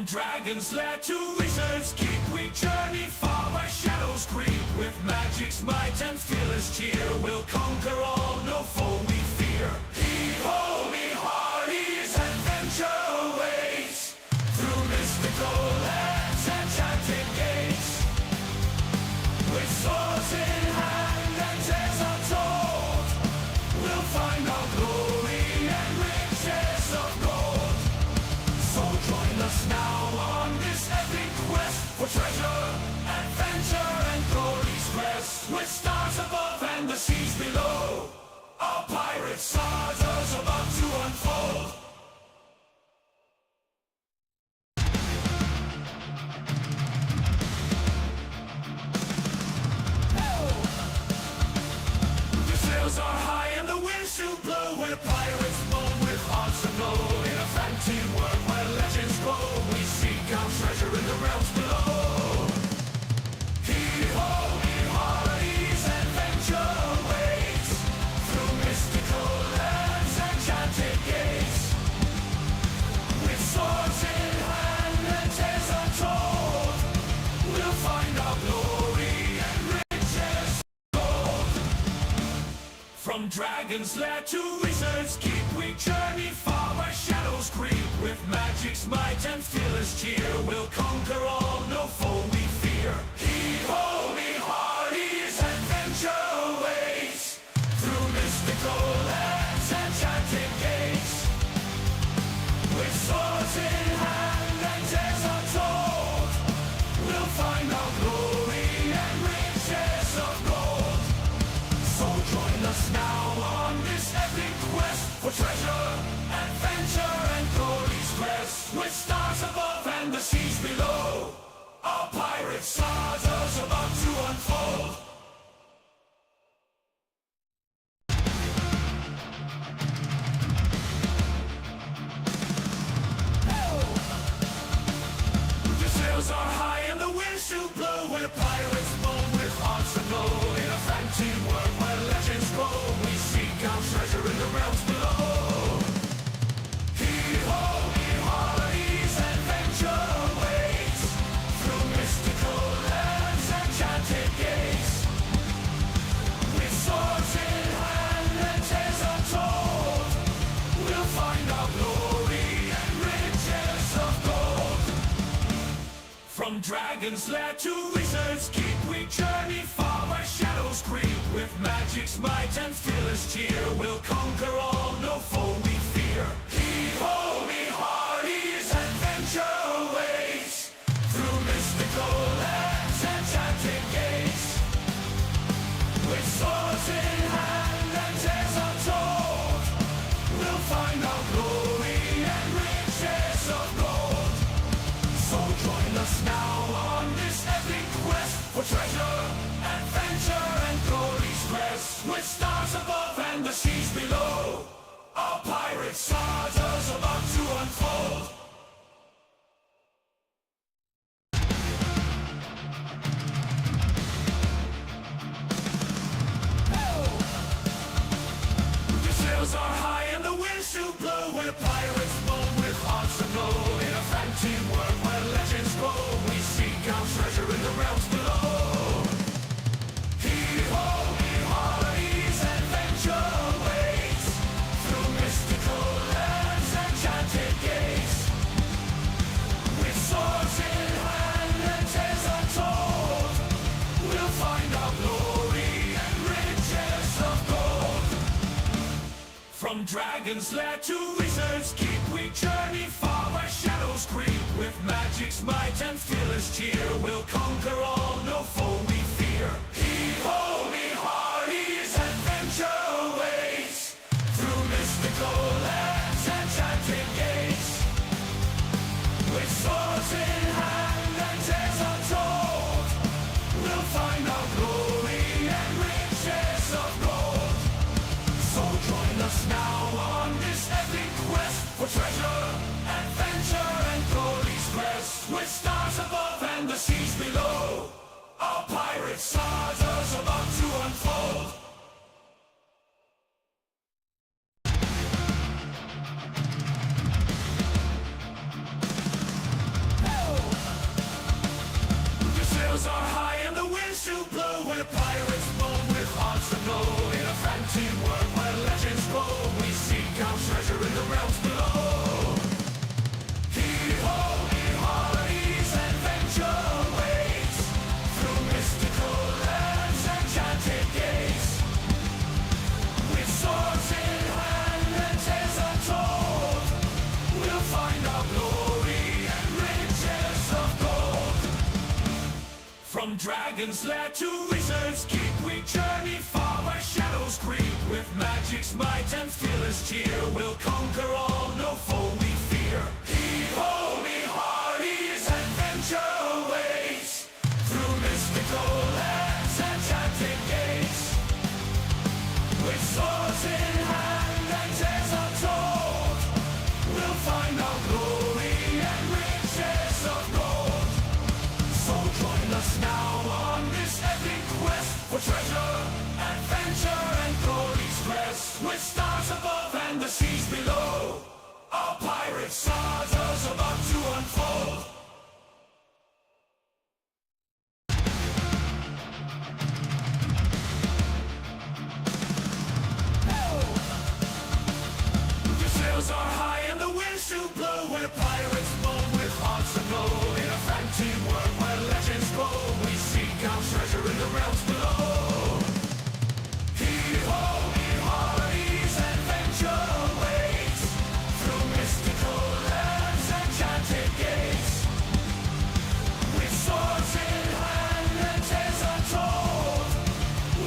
Dragon's lair to wizards' keep, we journey far where shadows creep. With magic's might and fearless cheer, we'll conquer all, no foe we fear. Heave-ho, me hearties, adventure awaits through mystical lands and enchanted gates. With swords in hand and tales untold, we'll find our glory and riches of gold. So join us now on this epic quest for treasure, adventure, and glory's crest. With stars above and the seas below, our pirate sagas about to unfold. The sails are high and the winds do blow. We're pirates born with hearts aglow. In a fantasy world where legends grow, we seek out treasure in the realms below. Hee-ho, me-hearties, adventure awaits through mystical lands and enchanted gates. With swords in hand and tales untold, we'll find our glory and riches gold. From Dragon's lair to wizards' keep, we journey far where shadows creep. With magic's might and fearless cheer, we'll conquer all, no foe we fear. Heave-ho, me hearties, adventure awaits through mystical lands and enchanted gates. With swords in hand and tales untold, we'll find our glory and riches of gold. So join us now on this epic quest for treasure, adventure, and glory's crest. With stars above and the seas below, our pirate sagas about to unfold. The sails are high and the winds do blow. We're pirates born with hearts aglow. In a fantasy world where legends grow, we seek out treasure in the realms below. Hee-ho, me-hearties, adventure awaits through mystical lands and enchanted gates. With swords in hand and tales untold, we'll find our glory and riches of gold. From Dragon's lair to wizards' keep, we journey far where shadows creep. With magic's might and fearless cheer, we'll conquer all, no foe we fear. Heave-ho, me hearties, adventure awaits through mystical lands and enchanted gates. With swords in hand and tales untold, we'll find our glory and riches of gold. So join us now on this epic quest for treasure, adventure, and glory's crest. With stars above and the seas below, our pirate sagas about to unfold. The sails are high and the winds do blow. We're pirates born with hearts aglow. In a fantasy world where legends grow, we seek out treasure in the realms below. Hee-ho, me-hearties, adventure awaits through mystical lands and enchanted gates. With swords in hand and tales untold, we'll find our glory and riches of gold. From Dragon's lair to wizards' keep, we journey far where shadows creep. With magic's might and fearless cheer, we'll conquer all, no foe we fear. Heave-ho, me hearties, adventure awaits through mystical lands and enchanted gates. With swords in hand and tales untold, we'll find our glory and riches of gold. So join us now on this epic quest for treasure, adventure, and glory's crest. With stars above and the seas below, our pirate sagas about to unfold. sails are high and the winds do blow, where pirates moan with hearts aglow. In a fantasy world where legends grow, we seek out treasure in the realms below. Hee-ho, hee-hardies, adventure waits through mystical lands and enchanted gates. With swords in hand and tales untold, we'll find our glory and riches of gold. From dragon's lair to wizard's keep, we journey far where shadows creep. With magic's might and fearless cheer, we'll conquer all, no foe we fear. Hee-ho, hee-hardies, adventure awaits through mystical lands and enchanted gates. With swords in hand and tales untold, we'll find our glory and riches of gold. So join us now on this epic quest for treasure, adventure, and glory's rest. With stars above and the seas below, our pirate sagas about to unfold. Your sails are high and the winds do blow, where pirates moan with hearts aglow. In a fantasy world where legends grow, we seek out treasure in the realms below. Hee-ho, hee-hardies, adventure waits through mystical lands and enchanted gates. With swords in hand and tales untold,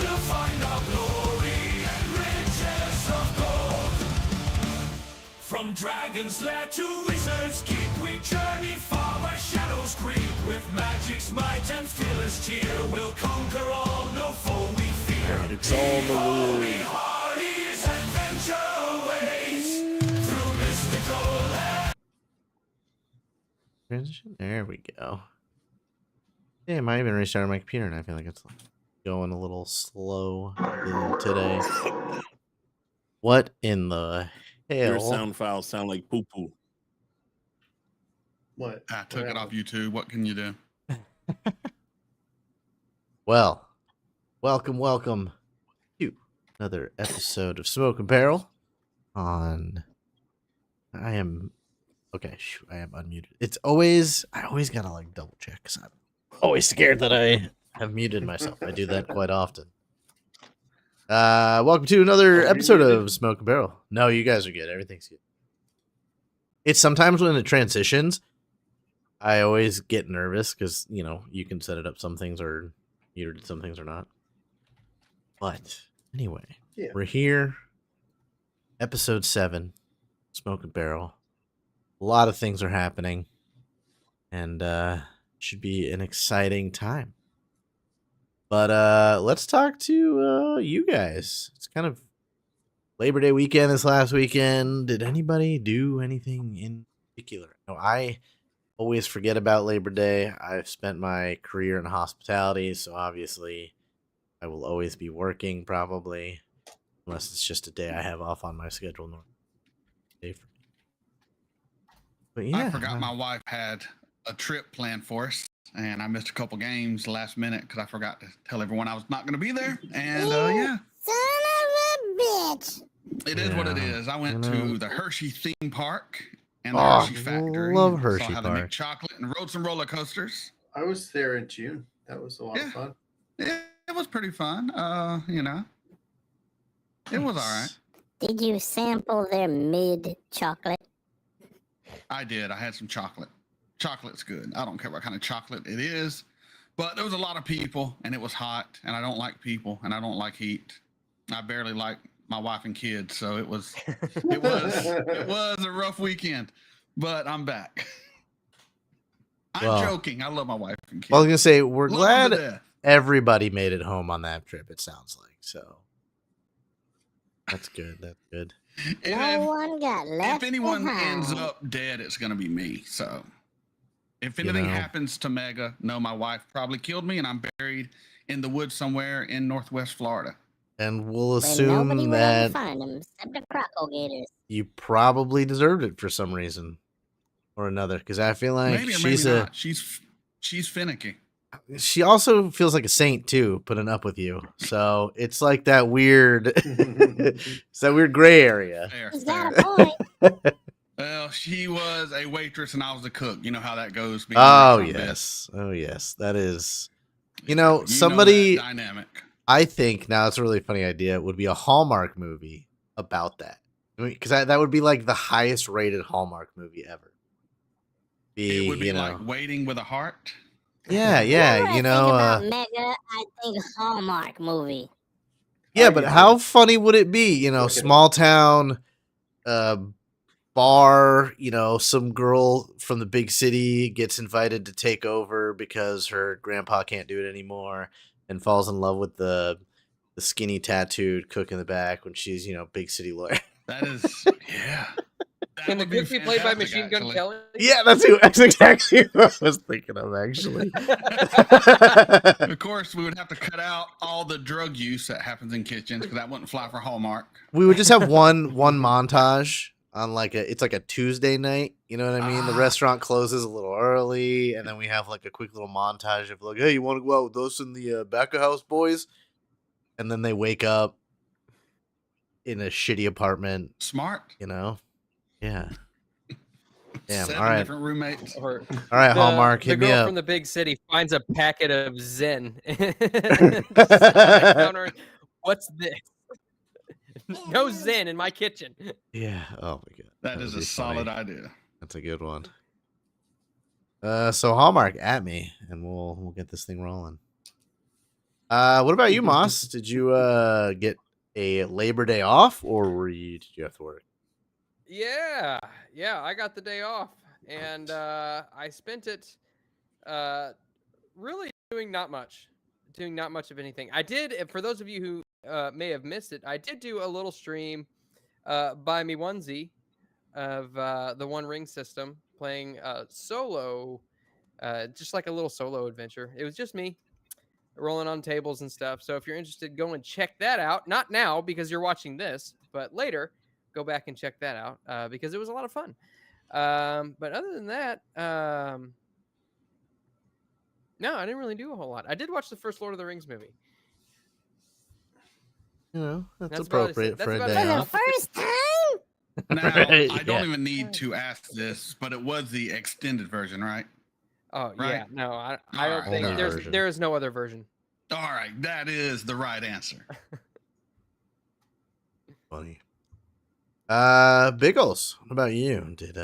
we'll find our glory and riches of gold. From dragon's lair to wizard's keep, we journey far where shadows creep. With magic's might and fearless cheer, we'll conquer all, no foe we fear. It's all the Hee-ho, way. hee-hardies, adventure waits through mystical lands. Transition. There we go. Damn, I even restarted my computer and I feel like it's going a little slow today. What in the Your hell? sound files sound like poo poo. What? I took it off YouTube. What can you do? Well, welcome to another episode of Smoke and Barrel. I am unmuted. I always gotta like double check because I'm always scared that I have muted myself. I do that quite often. Welcome to another episode of Smoke and Barrel. No, you guys are good. Everything's good. It's sometimes when it transitions, I always get nervous because, you know, you can set it up some things or muted some things or not. But anyway, Yeah. We're here. Episode 7, Smoke and Barrel. A lot of things are happening. And should be an exciting time. But let's talk to you guys. It's kind of Labor Day weekend this last weekend. Did anybody do anything in particular? No, I always forget about Labor Day. I've spent my career in hospitality, so obviously I will always be working probably, unless it's just a day I have off on my schedule. Day for me. But yeah, I forgot my wife had a trip planned for us, and I missed a couple games last minute because I forgot to tell everyone I was not going to be there. And yeah, Son of a bitch. it is what it Yeah, is. I went you know. to the Hershey theme park and the Oh, Hershey factory. love and Hershey saw how they make Park. chocolate and rode some roller coasters. I was there in June. That was a lot Yeah. of fun. It was pretty fun. You know, it was all right. Did you sample their mid chocolate? I did. I had some chocolate. Chocolate's good. I don't care what kind of chocolate it is, but there was a lot of people and it was hot, and I don't like people and I don't like heat. I barely like my wife and kids, so it was it was a rough weekend, but I'm back. I'm Well- joking. I love my wife and kids. Well, I was gonna say we're Love 'em to glad death. everybody made it home on that trip. It sounds like so. That's good. That's good. No one got left If anyone behind. ends up dead, it's gonna be me. So if anything know. happens to Mega, no, my wife probably killed me, and I'm buried in the woods somewhere in Northwest Florida. And we'll Where nobody assume will ever that find them except the crocodiles. you probably deserved it for some reason or another, because I feel like Maybe or she's maybe a not. She's finicky. she also feels like a saint too, putting up with you. So it's like that weird, it's that weird gray area. Fair, He's fair. got a point. Well, she was a waitress and I was a cook. You know how that goes. being in Oh the restaurant yes, oh yes, that is. biz. You know, that somebody. dynamic. I think now it's a really funny idea. It would be a Hallmark movie about that, because that would be like the highest rated Hallmark movie ever. It would be you know, like Waiting with a Heart. yeah, Whenever yeah, I you think know, about Mega, I think Hallmark movie. yeah. I But do how too. funny would it be? You know, Look at it. small town, bar. You know, some girl from the big city gets invited to take over because her grandpa can't do it anymore, and falls in love with the skinny tattooed cook in the back when she's big city lawyer. That is, yeah. That Can the would be cook be played by fantastic, Machine Gun actually. Kelly? Yeah, that's exactly what I was thinking of, actually. Of course, we would have to cut out all the drug use that happens in kitchens because that wouldn't fly for Hallmark. We would just have one montage on it's like a Tuesday night. You know what I mean? The Ah. restaurant closes a little early, and then we have like a quick little montage of like, hey, you want to go out with us in the back of house, boys? And then they wake up in a shitty apartment. Smart. You know? Yeah. Damn. 7 All right. different roommates. Or All right, Hallmark, the hit me girl up. from the big city finds a packet of Zen. Just on the counter. What's this? No Zen in my kitchen. Yeah. Oh my god. That would is be a solid funny. idea. That's a good one. So Hallmark at me, and we'll get this thing rolling. What about you, Moss? Did you get a Labor Day off, or did you have to work? Yeah, I got the day off, and I spent it really doing not much of anything. I did, for those of you who may have missed it, I did do a little stream by me onesie of the One Ring system, playing solo, just like a little solo adventure. It was just me rolling on tables and stuff. So if you're interested, go and check that out. Not now because you're watching this, but later, go back and check that out because it was a lot of fun. But other than that, no, I didn't really do a whole lot. I did watch the first Lord of the Rings movie. You know, that's That's about it. appropriate That's for a about it. day For the off. first time? Now, Right, I don't yeah. even need to ask this, but it was the extended version, right? Oh Right. yeah, no, I don't Alright. think Only version. there is no other version. All right, that is the right answer. Funny. Biggles, what about you? Did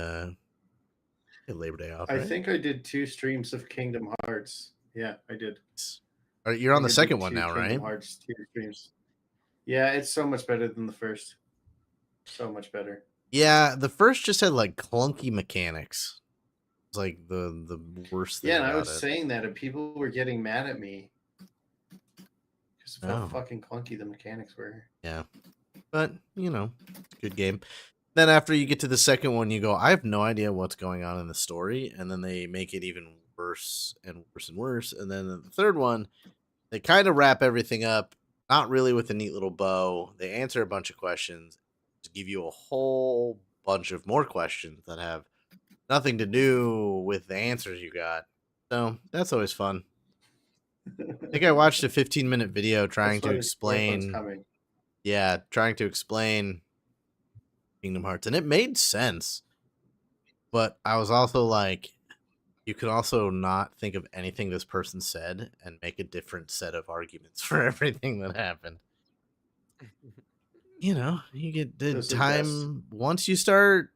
get Labor Day off? I Right? think I did 2 streams of Kingdom Hearts. Yeah, I did. You're on the I did second one 2 now, Kingdom right? Hearts 2 streams. Yeah, it's so much better than the first. So much better. Yeah, the first just had like clunky mechanics. It's like the worst thing Yeah, and I about was it. saying that, and people were getting mad at me because of Oh. how fucking clunky the mechanics were. Yeah, but good game. Then after you get to the second one, you go, I have no idea what's going on in the story, and then they make it even worse and worse and worse. And then the third one, they kind of wrap everything up, not really with a neat little bow. They answer a bunch of questions, to give you a whole bunch of more questions that have nothing to do with the answers you got. So that's always fun. I think I watched a 15-minute video trying That's why to the fourth one's explain. coming. Yeah, trying to explain Kingdom Hearts, and it made sense. But I was also like, you could also not think of anything this person said and make a different set of arguments for everything that happened. You get the Those are the time once you start,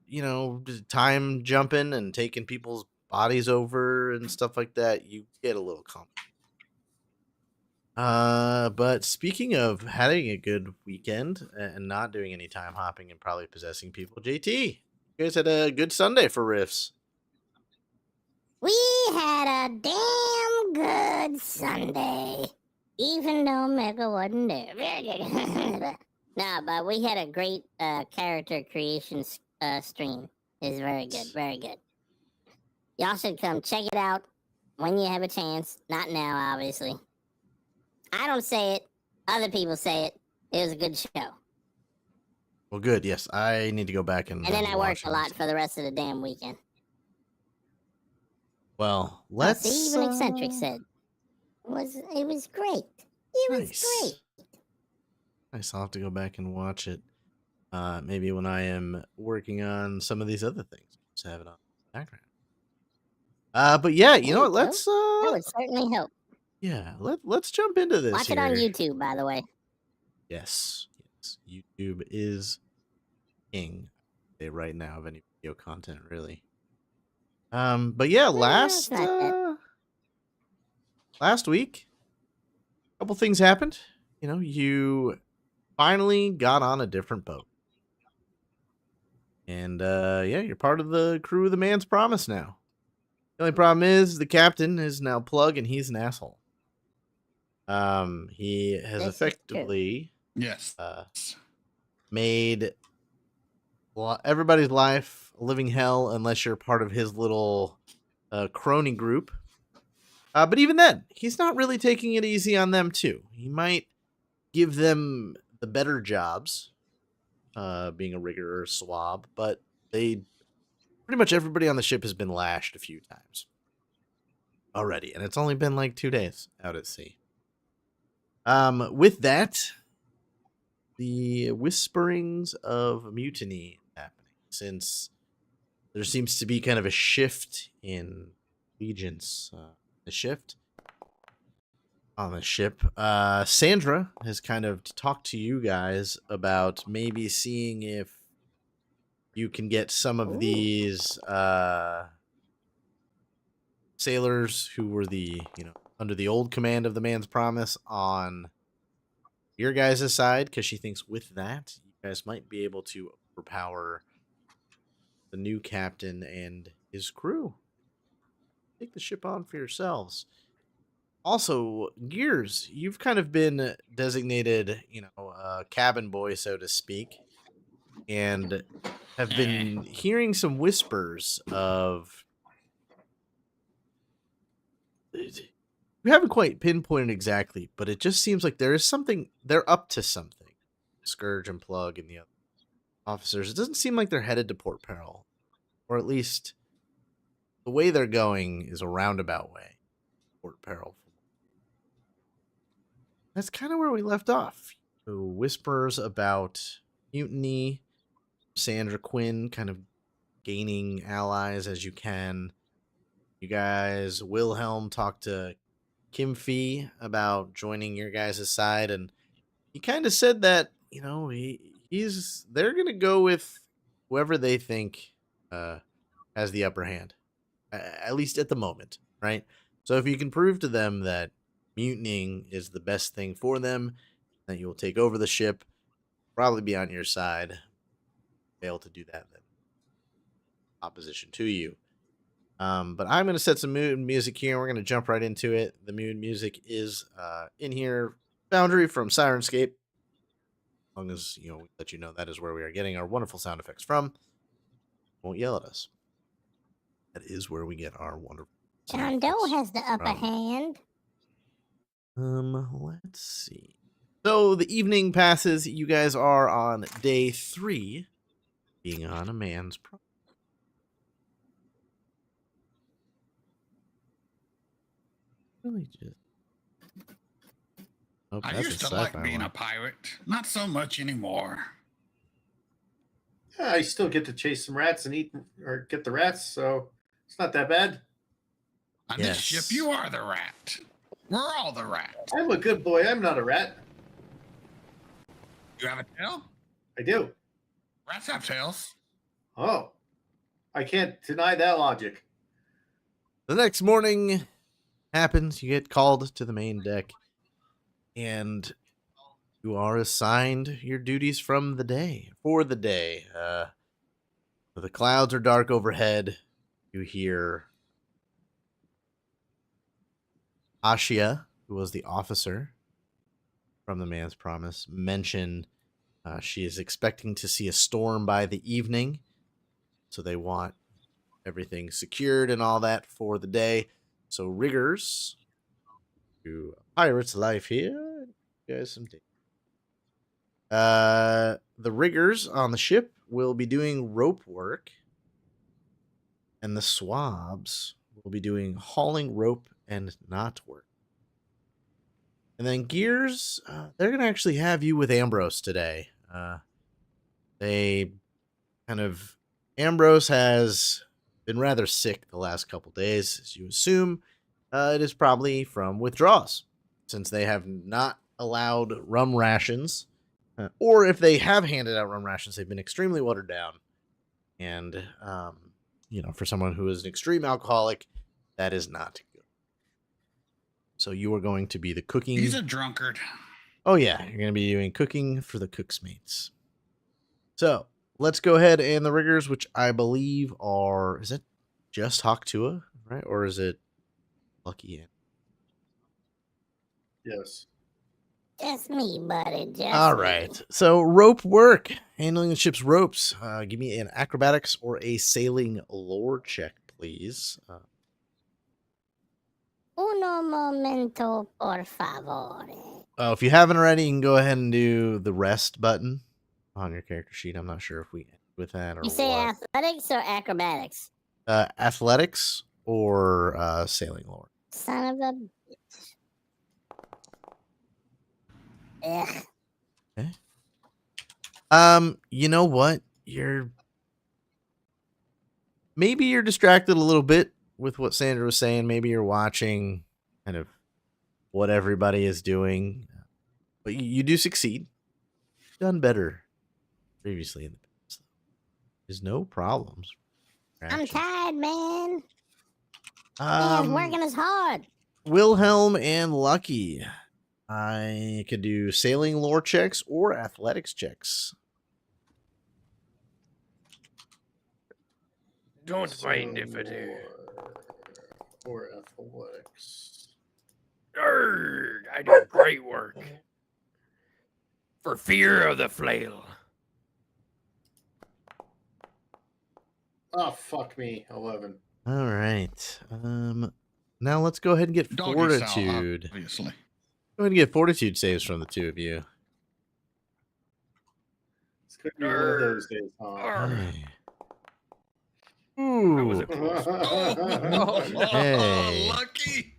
time jumping and taking people's bodies over and stuff like that, you get a little complicated. But speaking of having a good weekend and not doing any time hopping and probably possessing people, JT, you guys had a good Sunday for riffs. We had a damn good Sunday, even though Mega wasn't there. No, but we had a great character creation stream. It's very good, very good. Y'all should come check it out when you have a chance. Not now, obviously. I don't say it. Other people say it. It was a good show. Well, good. Yes, I need to go back and. And then I watch worked a it. lot for the rest of the damn weekend. Well, Oh, let's. see, even Eccentric said. It was great. It was Nice. great. Nice. I'll have to go back and watch it. Maybe when I am working on some of these other things. Just have it on the background. But yeah, you know what? There you go. Let's That would certainly help. yeah, let's jump into this. Watch it on here. YouTube, by the way. Yes. YouTube is king right now of any video content, really. But yeah, it's not bad. last week, a couple things happened. You know, you finally got on a different boat. And yeah, you're part of the crew of the Man's Promise now. The only problem is the captain is now Plug and he's an asshole. He has This is true. effectively Yes. made everybody's life a living hell unless you're part of his little crony group. But even then, he's not really taking it easy on them too. He might give them the better jobs, being a rigger or a swab, but pretty much everybody on the ship has been lashed a few times already, and it's only been like 2 days out at sea. With that, the whisperings of mutiny happening, since there seems to be kind of a shift in allegiance. The shift on the ship. Sandra has kind of talked to you guys about maybe seeing if you can get some of these sailors who were under the old command of the Man's Promise on your guys' side, because she thinks with that you guys might be able to overpower the new captain and his crew. Take the ship on for yourselves. Also, Gears, you've kind of been designated, cabin boy, so to speak, and have been hearing some whispers of. We haven't quite pinpointed exactly, but it just seems like there is something. They're up to something. Scourge and Plug and the other officers. It doesn't seem like they're headed to Port Peril, or at least the way they're going is a roundabout way. Port Peril. That's kind of where we left off. So whispers about mutiny, Sandra Quinn kind of gaining allies as you can. You guys, Wilhelm talked to Kim Fee about joining your guys' side, and he kind of said that, they're going to go with whoever they think has the upper hand, at least at the moment, right? So if you can prove to them that mutinying is the best thing for them, that you will take over the ship, probably be on your side. Fail to do that, then opposition to you. But I'm going to set some mood music here, and we're going to jump right into it. The mood music is in here, Boundary from Sirenscape. As long as we let you know that is where we are getting our wonderful sound effects from. Won't yell at us. That is where we get our wonderful John Doe has the upper hand. Let's see. So the evening passes. You guys are on day 3, being on a Man's Promise. Really just. Oh, I that's used a to like sci-fi being one. a pirate. Not so much anymore. Yeah, I still get to chase some rats and eat or get the rats, so it's not that bad. On this ship, you are the rat. We're all the rat. I'm a good boy. I'm not a rat. You have a tail? I do. Rats have tails. Oh, I can't deny that logic. The next morning happens. You get called to the main deck, and you are assigned your duties for the day. The clouds are dark overhead. You hear Ashia, who was the officer from the Man's Promise, mention she is expecting to see a storm by the evening, so they want everything secured and all that for the day. So riggers, to a pirate's life here, you guys some days. The riggers on the ship will be doing rope work, and the swabs will be doing hauling rope and knot work. And then Gears, they're going to actually have you with Ambrose today. Ambrose has been rather sick the last couple days, as you assume. It is probably from withdrawals, since they have not allowed rum rations, or if they have handed out rum rations, they've been extremely watered down. And, for someone who is an extreme alcoholic, that is not good. So you are going to be the cooking. He's a drunkard. Oh, yeah. You're going to be doing cooking for the cook's mates. So let's go ahead and the riggers, which I believe are, is it just Hauk Tuah, right? Or is it Lucky? Yes. Just me, buddy. Just All me. right. So rope work, handling the ship's ropes. Give me an acrobatics or a sailing lore check, please. Uno momento, por favor. If you haven't already, you can go ahead and do the rest button on your character sheet. I'm not sure if we end with that or You say what. athletics or acrobatics? Athletics or sailing lore. Son of a bitch. Ugh. You know what? Maybe you're distracted a little bit with what Sandra was saying. Maybe you're watching kind of what everybody is doing, but you do succeed. Done better previously in the past. There's no problems. I'm tired, man. Man's Um, working us hard. Wilhelm and Lucky. I could do sailing lore checks or athletics checks. Don't mind if I do. Or athletics. Arrgh, I do great work. For fear of the flail. Oh, fuck me. 11. All right. Now let's go ahead and get Doggy fortitude. style, obviously. Go ahead and get fortitude saves from the two of you. It's going to be one of those days, huh? Arr. Hey. That was Ooh. a close. Oh, Hey. lucky.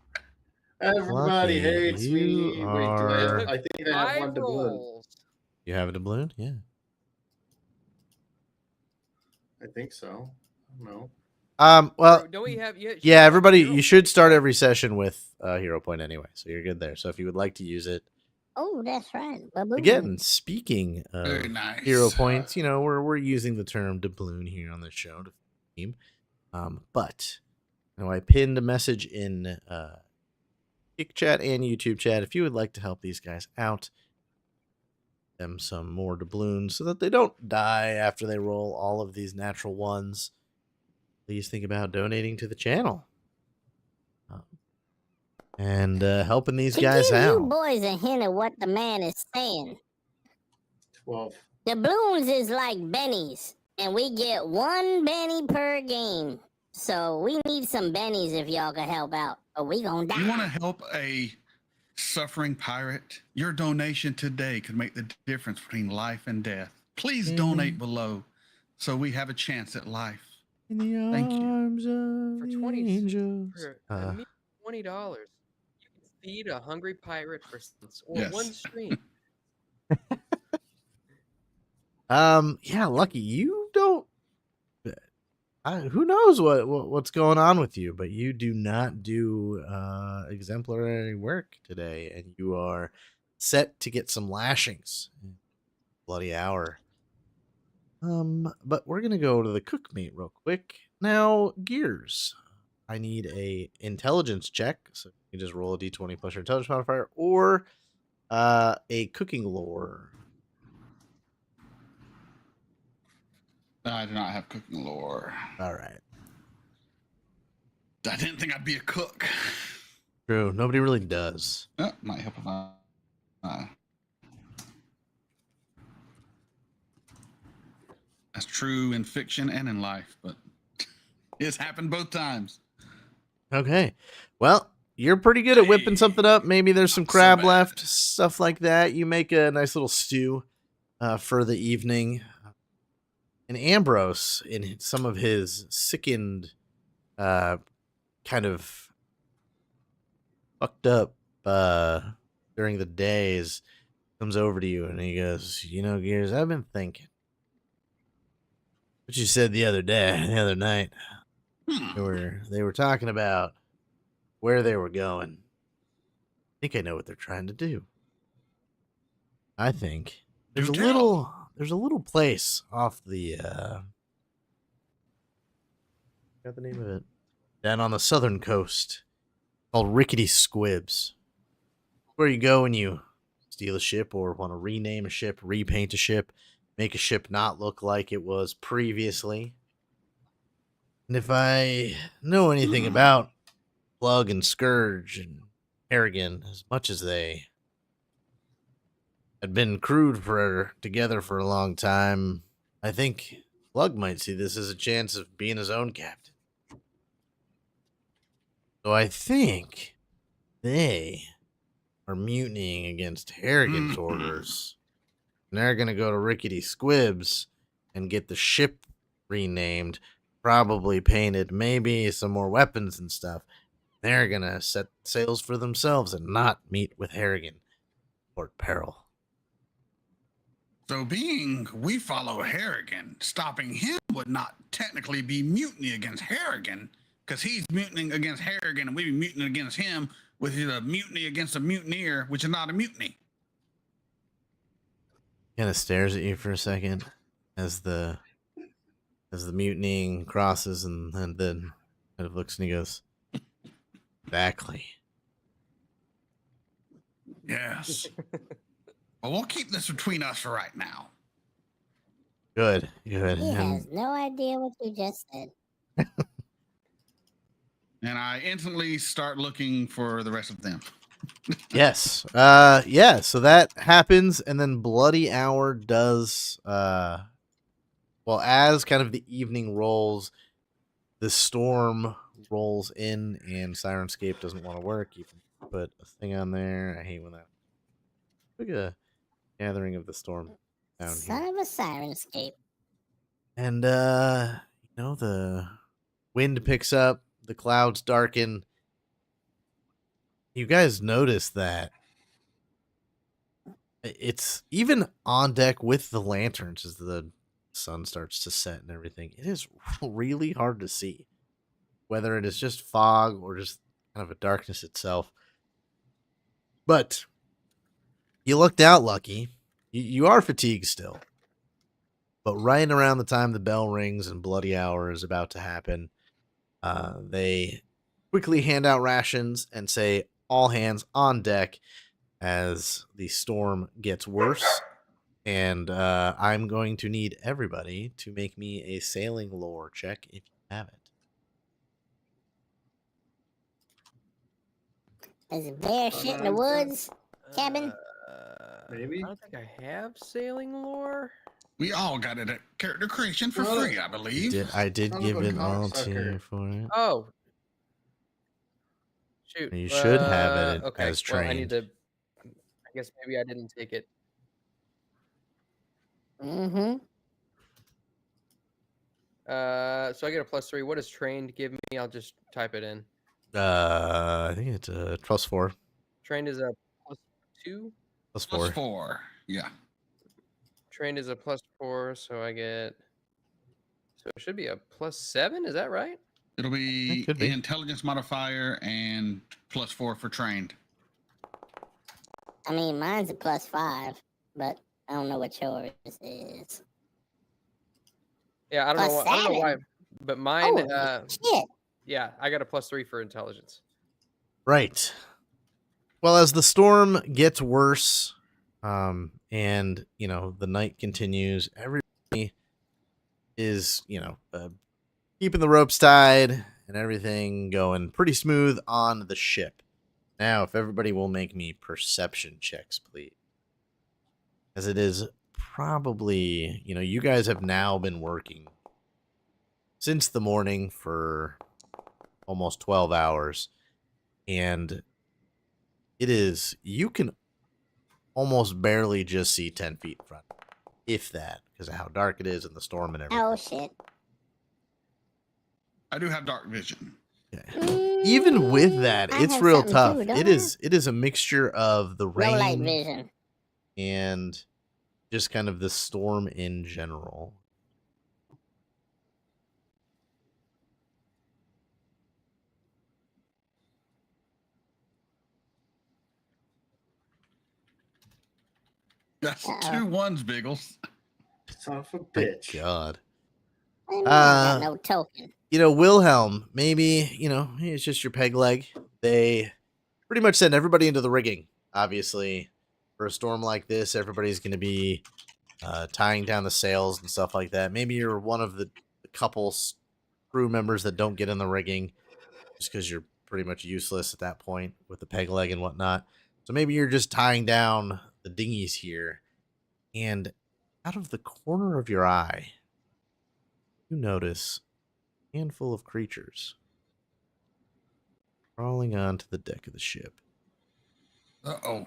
Everybody Lucky, hates me. you Wait, are- I think I have one Five doubloon. rolls. You have a doubloon? Yeah. I think so. I don't know. Well, Don't we have? yeah, everybody, you should start every session with a hero point anyway, so you're good there. So if you would like to use it, Oh, that's right. Ba-boom. again, speaking of Very nice. hero points, we're using the term doubloon here on the show to team. But I pinned a message in Kick Chat and YouTube chat. If you would like to help these guys out, them some more doubloons so that they don't die after they roll all of these natural ones, please think about donating to the channel and helping these To guys give you out. boys a hint of what the man is saying. 12. Doubloons is like bennies, and we get one benny per game. So we need some bennies if y'all can help out, or we gonna die. You want to help a suffering pirate? Your donation today could make the difference between life and death. Please donate below so we have a chance at life. In the Thank you. arms of For the 20 angels. For a mere $20, you can feed a hungry pirate for cents or Yes. one stream. Yeah, Lucky, you don't. Who knows what's going on with you, but you do not do exemplary work today, and you are set to get some lashings. Bloody hour. But we're gonna go to the cookmate real quick. Now, Gears. I need a intelligence check, so you can just roll a d20 plus your intelligence modifier, or a cooking lore. I do not have cooking lore. All right. I didn't think I'd be a cook. True. Nobody really does. Oh, might help if I. That's true in fiction and in life, but it's happened both times. Okay. Well, you're pretty good at whipping something up. Maybe there's some Not so crab bad. left, stuff like that. You make a nice little stew for the evening. And Ambrose, in some of his sickened, kind of fucked up during the days comes over to you and he goes, you know, Gears, I've been thinking. What you said the other night. They were talking about where they were going. I think I know what they're trying to do. I think there's a little place off the got the name of it, down on the southern coast, called Rickety Squibs. Where you go when you steal a ship or want to rename a ship, repaint a ship, make a ship not look like it was previously. And if I know anything about Plug and Scourge and Harrigan, as much as they had been crewed together for a long time, I think Plug might see this as a chance of being his own captain. So I think they are mutinying against Harrigan's orders. And they're going to go to Rickety Squibs and get the ship renamed, probably painted, maybe some more weapons and stuff. They're going to set sails for themselves and not meet with Harrigan or Peril. So being we follow Harrigan, stopping him would not technically be mutiny against Harrigan, because he's mutinying against Harrigan and we'd be mutinying against him, which is a mutiny against a mutineer, which is not a mutiny. Kind of stares at you for a second as the mutinying crosses, and then kind of looks and he goes, exactly. Yes. Well, we'll keep this between us for right now. Good. He has no idea what you just said. And I instantly start looking for the rest of them. Yes. Yeah, so that happens, and then Bloody Hour does well, as kind of the evening rolls, the storm rolls in and Sirenscape doesn't want to work. You can put a thing on there. I hate when that. Look at a gathering of the storm down Son here. of a Sirenscape. And the wind picks up, the clouds darken. You guys notice that it's even on deck with the lanterns as the sun starts to set and everything. It is really hard to see whether it is just fog or just kind of a darkness itself. But you looked out lucky. You are fatigued still. But right around the time the bell rings and Bloody Hour is about to happen, they quickly hand out rations and say, all hands on deck as the storm gets worse. And I'm going to need everybody to make me a sailing lore check if you have it. Is a bear shit in the woods? Cabin? Maybe. I don't think I have sailing lore. We all got it at character creation for free, I believe. I did Son give of a it all to cocksucker. you for it. Oh. Shoot. You should have it okay. as Well, I trained. need to. I guess maybe I didn't take it. Mm-hmm. So I get a +3. What does trained give me? I'll just type it in. I think it's a +4. Trained is a +2. +4. Plus 4. Yeah. Trained is a +4, so I get. So it should be a +7. Is that right? It'll be It could be. intelligence modifier and +4 for trained. I mean, mine's a +5, but I don't know what yours is. Yeah, I don't know. I don't know why, but mine. Holy shit. Yeah, I got a +3 for intelligence. Right. Well, as the storm gets worse, and the night continues, everybody is keeping the ropes tied and everything going pretty smooth on the ship. Now, if everybody will make me perception checks, please, as it is probably you guys have now been working since the morning for almost 12 hours, and you can almost barely just see 10 feet in front, if that, because of how dark it is and the storm and everything. Oh, shit. I do have dark vision. Even with that, I it's have real something tough. too, don't It I? is a mixture of the Low light rain vision. and just kind of the storm in general. That's Uh-oh. 2 1s, Biggles. Son of a My bitch. God. I mean, I got no token. Wilhelm, maybe, it's just your peg leg. They pretty much send everybody into the rigging. Obviously, for a storm like this, everybody's going to be tying down the sails and stuff like that. Maybe you're one of the couple crew members that don't get in the rigging just because you're pretty much useless at that point with the peg leg and whatnot. So maybe you're just tying down the dinghies here, and out of the corner of your eye, you notice a handful of creatures crawling onto the deck of the ship. Uh-oh.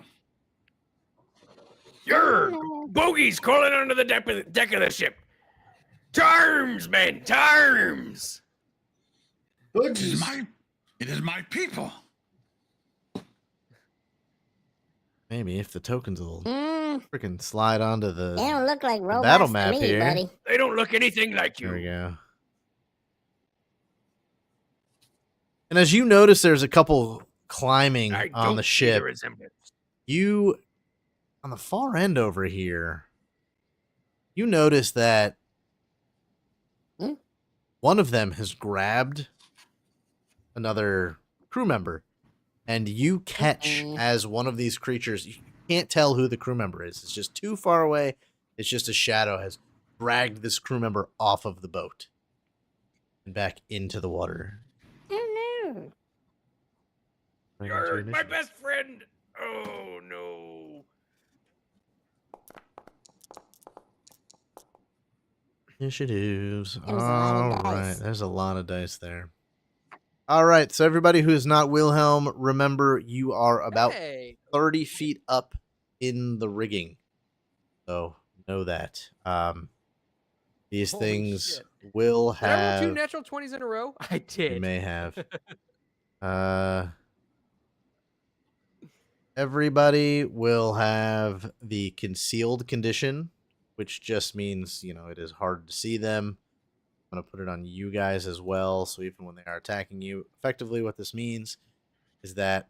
No. Bogies crawling onto the deck of the ship. Charms, men, charms. It is Boogies. my people. Maybe if the tokens will Mm, freaking slide onto they the don't look like robots battle to map me, here. buddy. They don't look anything like There we you. go. And as you notice, there's a couple climbing I on don't the see the ship. resemblance. You, on the far end over here, you notice that Hmm? one of them has grabbed another crew member, and you catch Mm-mm. as one of these creatures. You can't tell who the crew member is. It's just too far away. It's just a shadow has dragged this crew member off of the boat and back into the water. Oh, no. Right into your You're my initiative. best friend. Oh no. Initiatives. There was a lot All of right. dice. There's a lot of dice there. All right. So everybody who is not Wilhelm, remember you are about Hey. 30 feet up in the rigging. So know that. These Holy things shit. will Did I roll 2 have. natural 20s in a row? I You did. may have. Everybody will have the concealed condition, which just means, it is hard to see them. I'm going to put it on you guys as well. So even when they are attacking you, effectively what this means is that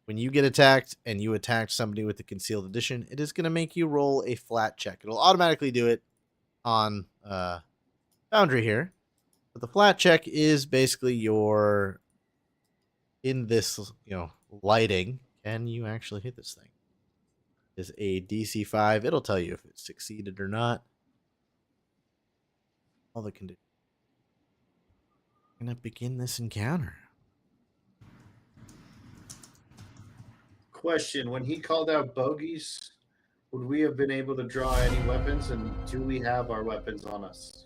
when you get attacked and you attack somebody with the concealed edition, it is going to make you roll a flat check. It'll automatically do it on Foundry here. But the flat check is basically your, in this, lighting, can you actually hit this thing? Is a DC 5. It'll tell you if it succeeded or not. All the conditions. Gonna begin this encounter. Question: when he called out bogeys, would we have been able to draw any weapons? And do we have our weapons on us?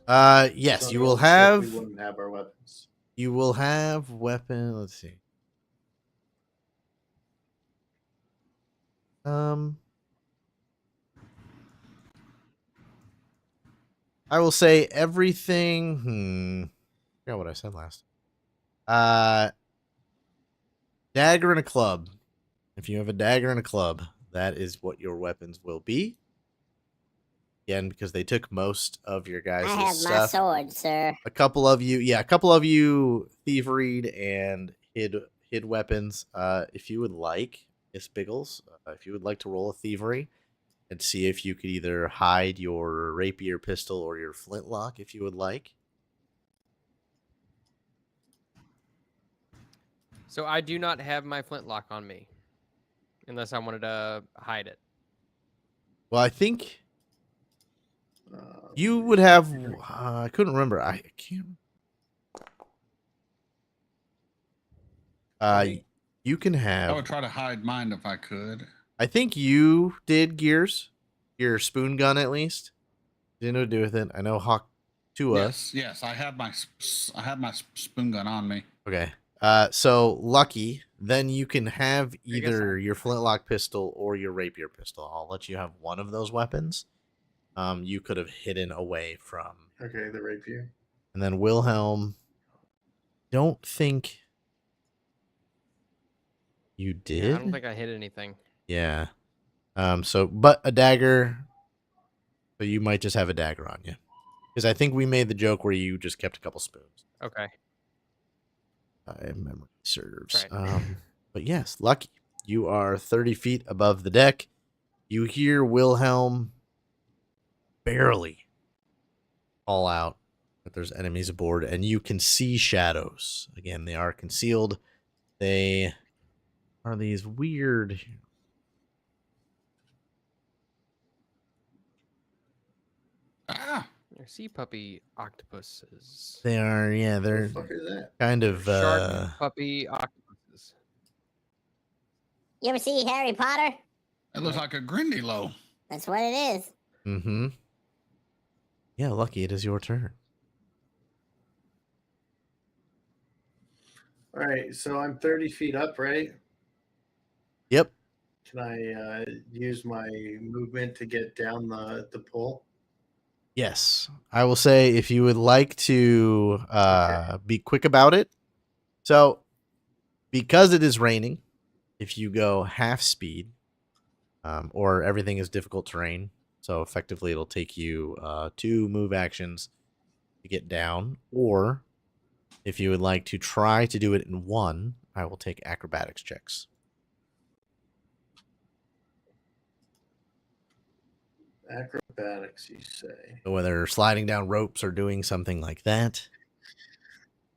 Yes, So you on will the ship, have. We wouldn't have our weapons. You will have weapon. Let's see. I will say everything. I forgot what I said last. Dagger and a club. If you have a dagger and a club, that is what your weapons will be. Again, because they took most of your guys' I have my stuff. sword, sir. A couple of you thieveried and hid weapons. If you would like, Miss Biggles, if you would like to roll a thievery and see if you could either hide your rapier pistol or your flintlock, if you would like. So I do not have my flintlock on me, unless I wanted to hide it. Well, I think you would have. I couldn't remember. I can't. You can I have. would try to hide mine if I could. I think you did Gears, your spoon gun at least. Didn't know what to do with it. I know Hauk, Tuah. Yes. I had my spoon gun on me. Okay. So lucky, then you can have guess either your flintlock pistol or your rapier pistol. I'll let you have one of those weapons. You could have hidden away from. Okay, the rapier. And then Wilhelm, don't think you did. Yeah, I don't think I hit anything. Yeah. So, but a dagger. So you might just have a dagger on you, because I think we made the joke where you just kept a couple spoons. Okay. If memory serves. Right. But yes, lucky. You are 30 feet above the deck. You hear Wilhelm barely call out that there's enemies aboard, and you can see shadows. Again, they are concealed. They are these weird. Ah, They're sea puppy octopuses. They are, yeah, What the they're fuck is that? kind of. Shark puppy octopuses. You ever see Harry Potter? it looks like a Grindylow. That's what it is. Mm-hmm. Yeah, lucky. It is your turn. All right, so I'm 30 feet up, right? Yep. Can I use my movement to get down the pole? Yes, I will say if you would like to be quick about it. So, because it is raining, if you go half speed, or everything is difficult terrain, so effectively it'll take you 2 move actions to get down. Or if you would like to try to do it in 1, I will take acrobatics checks. Acrobatics, you say? So whether sliding down ropes or doing something like that,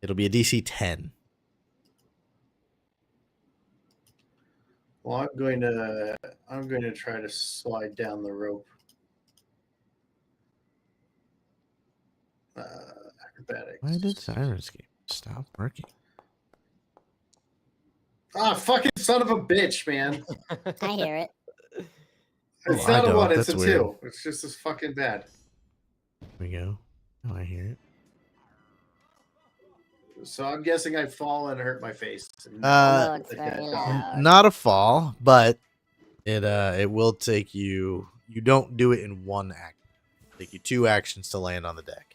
it'll be a DC 10. Well, I'm going to try to slide down the rope. Acrobatics. Why did Sirenscape stop working? Ah, fucking son of a bitch, man! I hear it. It's I not a don't. 1, it's That's a weird. 2. It's just as fucking bad. There we go. Oh, I hear it. So I'm guessing I fall and hurt my face. Oh, it's very loud. Not a fall, but it will take you. You don't do it in 1 act. It'll take you 2 actions to land on the deck.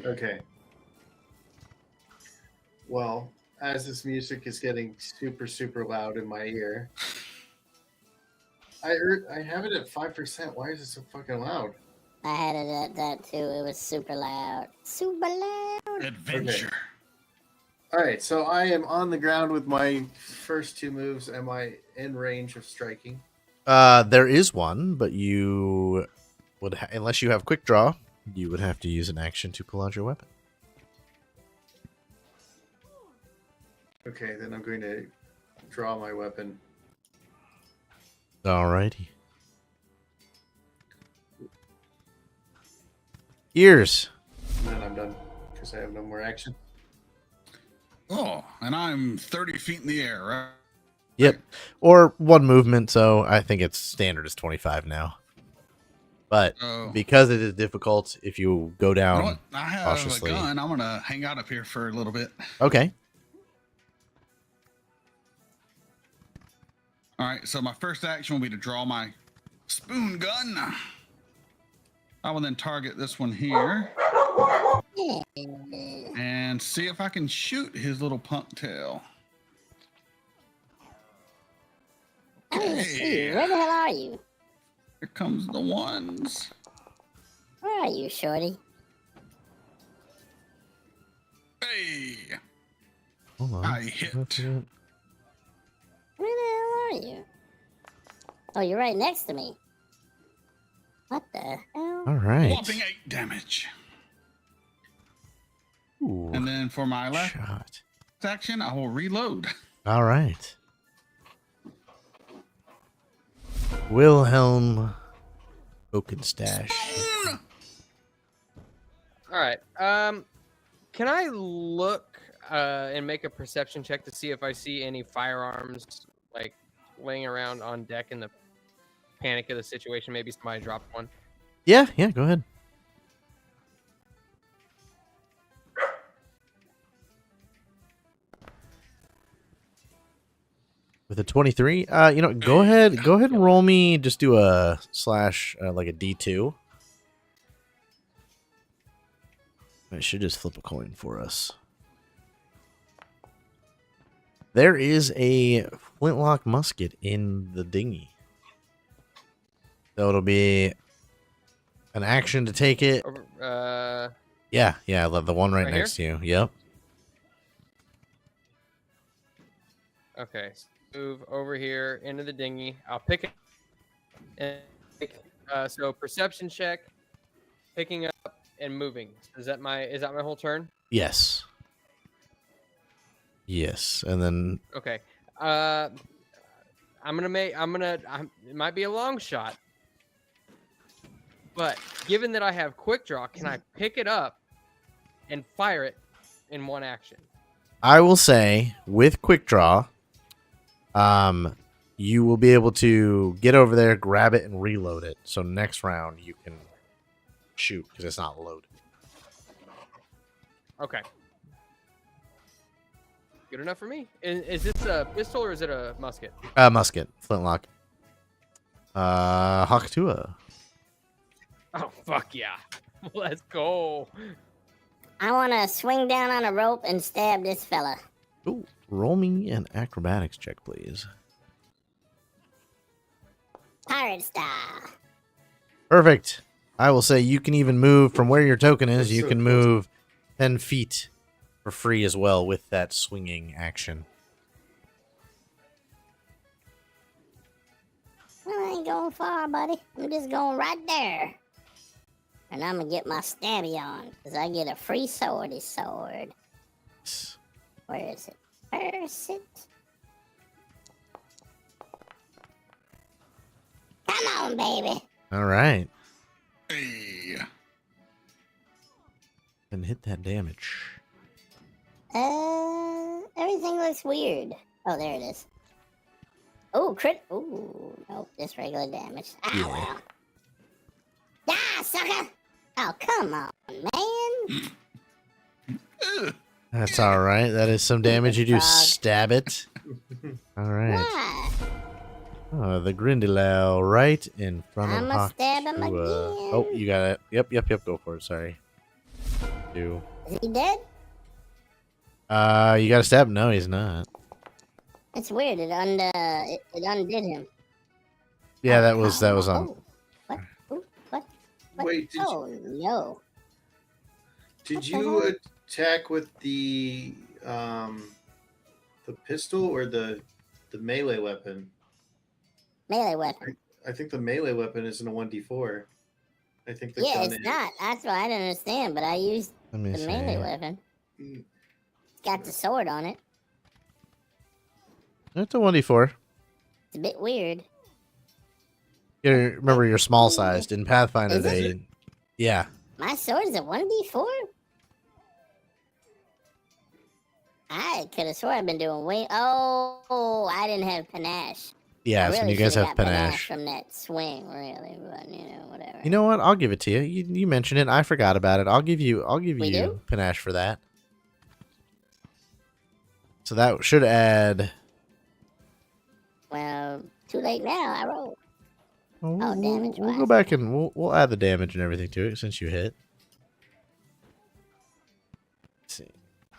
Okay. Well, as this music is getting super, super loud in my ear, I have it at 5%. Why is it so fucking loud? I had it at that too. It was super loud. Super loud. Adventure. All right, so I am on the ground with my first 2 moves. Am I in range of striking? There is one, but you would, unless you have quick draw, you would have to use an action to pull out your weapon. Okay, then I'm going to draw my weapon. Alrighty. Ears. And then I'm done because I have no more action. Oh, and I'm 30 feet in the air, right? Yep. Or 1 movement, so I think it's standard is 25 now. But Oh. because it is difficult, if you go You know down what? I have cautiously. a gun. I'm gonna hang out up here for a little bit. Okay. All right. So my first action will be to draw my spoon gun. I will then target this one here and see if I can shoot his little punk tail. Hey, where the hell are you? Here comes the ones. Where are you, Shorty? Hey, Hold on. I hit. That's it. Where the hell are you? Oh, you're right next to me. What the hell? All right. Whopping 8 damage. Ooh, And then for my last shot. action, I will reload. All right. Wilhelm Cokenstache. All right. Can I look and make a perception check to see if I see any firearms like laying around on deck in the panic of the situation? Maybe somebody dropped one. Yeah, go ahead. With a 23, go ahead and roll me. Just do a slash, like a D2. I should just flip a coin for us. There is a flintlock musket in the dinghy. So it'll be an action to take it. Yeah, the one right next to you. Yep. Okay, move over here into the dinghy. I'll pick it. And so perception check, picking up and moving. Is that my whole turn? Yes. Yes, and then Okay. It might be a long shot, but given that I have quick draw, can I pick it up and fire it in one action? I will say with quick draw, you will be able to get over there, grab it, and reload it. So next round you can shoot because it's not loaded. Okay. Good enough for me. Is this a pistol or is it a musket? Musket, flintlock. Hauk Tuah. Oh, fuck yeah. Let's go. I want to swing down on a rope and stab this fella. Ooh, roll me an acrobatics check, please. Pirate style. Perfect. I will say you can even move from where your token is. You can move 10 feet for free as well with that swinging action. I ain't going far, buddy. I'm just going right there. And I'm going to get my stabby on, because I get a free swordy sword. Where is it? Where's it? Come on, baby. All right. Hey. And hit that damage. Everything looks weird. Oh, there it is. Oh, crit. Oh, nope, just regular damage. Ah, Yeah. well. Die, sucker! Oh, come on, man. That's all right. That is some damage. You do stab it. All right. Why? Oh, the Grindelow right in front of I'ma Hauk stab him Tuah. again. Oh, you got it. Yep. Go for it. Sorry. Do. Is he dead? You got to stab him. No, he's not. It's weird. It undid him. Yeah, that was on. Oh, what? Ooh, what? Wait, Oh, no. did What the you hell? attack with the pistol or the melee weapon? Melee weapon. I think the melee weapon isn't a 1d4. I think the Yeah, gun it's is. not. That's why I didn't understand, but I used Let me the see. melee weapon. Mm, It's got the sword on it. It's a 1d4. It's a bit weird. You remember you're small sized in Pathfinder. Is it? Yeah. My sword is a 1d4? I could have swore I've been doing way. Oh, I didn't have panache. Yeah, I so really you guys shoulda have got panache. from that swing, really, but whatever. You know what? I'll give it to you. You mentioned it. I forgot about it. I'll give you We do? panache for that. So that should add. Well, too late now. I rolled. Well, Oh, damage We'll go wise. back and we'll add the damage and everything to it since you hit. Let's see.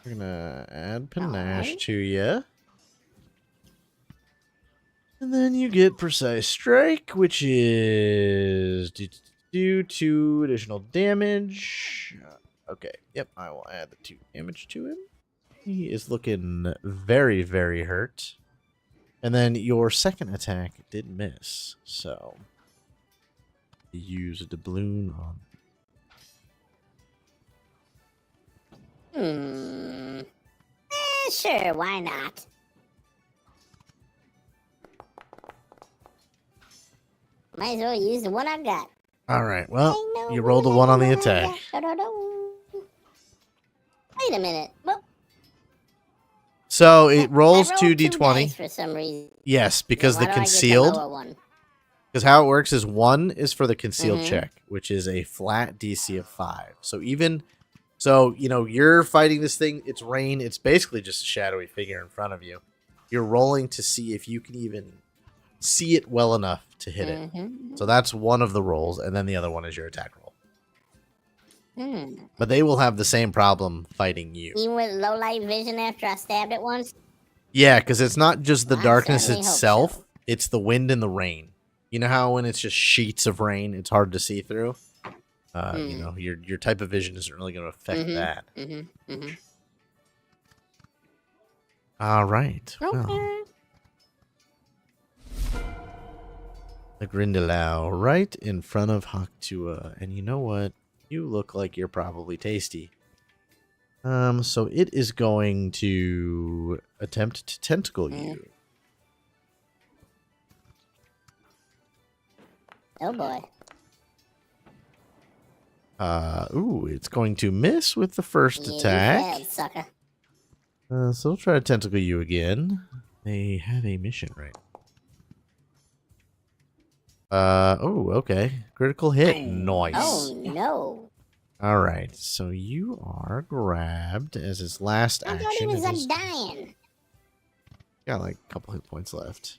We're gonna add panache Alright. to you. And then you get precise strike, which is do 2 additional damage. Okay, yep, I will add the 2 damage to him. He is looking very, very hurt. And then your second attack did miss, so use a doubloon on. Sure, why not? Might as well use the one I got. All right, well, Ain't no you rolled a one 1 on the I attack. got. Da-da-da. Wait a minute. Well, So it rolls I rolled 2 2d20. dice for some reason. Yes, because Why the do I get concealed. lower one? Because how it works is 1 is for the concealed Mhm. check, which is a flat DC of 5. So you're fighting this thing. It's rain. It's basically just a shadowy figure in front of you. You're rolling to see if you can even see it well enough to hit it. Mhm. So that's one of the rolls, and then the other one is your attack roll. But they will have the same problem fighting you. Even with low light vision after I stabbed it once? Yeah, because it's not just the Well, I darkness certainly hope itself, so. it's the wind and the rain. You know how when it's just sheets of rain, it's hard to see through? You know, your type of vision isn't really going to affect that. All right. Okay. Well, the Grindelau right in front of Hauk Tuah. And you know what? You look like you're probably tasty. So it is going to attempt to tentacle you. Oh boy. Ooh, it's going to miss with the first You attack. failed, sucker. So we'll try to tentacle you again. They have a mission, right? Oh, okay. Critical hit. Nice. Oh no. All right. So you are grabbed as his last I action. thought he was It is- dying. got like a couple hit points left.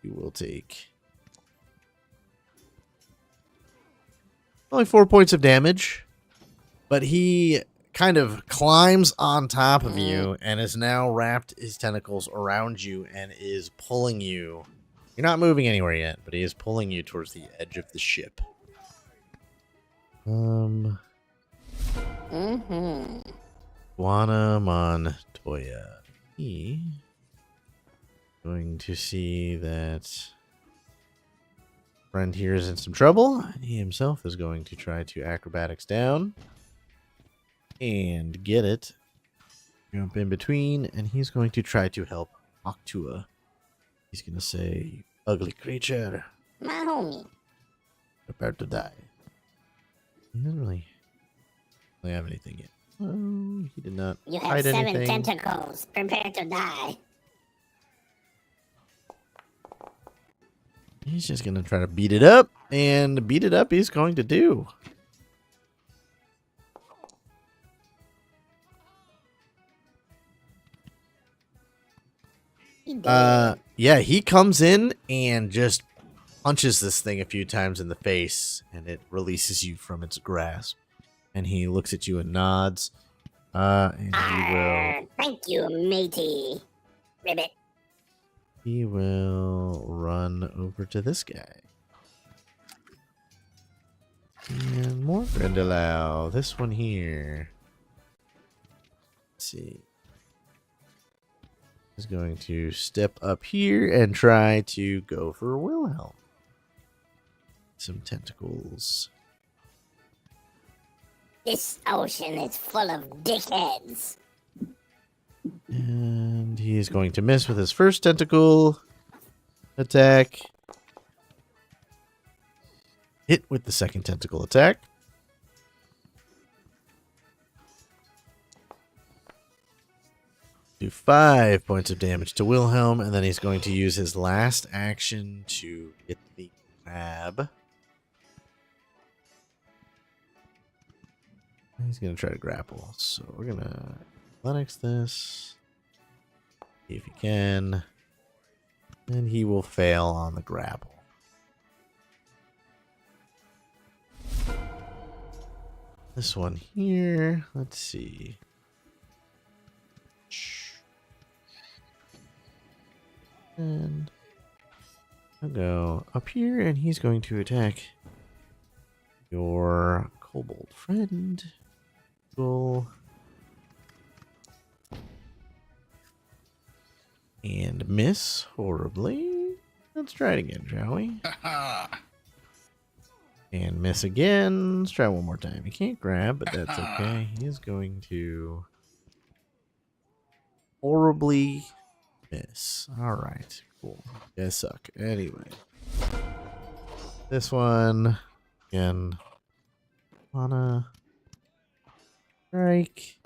You will take only 4 points of damage, but he kind of climbs on top of you and has now wrapped his tentacles around you and is pulling you. You're not moving anywhere yet, but he is pulling you towards the edge of the ship. Guana Montoya. He going to see that friend here is in some trouble. He himself is going to try to acrobatics down and get it. Jump in between, and he's going to try to help Hauk Tuah. He's going to say, ugly creature, My homie. prepare to die. He doesn't really have anything yet. Oh, he did not You have hide 7 anything. tentacles. Prepare to die. He's just going to try to beat it up, and beat it up he's going to do. He did. Yeah, he comes in and just punches this thing a few times in the face, and it releases you from its grasp. And he looks at you and nods. And Arr, thank you, matey. Ribbit. he will run over to this guy. And more Grindelau. This one here. Let's see. Is going to step up here and try to go for Wilhelm. Some tentacles. This ocean is full of dickheads. And he is going to miss with his first tentacle attack. Hit with the second tentacle attack. Do 5 points of damage to Wilhelm, and then he's going to use his last action to get the crab. He's going to try to grapple. So we're going to athletics this. See if he can. And he will fail on the grapple. This one here. Let's see. And I'll go up here, and he's going to attack your kobold friend. Cool. And miss horribly. Let's try it again, shall we? And miss again. Let's try one more time. He can't grab, but that's okay. He is going to horribly miss. All right, cool. You guys suck. Anyway, this one again. Wanna strike?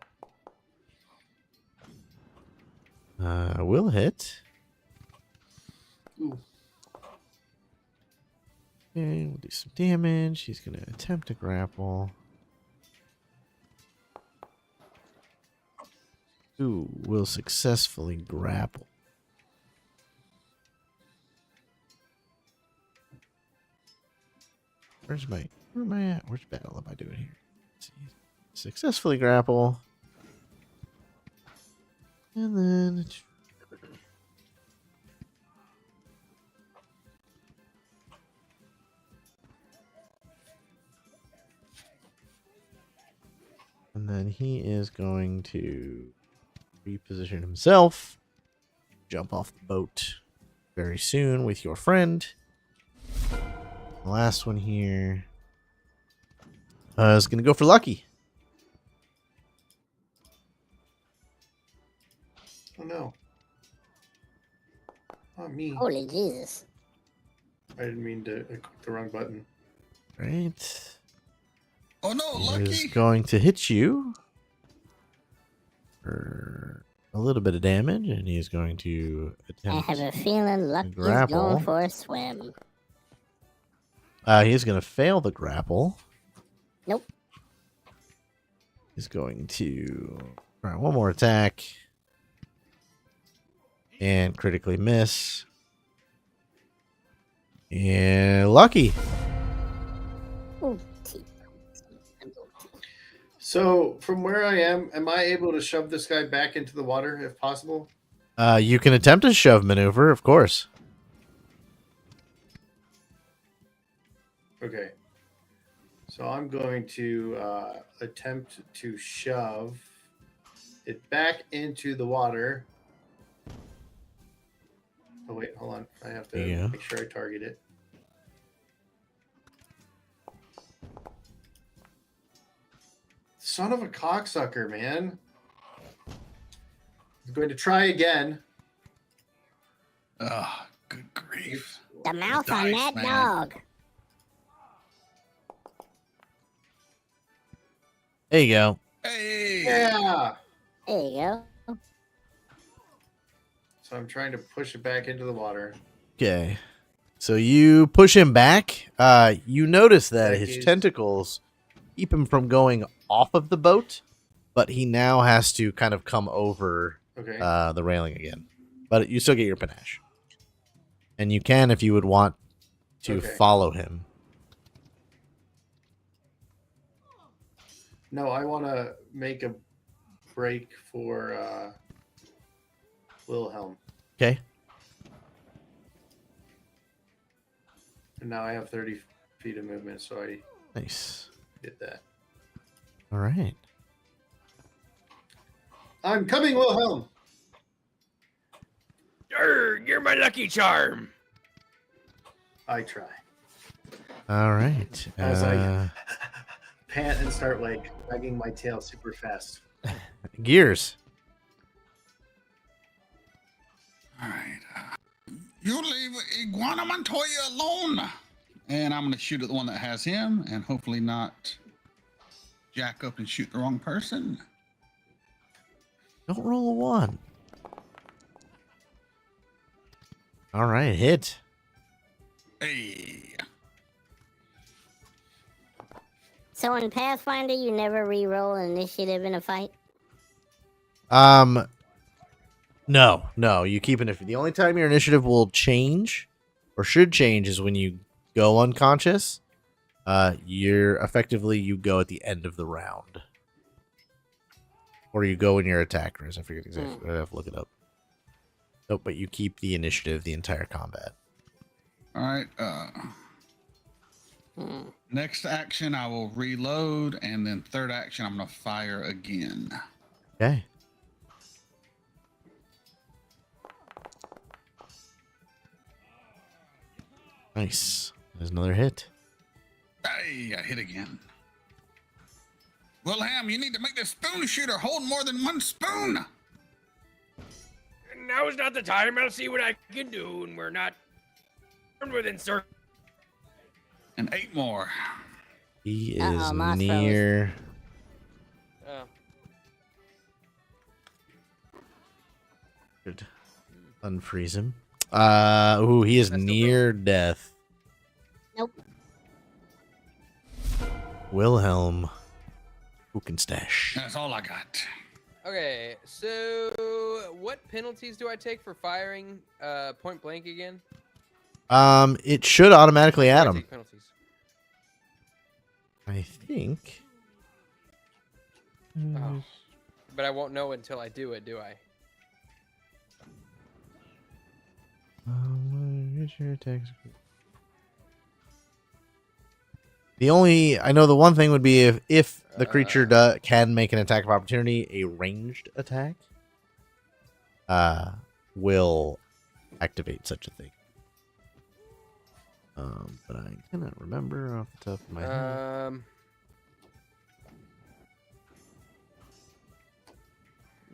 Will hit. Ooh. Okay, we'll do some damage. He's gonna attempt to grapple. Ooh, will successfully grapple. Where's Where am I at? Which battle am I doing here? Let's see. Successfully grapple. And then... And then he is going to reposition himself, jump off the boat very soon with your friend. The last one here is going to go for Lucky. Oh no. Not me. Holy Jesus. I didn't mean to click the wrong button. Right. Oh no, He Lucky! is going to hit you for a little bit of damage, and he is going to I attempt. have a feeling Lucky's grapple. going for a swim. He is going to fail the grapple. Nope. He's going to try one more attack and critically miss. And Lucky. Ooh, teeth. So from where I am I able to shove this guy back into the water if possible? You can attempt a shove maneuver, of course. Okay. So I'm going to attempt to shove it back into the water. Oh wait, hold on. I have to Yeah. make sure I target it. Son of a cocksucker, man. I'm going to try again. Oh, good grief. The mouth on Dice, that man. dog. There you go. Hey! Yeah. There you go. So I'm trying to push it back into the water. Okay. So you push him back. You notice that Like his he's- tentacles keep him from going off of the boat, but he now has to kind of come over Okay. the railing again. But you still get your panache. And you can if you would want to Okay. follow him. No, I want to make a break for Wilhelm. Okay. And now I have 30 feet of movement, so I Nice. did that. All right. I'm coming, Wilhelm! You're my lucky charm. I try. All right. As I pant and start like wagging my tail super fast. Gears. All right. You leave Iguana Montoya alone. And I'm going to shoot at the one that has him and hopefully not jack up and shoot the wrong person. Don't roll a 1. All right. Hit. Hey. So in Pathfinder, you never re-roll initiative in a fight? No. You keep it. The only time your initiative will change or should change is when you go unconscious. You go at the end of the round, or you go in your attack race. I forget exactly. I have to look it up. Nope, but you keep the initiative the entire combat. All right. Next action, I will reload. And then third action, I'm going to fire again. Okay. Nice. There's another hit. Hey, I hit again. Wilhelm, you need to make the spoon shooter hold more than one spoon. Now is not the time. I'll see what I can do, and we're not within circle. And 8 more. He is Uh-oh, Moss froze. near. Oh. Good. Unfreeze him. He is That's still near death. Nope. Wilhelm. Cokenstache. That's all I got. Okay, so what penalties do I take for firing point blank again? It should automatically add I him. take penalties. I think. Oh. But I won't know until I do it, do I? I know the one thing would be if the creature can make an attack of opportunity, a ranged attack will activate such a thing. But I cannot remember off the top of my head.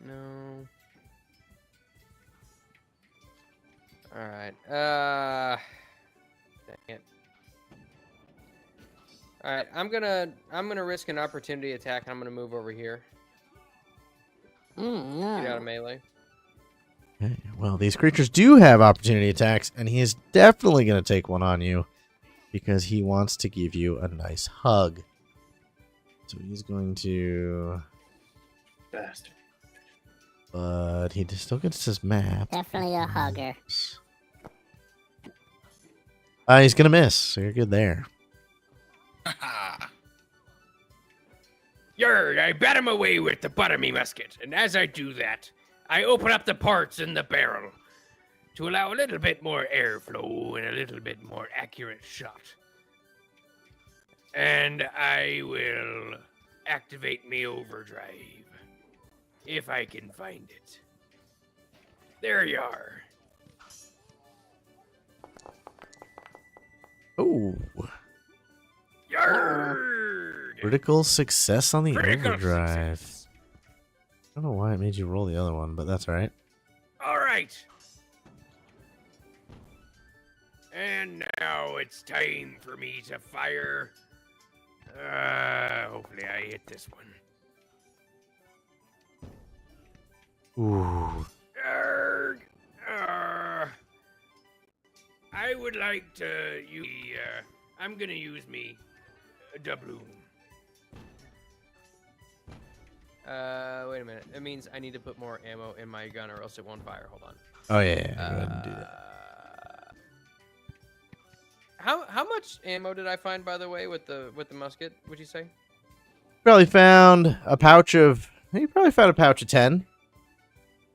No. All right. Dang it. All right. I'm gonna risk an opportunity attack. And I'm gonna move over here. Get out of melee. Okay. Well, these creatures do have opportunity attacks, and he is definitely going to take one on you because he wants to give you a nice hug. So he's going to. Bastard. But he still gets his map. Definitely a hugger. He's going to miss, so you're good there. Yer, I bat him away with the butt of me musket, and as I do that, I open up the parts in the barrel to allow a little bit more airflow and a little bit more accurate shot. And I will activate me overdrive, if I can find it. There you are. Oh. Yarg! Critical success on the Critical overdrive. success. I don't know why it made you roll the other one, but that's all right. All right. And now it's time for me to fire. Hopefully I hit this one. Ooh. Arrgh. I would like to use I'm gonna use me Dubloon. Wait a minute. It means I need to put more ammo in my gun or else it won't fire. Hold on. Oh, yeah. Go ahead and do that. How much ammo did I find, by the way, with the musket? Would you say? Probably found a pouch of. You probably found a pouch of 10.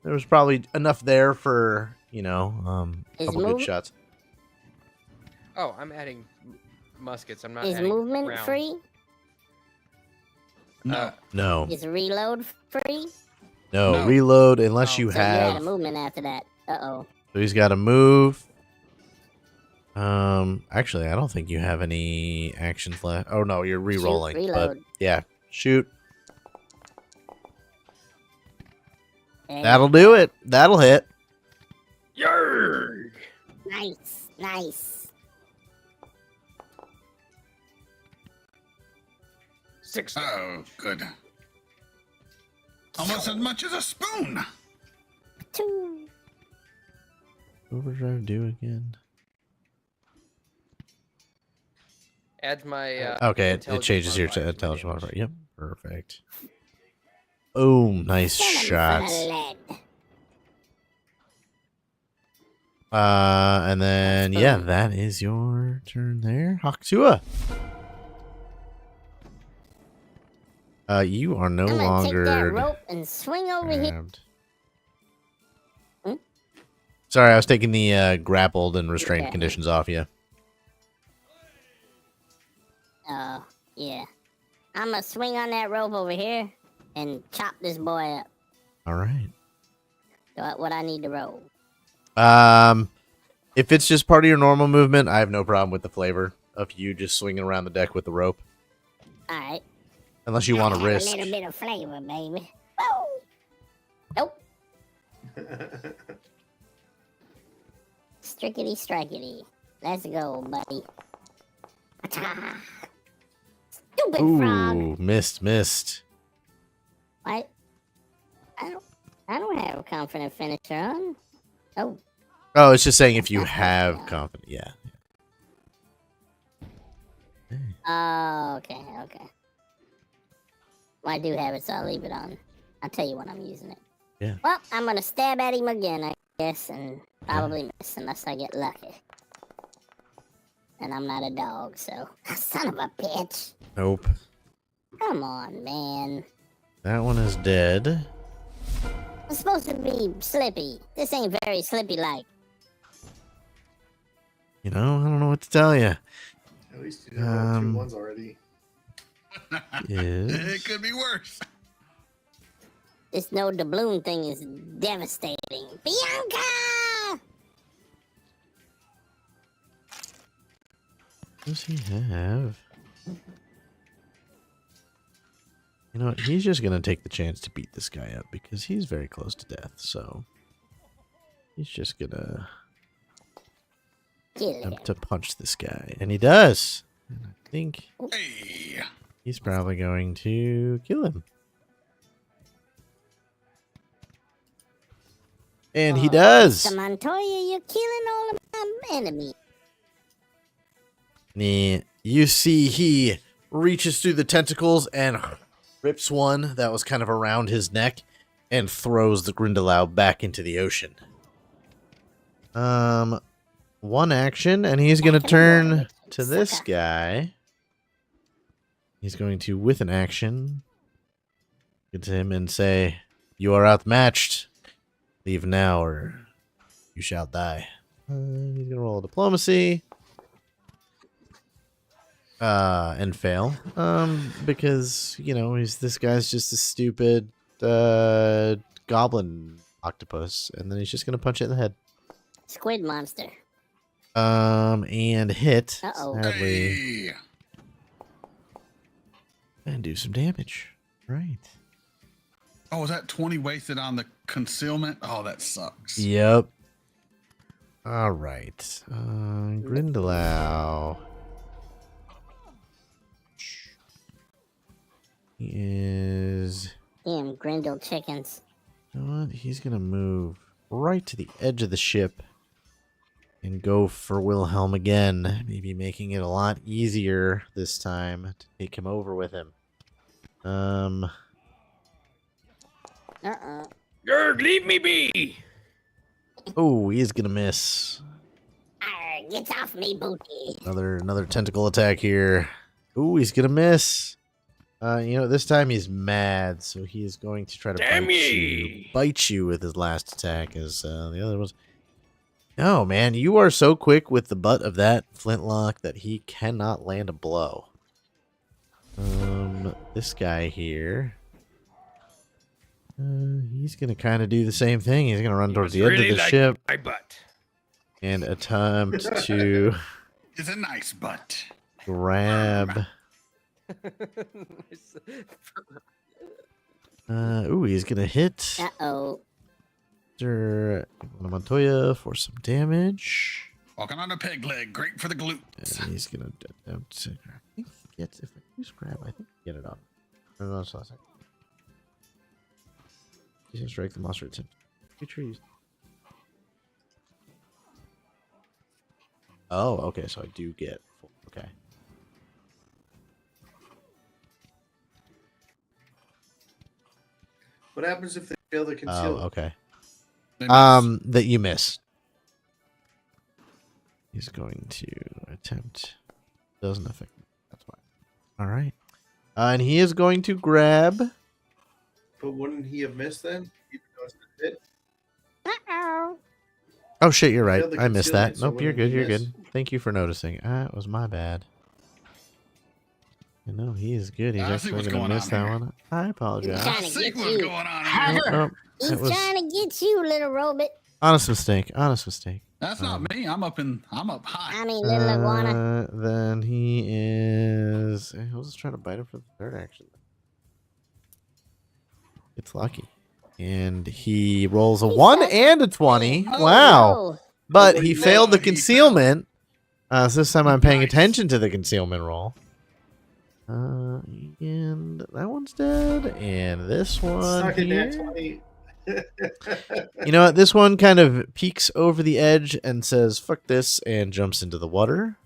There was probably enough there for a couple good shots. Oh, I'm adding muskets. I'm not. Is adding movement rounds. free? No. No. Is reload free? No. Reload unless you So you had a have. movement after that. Uh-oh. So he's got to move. Actually, I don't think you have any actions left. Oh no, you're re-rolling. Shoot, but reload. yeah, shoot. There That'll do it. That'll hit. Yarg! Nice, nice. 6. Oh, good. Almost as much as a spoon. 2. Overdrive do again. Adds my. Okay, it changes here to intelligence modifier. Yep, perfect. Boom, nice 7 shots. for the lead. And then yeah, that is your turn there, Hauk Tuah. You are no I'm gonna longer take that rope and swing over here. grabbed. Sorry, I was taking the grappled and restrained Okay. conditions off you. Oh, yeah. I'm gonna swing on that rope over here and chop this boy up. All right. What I need to roll. If it's just part of your normal movement, I have no problem with the flavor of you just swinging around the deck with the rope. All right. Unless you want to risk. A little bit of flavor, baby. Whoa. Nope. Strickety strikety. Let's go, buddy. Ata. Stupid frog. Ooh, missed. What? I don't have a confident finisher on. Oh. Oh, it's just saying if you have confidence. Yeah. Oh, okay. Well, I do have it, so I'll leave it on. I'll tell you when I'm using it. Yeah. Well, I'm gonna stab at him again, I guess, and probably miss unless I get lucky. and I'm not a dog, so son of a bitch. Nope. Come on, man. That one is dead. It's supposed to be Slippy. This ain't very Slippy-like. You know, I don't know what to tell you. At least you have 2 Um, ones already. It could be worse. This no Dubloon thing is devastating. Bianca! What does he have? You know what? He's just going to take the chance to beat this guy up because he's very close to death. So he's just going to Kill him. attempt to punch this guy. And he does. And I think Hey. he's probably going to kill him. And he does. Mr. Montoya, you're killing all of my enemies. You see he reaches through the tentacles and rips one that was kind of around his neck and throws the Grindelow back into the ocean. One action, and he's going to turn to this guy. He's going to, with an action, get to him and say, "You are outmatched. Leave now, or you shall die." He's going to roll diplomacy. And fail. Because, you know, this guy's just a stupid goblin octopus, and then he's just gonna punch it in the head. Squid monster. And hit, Uh-oh. sadly, Hey. and do some damage. Right. Oh, was that 20 wasted on the concealment? Oh, that sucks. Yep. All right. Grindelow. He is... Damn Grindle chickens. You know what? He's going to move right to the edge of the ship and go for Wilhelm again. Maybe making it a lot easier this time to take him over with him. Uh-uh. Grr, leave me be! Oh, he's going to miss. Arr, get off me, booty. Another tentacle attack here. Ooh, he's going to miss. You know, this time he's mad, so he is going to try to Damn bite you with his last attack, as the other was. No, man, you are so quick with the butt of that flintlock that he cannot land a blow. This guy here, he's gonna kind of do the same thing. He's gonna run towards the edge of the ship My butt. and attempt to It's a nice butt. grab. Ooh, he's gonna hit Uh-oh. Mr. Montoya for some damage. Walking on a peg leg, great for the glutes. And he's gonna attempt to. I think he gets, if I use grab, I think I get it on. No, it's last second. He's gonna strike the monster at 2 trees. Oh, okay, so I do get. Okay. What happens if they fail to Oh, conceal? okay. They miss. That you miss. He's going to attempt. Doesn't affect me. That's fine. All right. And he is going to grab. But wouldn't he have missed then? Even though it's a hit? Uh-oh. Oh shit, you're right. Failed the I missed that. concealment, so Nope, you're wouldn't good. he You're miss? good. Thank you for noticing. It was my bad. No, he is good. He's I see actually what's going to going miss on that here. one. I apologize. He's trying I to see get what's you. going on here. Nope, He's it was trying to get you, little robot. honest mistake. Honest mistake. That's not me. I'm up high. I mean, little iguana. Then he is. He'll just try to bite him for the third action. It's lucky. And he rolls a 1 and a 20. Oh, Wow. no. But Oh, he no, failed the he concealment. So this time I'm paying Nice. attention to the concealment roll. And that one's dead. And this one. Suck it, Nat here. 20. You know what? This one kind of peeks over the edge and says, fuck this, and jumps into the water.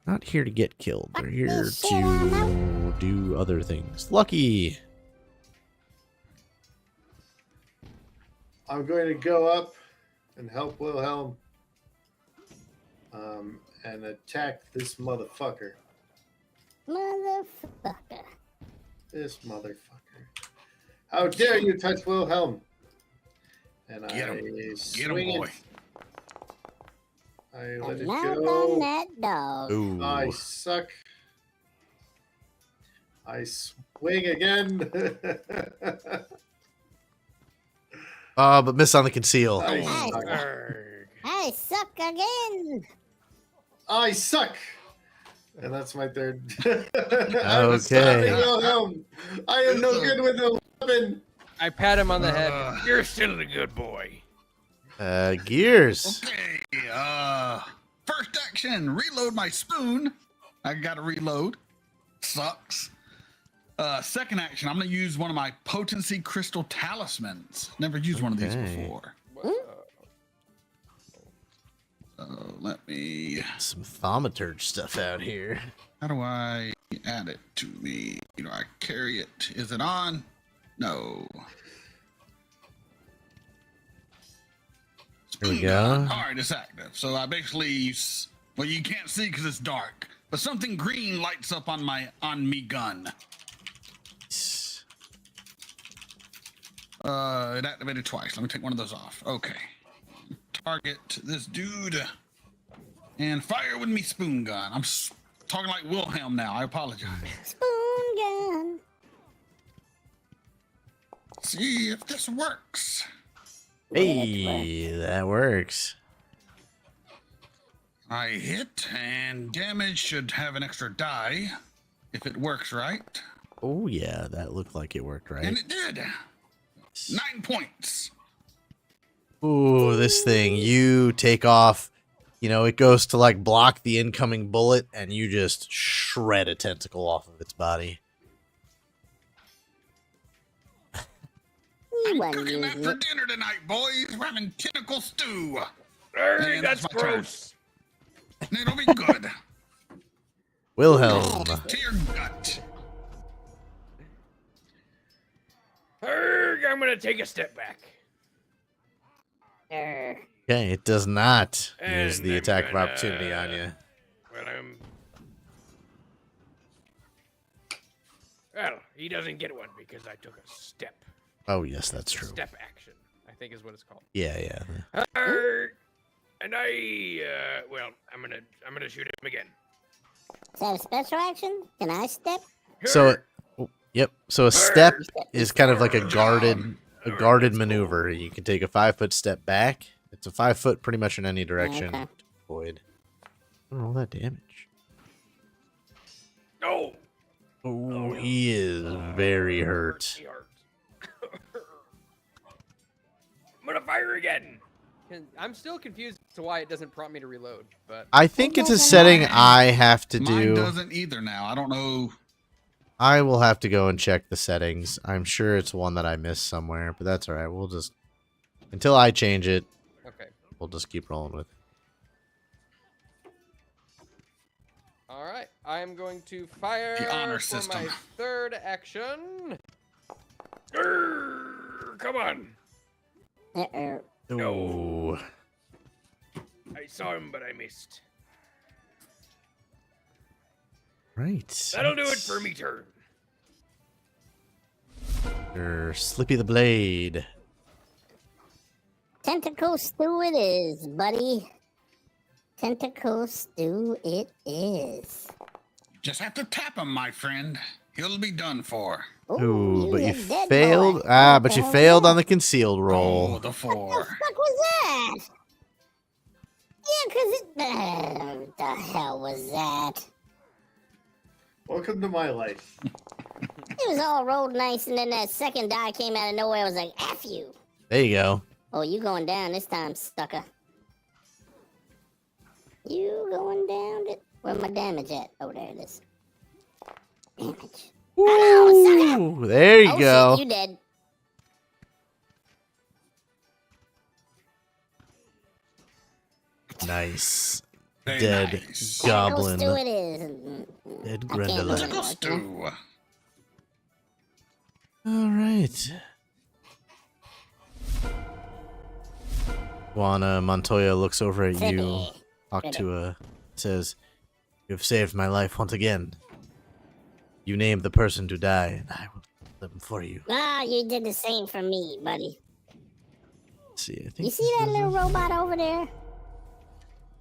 Not here to get killed. They're here this shit to do other things. Lucky. I'm going to go up and help Wilhelm. and attack this motherfucker. Motherfucker. This motherfucker. How dare you touch Wilhelm? And Get him. I Get him, swing boy. it. I let And it knock on go. that dog. Ooh. I suck. I swing again. But miss on the conceal. I Nice. suck. Arrgh. I suck again. I suck. And that's my third. Okay. Wilhelm. I am no good with a weapon. I pat him on the head. You're still a good boy. Gears. Okay. First action, reload my spoon. I gotta reload. Sucks. Second action, I'm gonna use one of my potency crystal talismans. Never used one of these Okay. before. Let me. Some thaumaturge stuff out here. How do I add it to me? Do I carry it? Is it on? No. There we go. All right, it's active. So I basically use, well, you can't see because it's dark, but something green lights up on me gun. It activated twice. Let me take one of those off. Okay. Target this dude and fire with me spoon gun. I'm talking like Wilhelm now. I apologize. Spoon gun. See if this works. Hey, that works. I hit, and damage should have an extra die if it works right. Oh yeah, that looked like it worked right. And it did. 9 points. Ooh, this thing, you take off, you know, it goes to like block the incoming bullet and you just shred a tentacle off of its body. You I'm wasn't cooking that using for it. dinner tonight, boys. We're having tentacle stew. Arrgh, Man, that's that's my turn. gross. And it'll be good. Wilhelm. To your gut. Arrgh, I'm gonna take a step back. Err. Okay, it does not use And the I'm attack of gonna- opportunity on you. Well, he doesn't get one because I took a step. Oh yes, that's true. Step action, I think is what it's called. Yeah, yeah. Arrgh, and well, I'm gonna shoot him again. Is that a special action? Can I step? So, yep. So a step is kind of like a guarded maneuver. You can take a 5-foot step back. It's a 5 foot pretty much in any direction. Okay. Avoid. All that damage. No. Oh, he is very hurt. He hurts. I'm gonna fire again. I'm still confused as to why it doesn't prompt me to reload, but I think it's a setting I have to Mine do. doesn't either now. I don't know. I will have to go and check the settings. I'm sure it's one that I missed somewhere, but that's all right. We'll just until I change it, okay. we'll just keep rolling with it. All right, I am going to fire The honor for system. my third action. Arrgh, come on. Uh-oh. No. Ooh. I saw him, but I missed. Right. That'll do it for me turn. Slippy the Blade. Tentacle stew it is, buddy. Tentacle stew it is. Just have to tap him, my friend. He'll be done for. Ooh, but you a dead failed. boy. Ah, What but the you hell failed was on the concealed Oh, roll. the that? 4. What the fuck was that? Yeah, because it... what the hell was that? Welcome to my life. It was all rolled nice, and then that second die came out of nowhere. I was like, F you. There you go. Oh, you going down this time, sucker. You going down? Where my damage at? Oh, there it is. Damage. Oh, Ooh, there you oh, go. Shit, you dead. Nice. Very Dead nice. goblin. Tentacle stew it is. Dead I can't do Grendelin. it. Tentacle stew. All right. Juana Montoya looks over at you. Slippy. Tuah says, "You have saved my life once again. You named the person to die, and I will kill them for you." Ah, you did the same for me, buddy. Let's see, I think You see this that is little a- robot over there?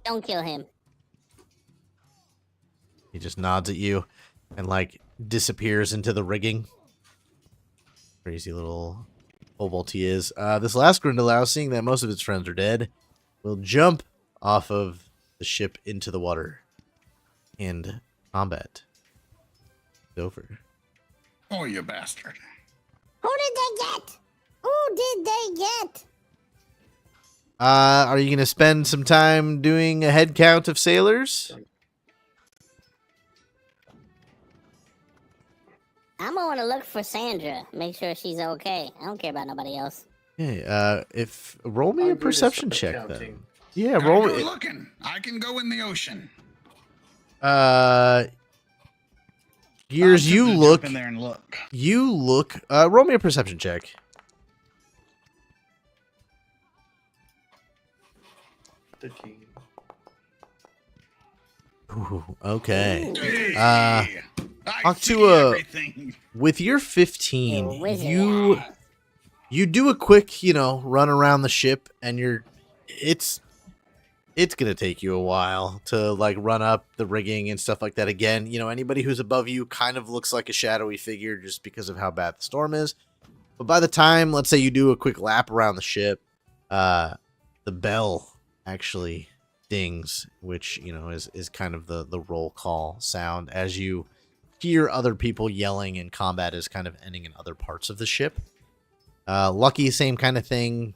Don't kill him. He just nods at you and like disappears into the rigging. Crazy little kobold he is. This last Grindelow, seeing that most of its friends are dead, will jump off of the ship into the water. And combat is over. Oh, you bastard. Who did they get? Who did they get? Are you going to spend some time doing a head count of sailors? I'm going to look for Sandra. Make sure she's okay. I don't care about nobody else. Okay, if roll me I'm a good at perception start check then. counting. Yeah, I roll go it. looking. I can go in the ocean. Gears, I'm you tempted to look. jump in there and look. You look. Roll me a perception check. 13. Ooh, okay. Hey, I I see to, everything. With your 15, You wizard you ass. you do a quick, run around the ship, and it's gonna take you a while to like run up the rigging and stuff like that again. Anybody who's above you kind of looks like a shadowy figure just because of how bad the storm is. But by the time, let's say you do a quick lap around the ship, the bell actually dings, which is kind of the roll call sound as you hear other people yelling, and combat is kind of ending in other parts of the ship. Lucky, same kind of thing.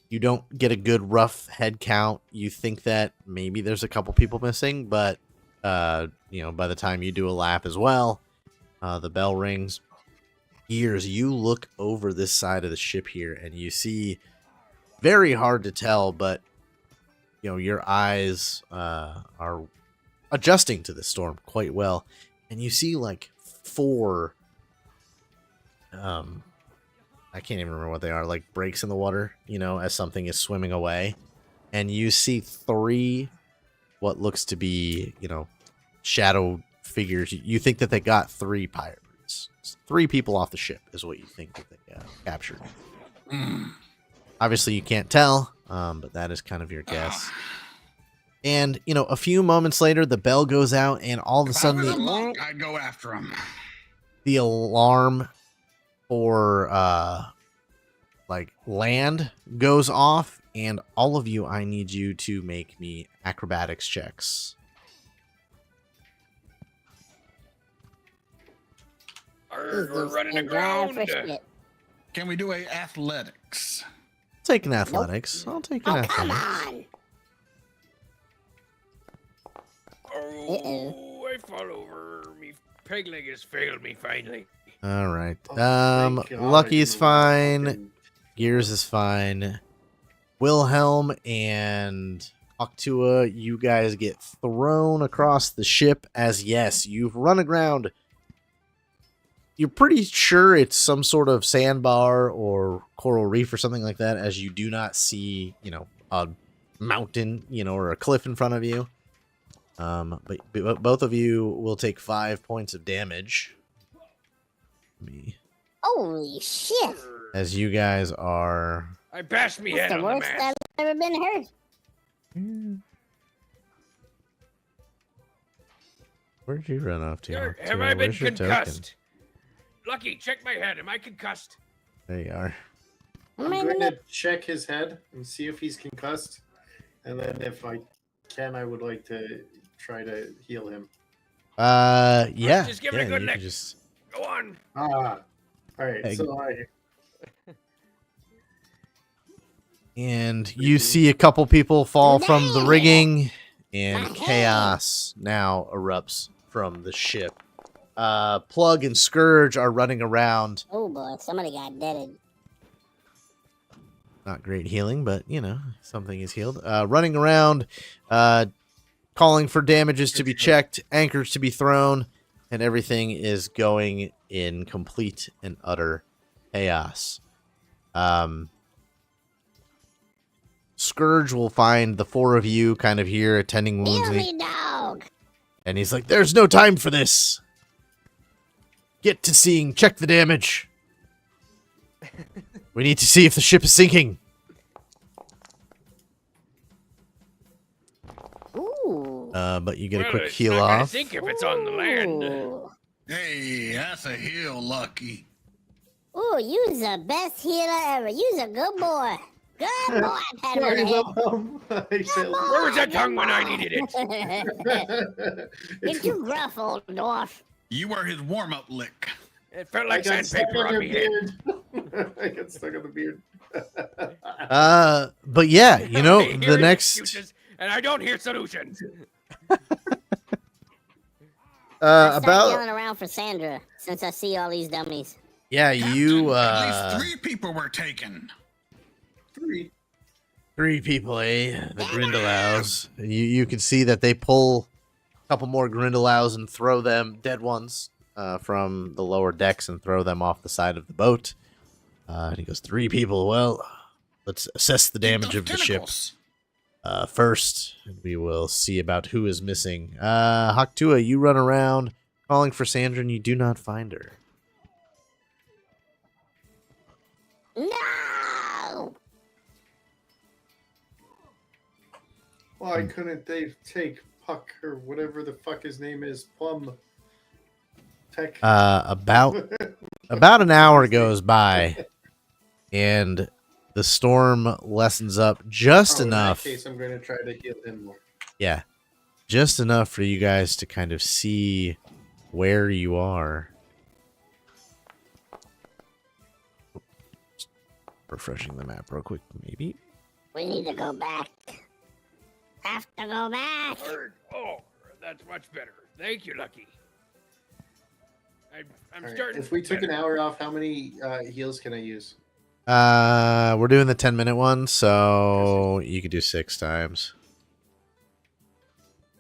You don't get a good rough head count. You think that maybe there's a couple people missing, but by the time you do a lap as well, the bell rings. Gears, you look over this side of the ship here, and you see, very hard to tell, but your eyes are adjusting to the storm quite well, and you see like 4 I can't even remember what they are, like breaks in the water, as something is swimming away, and you see 3 what looks to be shadow figures. You think that they got 3 pirates. 3 people off the ship is what you think that they captured. Obviously you can't tell, but that is kind of your guess. And a few moments later the bell goes out, and all of a If I sudden was a the monk, I'd go after him. alarm for like land goes off, and all of you, I need you to make me acrobatics checks. We're running And drive for aground. shit. Can we do a athletics? I'll take an athletics. I'll take an Oh, come athletics. on. Oh, I fall over. Me peg leg has failed me finally. All right. Oh, thank God, Lucky's you fine. fucking- Gears is fine. Wilhelm and Tuah, you guys get thrown across the ship as, yes, you've run aground. You're pretty sure it's some sort of sandbar or coral reef or something like that, as you do not see, a mountain, or a cliff in front of you. But both of you will take 5 points of damage. Holy shit. As you guys are... I bashed me That's head the on the worst mast. I've ever been hurt. Where'd you run off to? Have Tuah? I been Where's your token? concussed? Lucky, check my head. Am I concussed? There you are. I'm going to check his head and see if he's concussed. And then if I can, I would like to try to heal him. Yeah. Just give it a yeah, good you lick. can just... Go on. All right. Hey. So I And you see a couple people fall from the Dang. rigging, and Okay. chaos now erupts from the ship. Plug and Scourge are running around. Oh boy, somebody got deaded. Not great healing, but, something is healed. Running around, calling for damages to be checked, anchors to be thrown, and everything is going in complete and utter chaos. Scourge will find the four of you kind of here attending wounds. Heal me, dog. And he's like, there's no time for this. Get to seeing. Check the damage. We need to see if the ship is sinking. Ooh. But you get a Well, quick it's heal not gonna off. sink if it's on the land. Ooh. Hey, that's a heal, Lucky. Ooh, you's the best healer ever. You's a good boy. Good boy, pat him on Sorry, the head. Wilhelm. I said- Where was that tongue when I needed it? You're too gruff, old dwarf. You were his warm-up lick. It felt I like got stuck sandpaper on on your me head. beard. I got stuck on the beard. But yeah, you know, I hear the next excuses, and I don't hear solutions. Start about yelling around for Sandra since I see all these dummies. yeah, you At least 3 people were taken. 3. 3 people, eh? The Grindelows. You can see that they pull a couple more Grindelows and throw them, dead ones, from the lower decks and throw them off the side of the boat. And he goes, 3 people. Well, let's assess the damage of the ship Tentacles. first. And we will see about who is missing. Hauk, Tuah, you run around calling for Sandra and you do not find her. No! Why couldn't they take Puck or whatever the fuck his name is? Plum. Tech. About an hour goes by, and the storm lessens up just enough. In that case, I'm going to try to heal him more. Yeah, just enough for you guys to kind of see where you are. Just refreshing the map real quick, maybe. We need to go back. Have to go back. Oh, that's much better. Thank you, Lucky. I'm All right, starting. if we took an hour off, how many heals can I use? We're doing the 10-minute one, so you could do 6 times.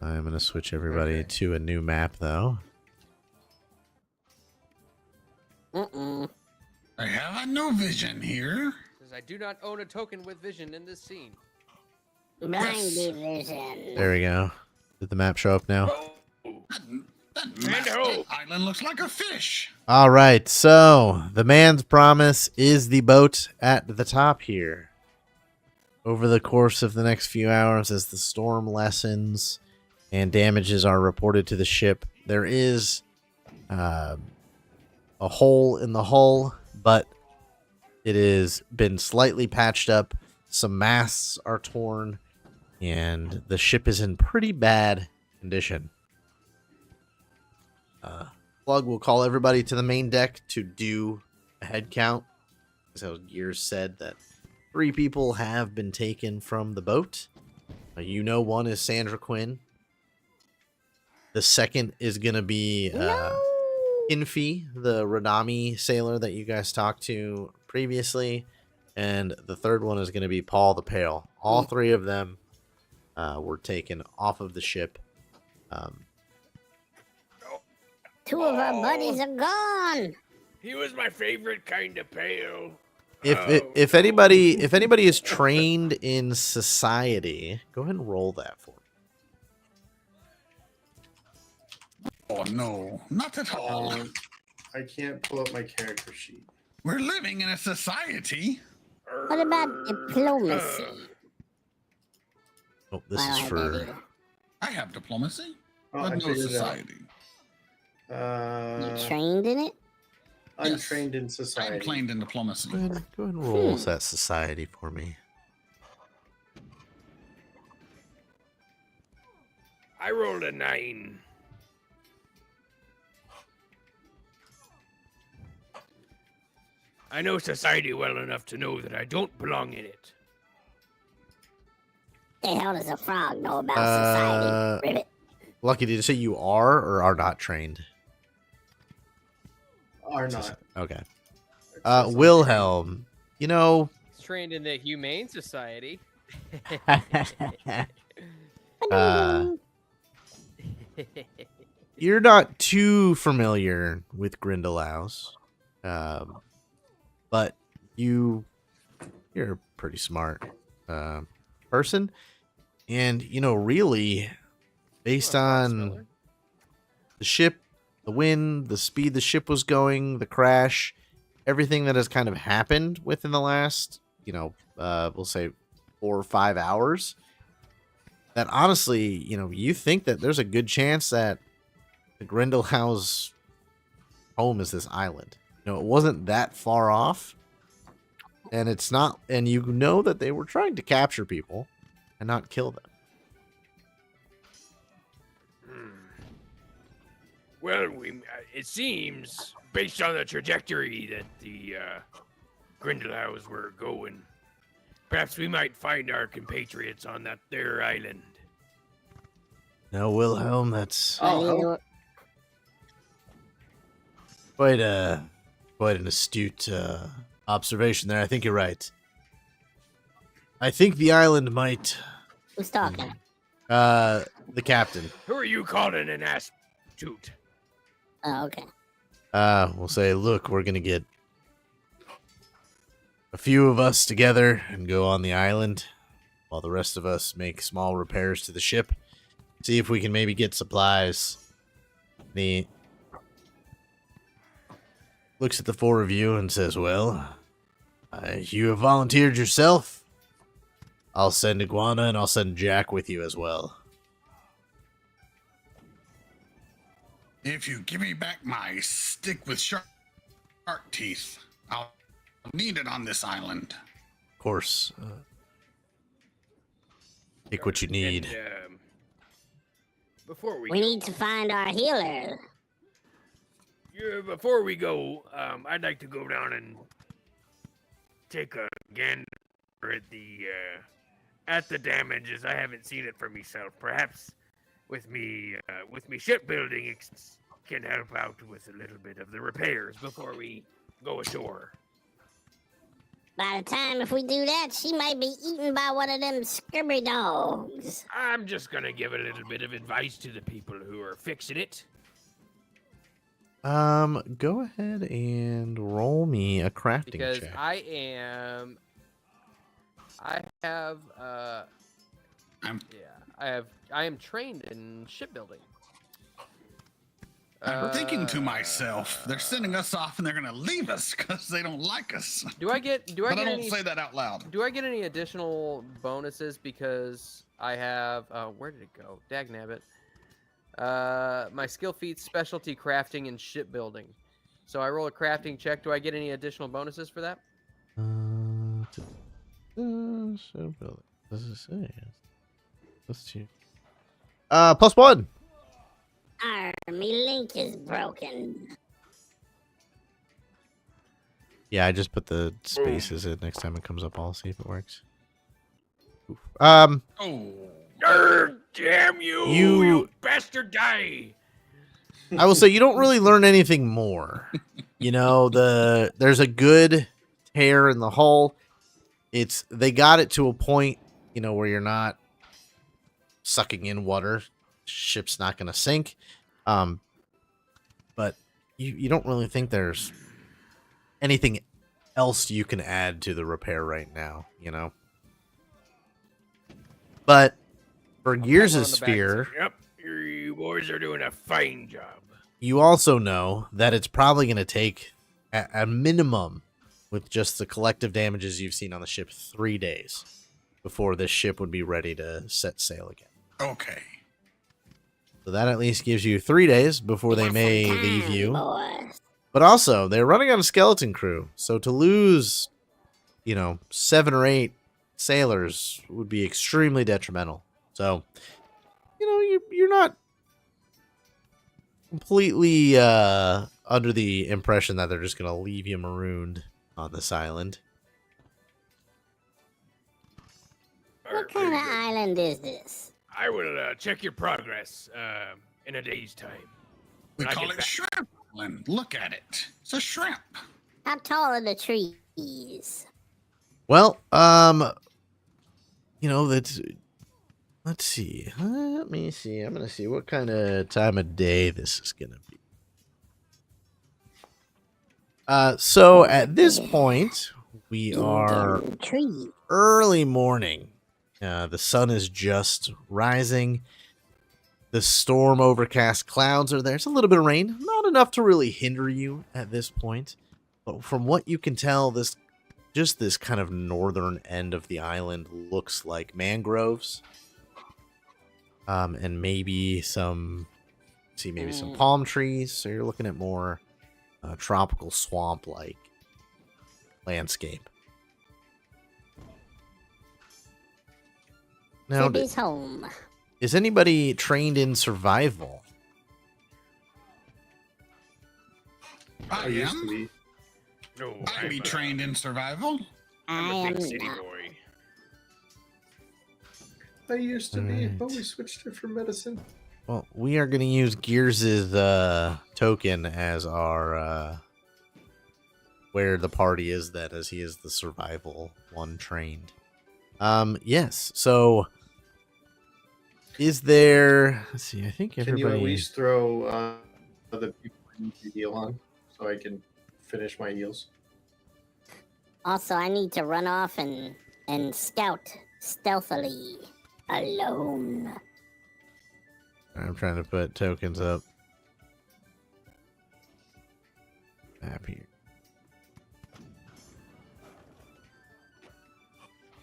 I'm gonna switch everybody to a new map, though. Mm-mm. I have no vision here. Says I do not own a token with vision in this scene. Blindy vision. There we go. Did the map show up now? Oh, That Mando. island looks like a fish. All right, so the man's promise is the boat at the top here. Over the course of the next few hours, as the storm lessens and damages are reported to the ship, there is a hole in the hull, but it has been slightly patched up. Some masts are torn, and the ship is in pretty bad condition. Plug will call everybody to the main deck to do a head count. So Gears said that 3 people have been taken from the boat. You know, one is Sandra Quinn. The second is going to be Infi, the Radami sailor that you guys talked to previously. And the third one is going to be Paul the Pale. All 3 of them were taken off of the ship. 2 of our buddies are gone. he was my favorite kind of pale. If anybody is trained in society, go ahead and roll that for me. Oh no, not at all. I can't pull up my character sheet. We're living in a society. What about diplomacy? Oh, this I is don't have that for either. I have diplomacy, Oh, but I no figured it out. society. You trained in it? Untrained in I'm society. trained in diplomacy. go ahead and roll that society for me. I rolled a 9. I know society well enough to know that I don't belong in it. The hell does a frog know about society? Ribbit. Lucky, did you say you are or are not trained? Are not. Okay. Wilhelm, you know, He's trained in the Humane Society. you're not too familiar with Grindelows, but you're pretty smart. person. And, really, based on the ship, the wind, the speed the ship was going, the crash, everything that has kind of happened within the last, we'll say 4 or 5 hours, that honestly, you think that there's a good chance that the Grindelhau's home is this island. It wasn't that far off. And it's not, and that they were trying to capture people and not kill them. Well, it seems, based on the trajectory that the Grindelhaus were going, perhaps we might find our compatriots on their island. No, Wilhelm, that's Oh, quite an astute observation there. I think you're right. I think the island might... Who's talking? The captain. Who are you calling an ass toot? Oh, okay. We'll say, look, we're gonna get a few of us together and go on the island while the rest of us make small repairs to the ship. See if we can maybe get supplies. He looks at the 4 of you and says, well, you have volunteered yourself. I'll send Iguana and I'll send Jack with you as well. If you give me back my stick with shark teeth, I'll need it on this island. Of course. Take what you need. And, before We need to find our healer. before we go, I'd like to go down and take a gander at the damages. I haven't seen it for myself. Perhaps with me shipbuilding can help out with a little bit of the repairs before we go ashore. By the time if we do that, she might be eaten by one of them scurvy dogs. I'm just gonna give a little bit of advice to the people who are fixing it. Go ahead and roll me a crafting Because check. I am trained in shipbuilding. I'm thinking to myself, they're sending us off and they're gonna leave us because they don't like us. Do I get But I don't any say that out loud. Do I get any additional bonuses because I have where did it go? Dagnabbit. My skill feats, specialty crafting, and shipbuilding. So I roll a crafting check. Do I get any additional bonuses for that? Shipbuilding. Does it say? +2. +1. Me link is broken. Yeah, I just put the spaces in. Next time it comes up, I'll see if it works. Oof. Oh, Damn you! You- You bastard guy! I will say you don't really learn anything more. There's a good tear in the hull. They got it to a point, where you're not sucking in water. Ship's not going to sink. But you don't really think there's anything else you can add to the repair right now, But for Gears' on the back, sphere, Yep, you boys are doing a fine job. you also know that it's probably going to take a minimum, with just the collective damages you've seen on the ship, 3 days before this ship would be ready to set sail again. okay. So that at least gives you 3 days before they may leave you. Boys. But also, they're running on a skeleton crew, so to lose, 7 or 8 sailors would be extremely detrimental. So, you're not completely under the impression that they're just going to leave you marooned on this island. What kind of island is this? I will check your progress in a day's time. We When I call get it back. shrimp island. Look at it. It's a shrimp. How tall are the trees? Well, that's... Let's see. Let me see. I'm going to see what kind of time of day this is going to be. So at this point, we are Tree. early morning. The sun is just rising. The storm overcast clouds are there. It's a little bit of rain, not enough to really hinder you at this point. But from what you can tell, this kind of northern end of the island looks like mangroves. And maybe some palm trees. So you're looking at more tropical swamp-like landscape. Now, Slippy's home. is anybody trained in survival? I used to am. be. No, I can be trained in survival. I I'm a am big city not. boy. I used to be, but Alright. we switched it for medicine. Well, we are going to use Gears' token as our where the party is then, as he is the survival one trained. Yes. So, is there? Let's see. I think Can you everybody. at least throw the people I need to heal on so I can finish my heals? Also, I need to run off and scout stealthily alone. I'm trying to put tokens up. Map here.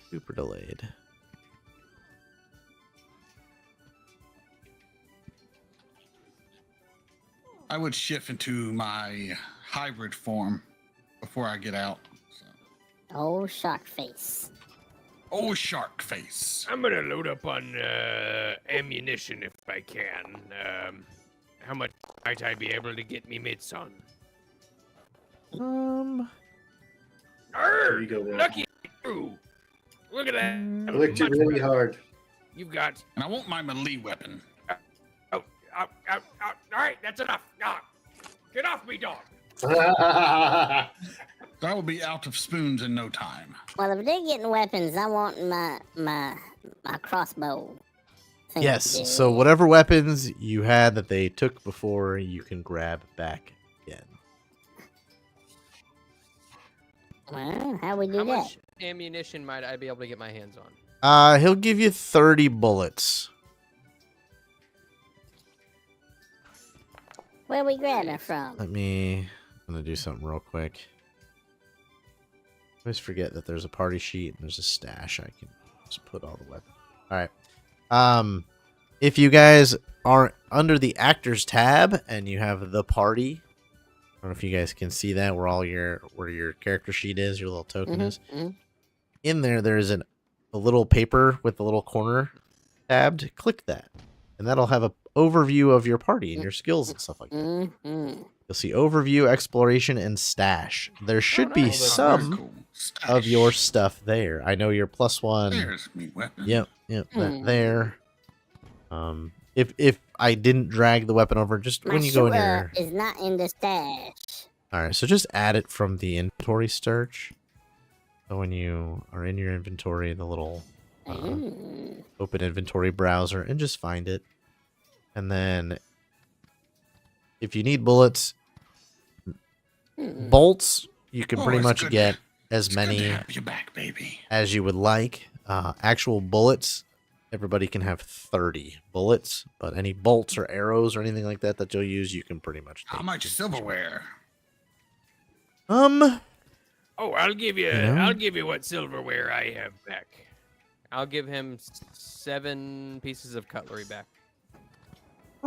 Super delayed. I would shift into my hybrid form before I get out. So. Oh, shark face. Oh, shark face. I'm gonna load up on ammunition if I can. How much might I be able to get me mitts on? There you go, Will. Lucky you! Look at that. I licked you really hard. You've got. And I want my melee weapon. Oh, All right, that's enough. Get off me, dog. I will be out of spoons in no time. Well, if they're getting weapons, I want my crossbow. Yes. So whatever weapons you had that they took before, you can grab back again. Well, how we do How that? much ammunition might I be able to get my hands on? He'll give you 30 bullets. Where we grabbing from? I'm gonna do something real quick. I always forget that there's a party sheet and there's a stash. I can just put all the weapons. All right. If you guys are under the actors tab and you have the party, I don't know if you guys can see that where your character sheet is, your little token is. In there is a little paper with a little corner tabbed. Click that, and that'll have a overview of your party and your skills and stuff like that. You'll see overview, exploration, and stash. There should be That's some very cool. of your Stash. stuff there. I know you're +1. There's me weapon. Yep, that there. If I didn't drag the weapon over, just My when you go in shooter here. is not in the stash. All right, so just add it from the inventory search. So when you are in your inventory, the little open inventory browser, and just find it. And then if you need bullets, bolts, you can Oh, pretty it's much good. get as It's good to many have you back, baby. as you would like. Actual bullets, everybody can have 30 bullets, but any bolts or arrows or anything like that you'll use, you can pretty much take. How much silverware? Oh, I'll give you. know? I'll give you what silverware I have back. I'll give him 7 pieces of cutlery back. I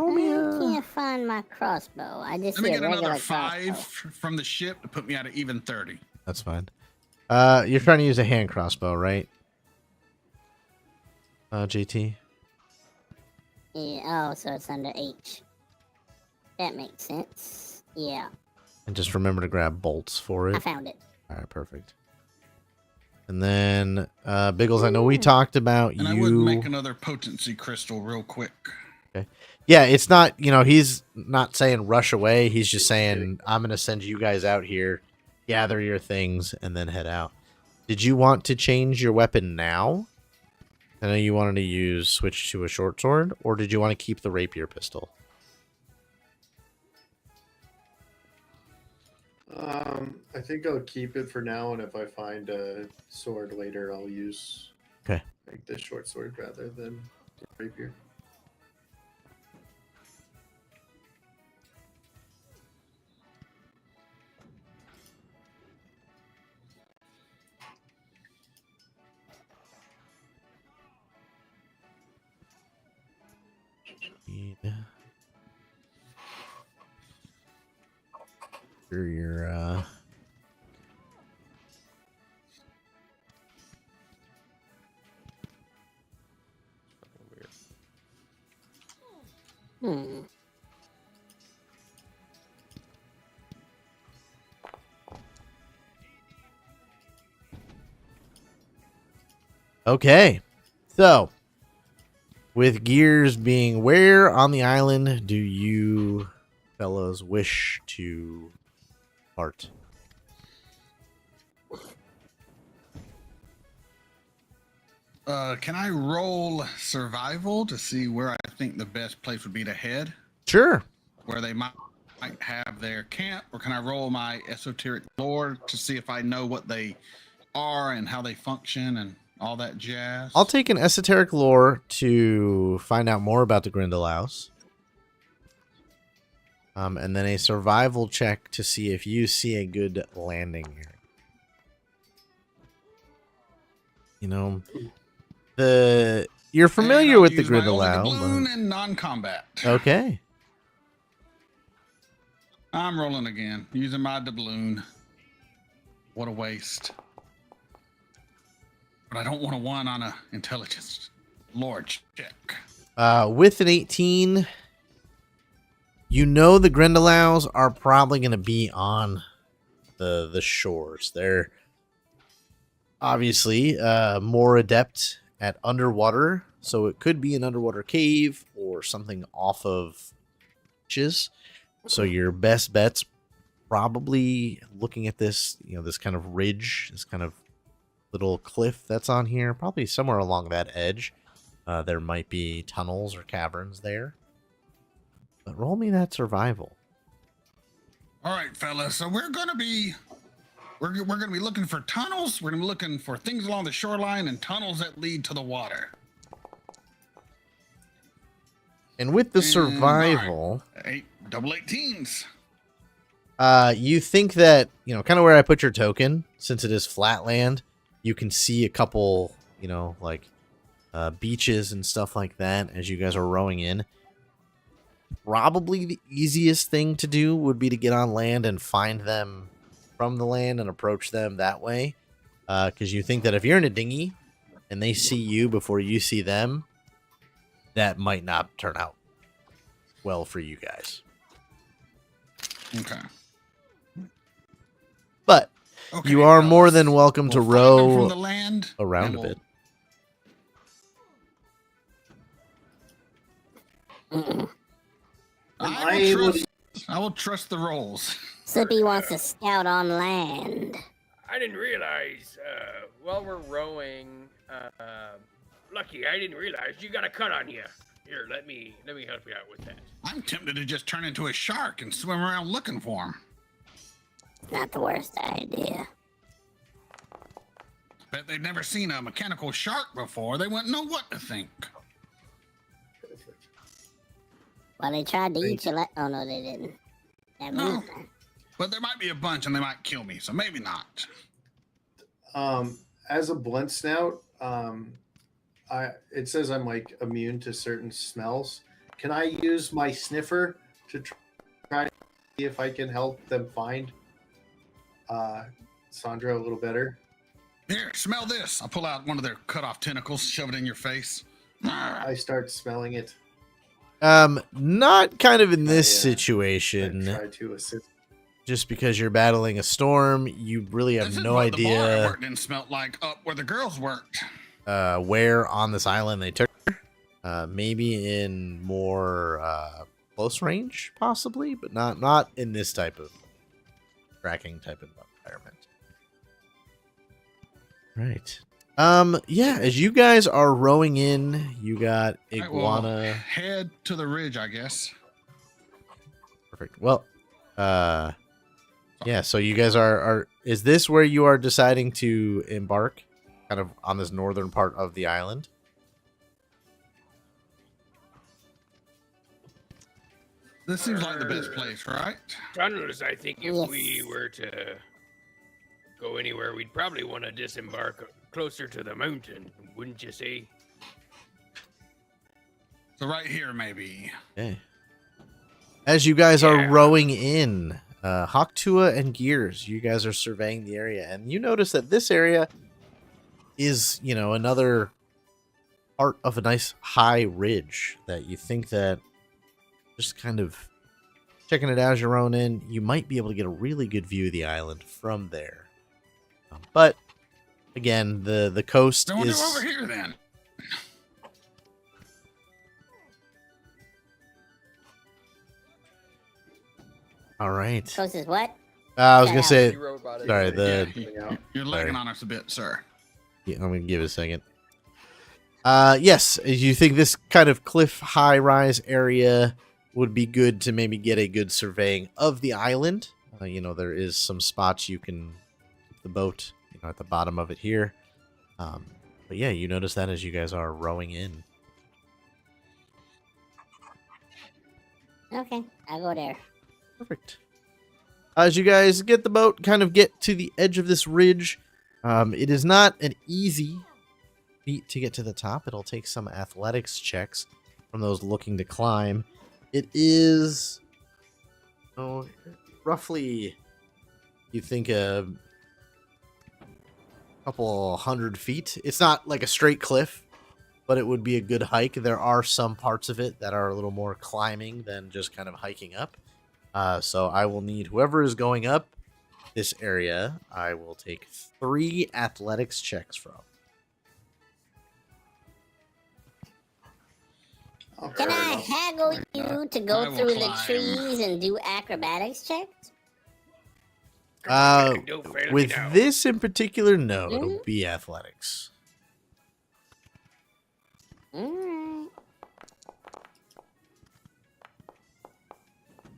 can't find my crossbow. I just Let me see get a regular another 5 crossbow. from the ship to put me at an even 30. That's fine. You're trying to use a hand crossbow, right? JT? Yeah. Oh, so it's under H. That makes sense. Yeah, And just remember to grab bolts for I it. found it. All right, perfect. And then, Biggles, I know we talked about And I would make another potency crystal real quick. Yeah, it's not, he's not saying rush away. He's just saying, I'm going to send you guys out here, gather your things, and then head out. Did you want to change your weapon now? I know you wanted to switch to a short sword, or did you want to keep the rapier pistol? I think I'll keep it for now, and if I find a sword later, I'll use Okay. Like the short sword rather than the rapier. For your Hmm. Okay, so with gears being where on the island do you fellows wish to part? Can I roll survival to see where I think the best place would be to head? Sure. Where they might have their camp, or can I roll my esoteric lore to see if I know what they are and how they function and all that jazz? I'll take an esoteric lore to find out more about the Grindelhouse. And then a survival check to see if you see a good landing area. You know, you're familiar And with I'll the use my only Grindelhouse. Dubloon and non-combat. Okay. I'm rolling again, using my doubloon. What a waste. But I don't want to one on a intelligence lore check. With an 18, you know the Grindelhouse are probably going to be on the shores. They're obviously more adept at underwater, so it could be an underwater cave or something off of beaches. So your best bet's probably looking at this, you know, this kind of ridge, this kind of little cliff that's on here, probably somewhere along that edge. There might be tunnels or caverns there. But roll me that survival. All right, fellas. So we're gonna be looking for tunnels. We're gonna be looking for things along the shoreline and tunnels that lead to the water. And with the And, survival, all right, double 18s. you think that, you know, kind of where I put your token, since it is flat land, you can see a couple, you know, like beaches and stuff like that as you guys are rowing in. Probably the easiest thing to do would be to get on land and find them from the land and approach them that way. Because you think that if you're in a dinghy and they see you before you see them, that might not turn out well for you guys. Okay. But Okay, you are more fellas. than welcome to We'll find them row from the land around and a we'll- bit. I will trust the rolls. Slippy wants to scout on land. I didn't realize. While we're rowing, Lucky, I didn't realize you got a cut on you. Here, let me help you out with that. I'm tempted to just turn into a shark and swim around looking for them. Not the worst idea. Bet they've never seen a mechanical shark before. They wouldn't know what to think. Well, they tried to eat you. Oh no, they didn't. Never No. mind. But there might be a bunch and they might kill me, so maybe not. As a blunt snout, it says I'm like immune to certain smells. Can I use my sniffer to try to see if I can help them find Sandra a little better? Here, smell this. I'll pull out one of their cut off tentacles, shove it in your face. I start smelling it. Not kind of in this Yeah. situation. I try to assist. Just because you're battling a storm, you really have This is no what the bar I idea worked in smelled like up where the girls worked. where on this island they took her. Maybe in more close range, possibly, but not in this type of tracking type of environment. Right. Yeah, as you guys are rowing in, you got All right, well, iguana. head to the ridge, I guess. Perfect. Well, yeah, so you guys are is this where you are deciding to embark? kind of on this northern part of the island. This seems like the best place, right? Tunnels, I think if Yes. we were to go anywhere, we'd probably want to disembark closer to the mountain, wouldn't you say? So right here, maybe. Okay. As you guys are Yeah. rowing in, Hauk, Tuah, and Gears, you guys are surveying the area, and you notice that this area is, you know, another part of a nice high ridge that you think that just kind of checking it out as you're rowing in, you might be able to get a really good view of the island from there. But again, the coast I wonder is over here then. all right. Coast is what? I was gonna say, You wrote about it. sorry, the Yeah, you're lagging on us a bit, sir. yeah, I'm gonna give it a second. Yes, you think this kind of cliff high rise area would be good to maybe get a good surveying of the island. You know, there is some spots you can keep the boat, you know, at the bottom of it here. But yeah, you notice that as you guys are rowing in. Okay, I'll go there. Perfect. As you guys get the boat, kind of get to the edge of this ridge, it is not an easy feat to get to the top. It'll take some athletics checks from those looking to climb. It is, roughly, you think a couple 100 feet. It's not like a straight cliff, but it would be a good hike. There are some parts of it that are a little more climbing than just kind of hiking up. So I will need whoever is going up this area, I will take 3 athletics checks from. Can I haggle you to I go will through the climb. trees and do acrobatics checks? Don't fail me With now. this in particular, no, it'll be athletics. Alright.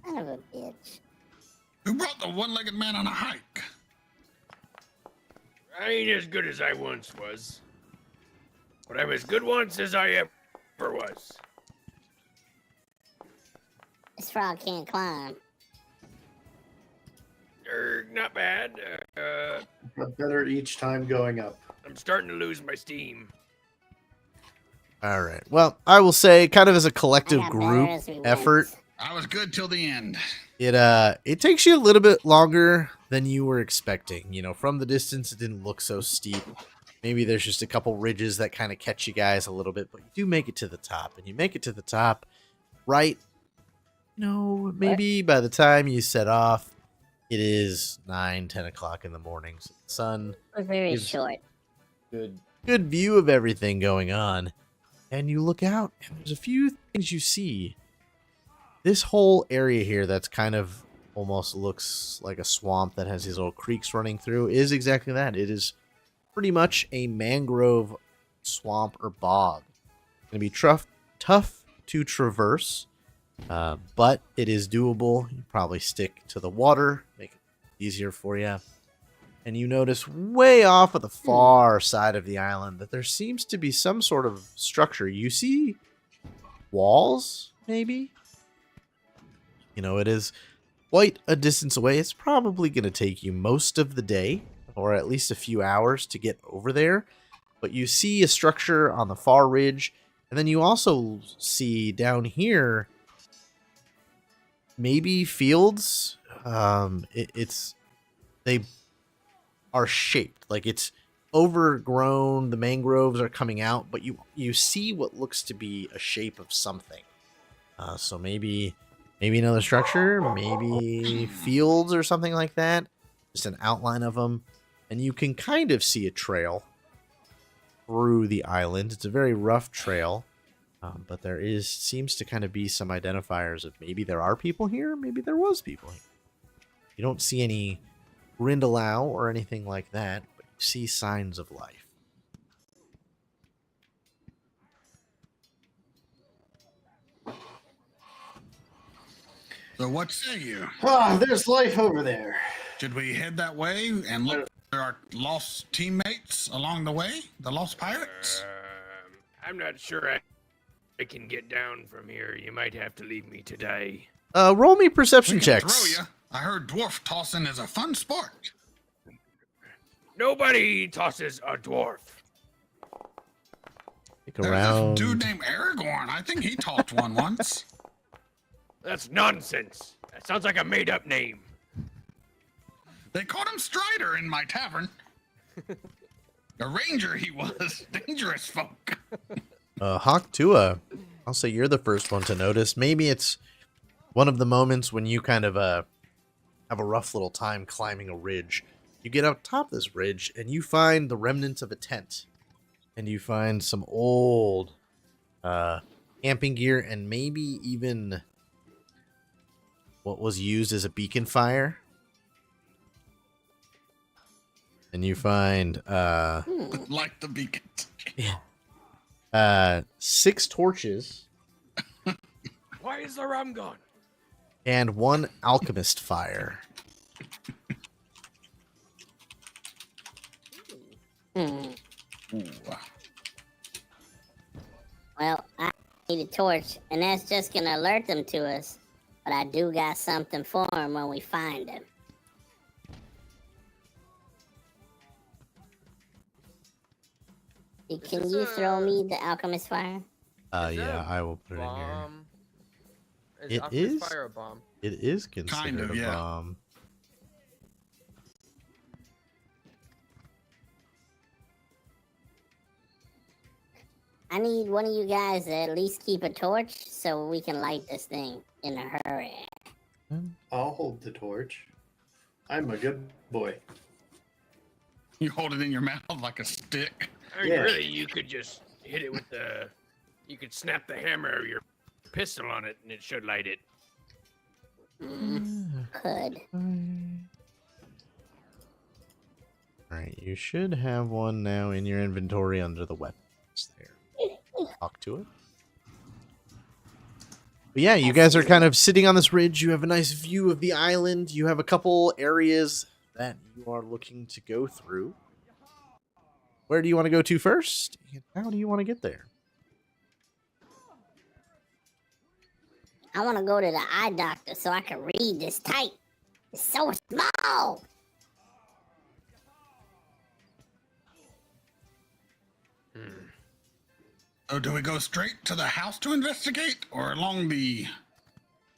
Son of a bitch. Who brought the one-legged man on a hike? I ain't as good as I once was, but I'm as good once as I ever was. This frog can't climb. Not bad. But better each time going up. I'm starting to lose my steam. All right. Well, I will say, kind of as a I collective got group better as we went. effort, I was good till the end. it takes you a little bit longer than you were expecting. You know, from the distance, it didn't look so steep. Maybe there's just a couple ridges that kind of catch you guys a little bit, but you do make it to the top, and you make it to the top right. You know, maybe by the time you set off, it is 9, 10 o'clock in the morning. So the sun, We're very Is- short. good view of everything going on. And you look out, and there's a few things you see. This whole area here that's kind of almost looks like a swamp that has these little creeks running through is exactly that. It is pretty much a mangrove swamp or bog. It's going to be tough to traverse, but it is doable. You probably stick to the water, make it easier for you. And you notice way off at the far side of the island that there seems to be some sort of structure. You see walls, maybe? You know, it is quite a distance away. It's probably going to take you most of the day, or at least a few hours to get over there. But you see a structure on the far ridge, and then you also see down here maybe fields. They are shaped like it's overgrown. The mangroves are coming out, but you see what looks to be a shape of something. So maybe another structure, maybe fields or something like that. Just an outline of them, and you can kind of see a trail through the island. It's a very rough trail, but there seems to kind of be some identifiers of maybe there are people here, maybe there was people here. You don't see any Grindelau or anything like that, but you see signs of life. So what say you? Ah, there's life over there. Should we head that way and look for our lost teammates along the way? The lost pirates? I'm not sure I can get down from here. You might have to leave me today. Roll me perception We can checks. throw you. I heard dwarf tossing is a fun sport. Nobody tosses a dwarf. Pick There's around. this dude named Aragorn. I think he tossed one once. That's nonsense. That sounds like a made-up name. They called him Strider in my tavern. A ranger he was. Dangerous folk. Hauk, Tuah, I'll say you're the first one to notice. Maybe it's one of the moments when you kind of have a rough little time climbing a ridge. You get up top of this ridge and you find the remnants of a tent. And you find some old camping gear and maybe even what was used as a beacon fire. And you find Like the beacon. 6 torches Why is the rum gone? and 1 alchemist fire. Hmm. Ooh. Well, I need a torch, and that's just gonna alert them to us. But I do got something for them when we find them. Can this you a throw me the alchemist fire? Is that Yeah, a I will put it in here. Bomb. It alchemist is? fire a bomb? It is considered of, a yeah. bomb. I need one of you guys to at least keep a torch so we can light this thing in a hurry. I'll hold the torch. I'm a good boy. You hold it in your mouth like a stick. I mean, Yeah. really, you could just hit it with the... You could snap the hammer of your pistol on it, and it should light it. Could. Alright, you should have one now in your inventory under the weapons there. Talk to it. But yeah, you guys are kind of sitting on this ridge. You have a nice view of the island. You have a couple areas that you are looking to go through. Where do you want to go to first? How do you want to get there? I want to go to the eye doctor so I can read this type. It's so small. So do we go straight to the house to investigate, or along the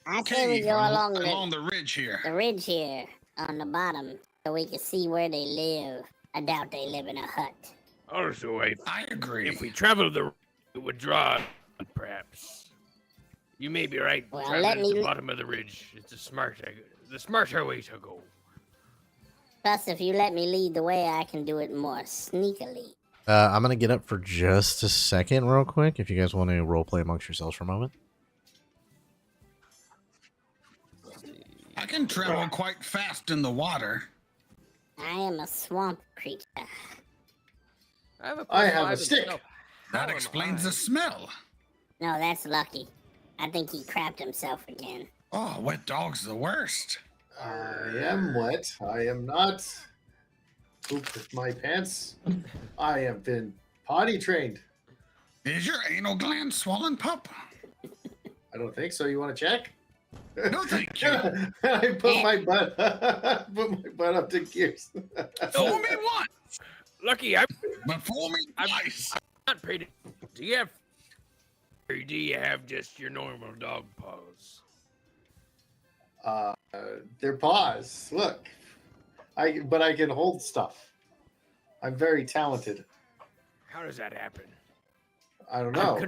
I say we cave, go or along the ridge here? the ridge here on the bottom so we can see where they live. I doubt they live in a hut. Also, I agree. if we travel the road, it would draw, perhaps. You may be right. Well, Traveling let at me- the bottom of the ridge. It's the smarter way to go. Plus, if you let me lead the way, I can do it more sneakily. I'm going to get up for just a second real quick if you guys want to roleplay amongst yourselves for a moment. I can travel quite fast in the water. I am a swamp creature. I have a, I have a +5 in stick. stealth. That How explains am I? the smell. No, that's lucky. I think he crapped himself again. Oh, wet dog's the worst. I am wet. I am not. Pooped my pants. I have been potty trained. Is your anal gland swollen, pup? I don't think so. You want to check? No, thank you. I put my butt, put my butt up to gears. Fool me once, Lucky, I'm but fool me twice. not paid. Do you have, or do you have just your normal dog paws? Their paws. Look, but I can hold stuff. I'm very talented. How does that happen? I don't know.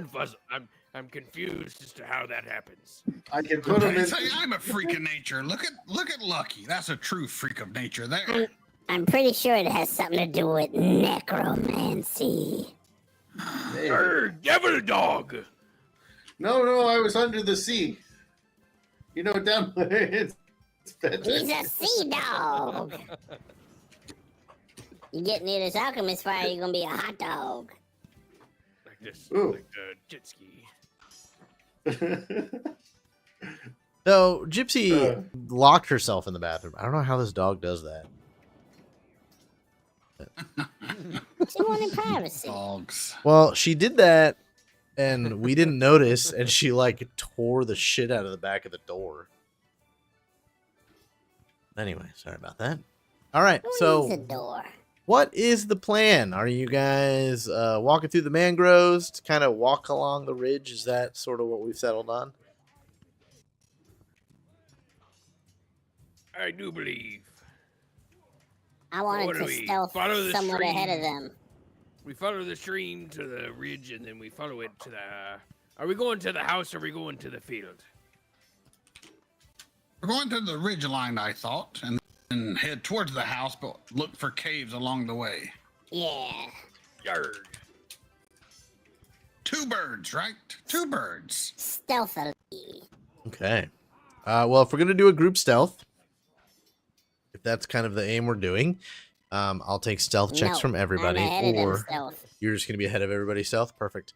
I'm confused as to how that happens. I can put them I in. tell you, I'm a freak of nature. Look at Lucky. That's a true freak of nature there. I'm pretty sure it has something to do with necromancy. Maybe. Arr, devil dog! No, I was under the sea. You know, down it's better. He's a sea dog. You get near this alchemist fire, you're gonna be a hot dog. Like this, Ooh. like the jet ski. So, Gypsy locked herself in the bathroom. I don't know how this dog does that. She wanted privacy. Dogs. Well, she did that, and we didn't notice, and she like tore the shit out of the back of the door. Anyway, sorry about that. All right, Who needs a so door? what is the plan? Are you guys walking through the mangroves to kind of walk along the ridge? Is that sort of what we've settled on? I do believe. I wanted What do to we stealth follow the somewhat ahead of stream? them. We follow the stream to the ridge, and then we follow it to the. Are we going to the house, or are we going to the field? We're going to the ridge line, I thought, and then head towards the house, but look for caves along the way. Yeah. Yarg. 2 birds, right? 2 birds. Stealthily. Okay. Well, if we're gonna do a group stealth, if that's kind of the aim we're doing, I'll take stealth checks No, from everybody, I'm ahead of them or stealth. you're just gonna be ahead of everybody stealth. Perfect.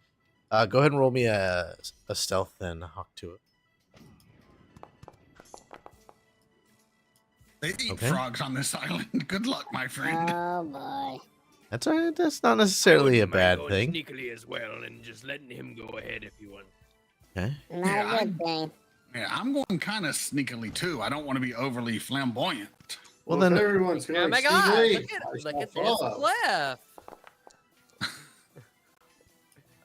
Go ahead and roll me a stealth then, Hauk to it. They eat Okay. frogs on this island. Good luck, my friend. Oh boy. That's all right. That's not necessarily a Wouldn't mind bad going thing. Sneakily as well, and just letting him go ahead if you want. Okay. Not Yeah, a good thing. Yeah, I'm going kind of sneakily too. I don't want to be overly flamboyant. Well, if then, everyone's going Oh my god! sneakily, Look at I look shall at this follow. cliff.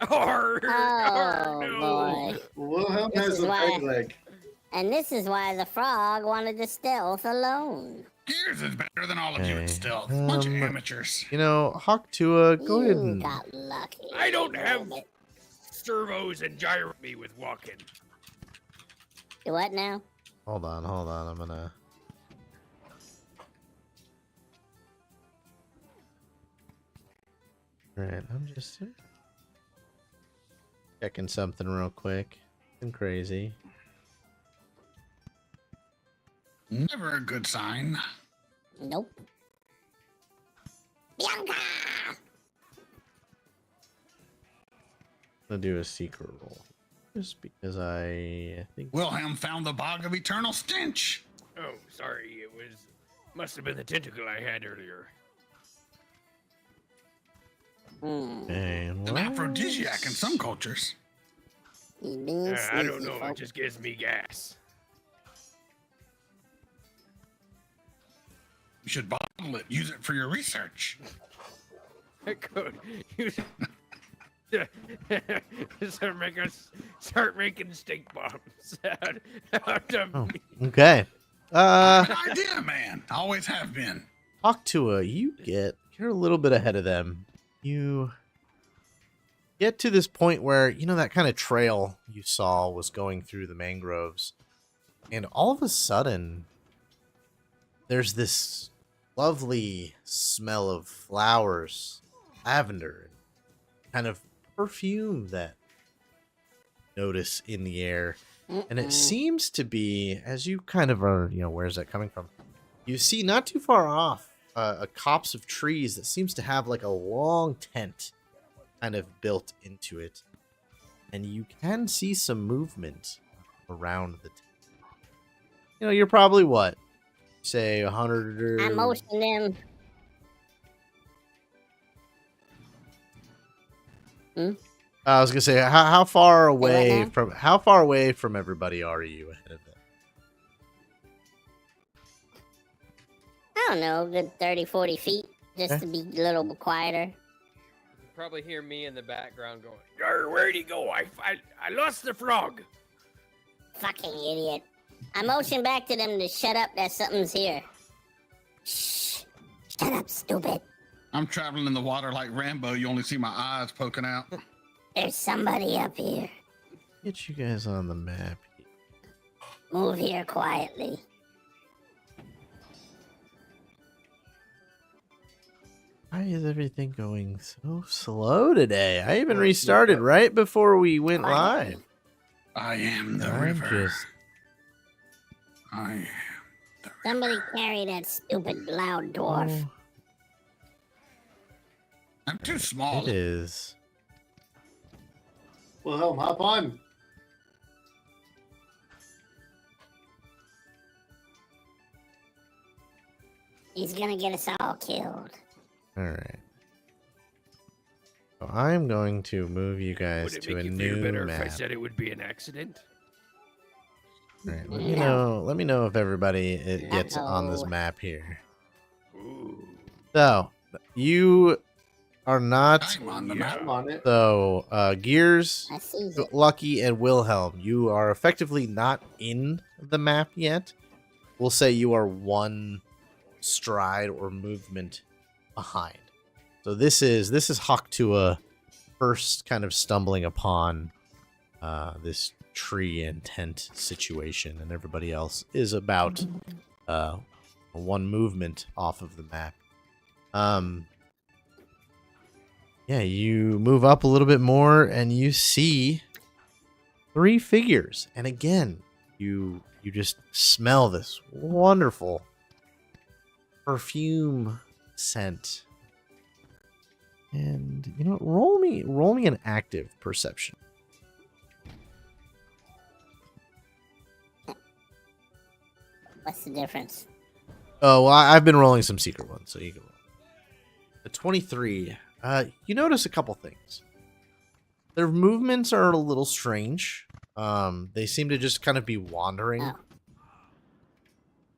Oh, Oh no. boy. Wilhelm This has is a why- peg leg. And this is why the frog wanted to stealth alone. Yours is better than all of you Okay, at stealth. Bunch of um, amateurs. you know, Hauk Tuah, go ahead You and got lucky. I don't have Rabbit. servos and gyrate me with walking. Do what now? hold on. I'm gonna. All right, I'm just checking something real quick. Nothing crazy. Never a good sign. Nope. Bianca! I'm gonna do a secret roll, just because I think. Wilhelm found the bog of eternal stench. Oh, sorry. It must have been the tentacle I had earlier. Okay, An well, aphrodisiac in some cultures. He's being I sneaky, don't know. It folks. just gives me gas. You should bottle it. Use it for your research. I could. Start making stink bombs out of Oh, me. okay. Good idea, man. Always have been. Hauk Tuah, you're a little bit ahead of them. You get to this point where, you know, that kind of trail you saw was going through the mangroves. And all of a sudden, there's this lovely smell of flowers, lavender, kind of perfume that you notice in the air. And it seems to be, as you kind of are, you know, where's that coming from? You see not too far off a copse of trees that seems to have like a long tent kind of built into it. And you can see some movement around the tent. You know, you're probably what? Say 100 or... I motioned him. I was gonna say, how far what away now? from everybody are you ahead of them? I don't know, good 30, 40 feet. Just Okay. to be a little quieter. Probably hear me in the background going. Arr, where'd he go? I lost the frog. Fucking idiot. I motioned back to them to shut up, that something's here. Shh. Shut up, stupid. I'm traveling in the water like Rambo. You only see my eyes poking out. There's somebody up here. Get you guys on the map. Move here quietly. Why is everything going so slow today? I even restarted right before we went live. I am the I'm river. just... I am. Somebody carry that stupid loud dwarf. Oh, I'm too small. it is. Wilhelm, hop on. He's gonna get us all killed. All right. So I'm going to move you guys Would it to make a you feel new better map. if I said it would be an accident? All right, let me know if everybody gets Uh-oh. on this map here. Ooh. So you are not. I'm on the Yeah. map. I'm on it. So Gears, I see it. Lucky, and Wilhelm, you are effectively not in the map yet. We'll say you are one stride or movement behind. So this is Hauk Tuah first kind of stumbling upon this tree and tent situation, and everybody else is about one movement off of the map. Yeah, you move up a little bit more and you see 3 figures, and again you just smell this wonderful perfume scent. And you know what? Roll me an active perception. What's the difference? Oh, well, I've been rolling some secret ones, so you can roll. A 23. You notice a couple things. Their movements are a little strange. They seem to just kind of be wandering. Oh.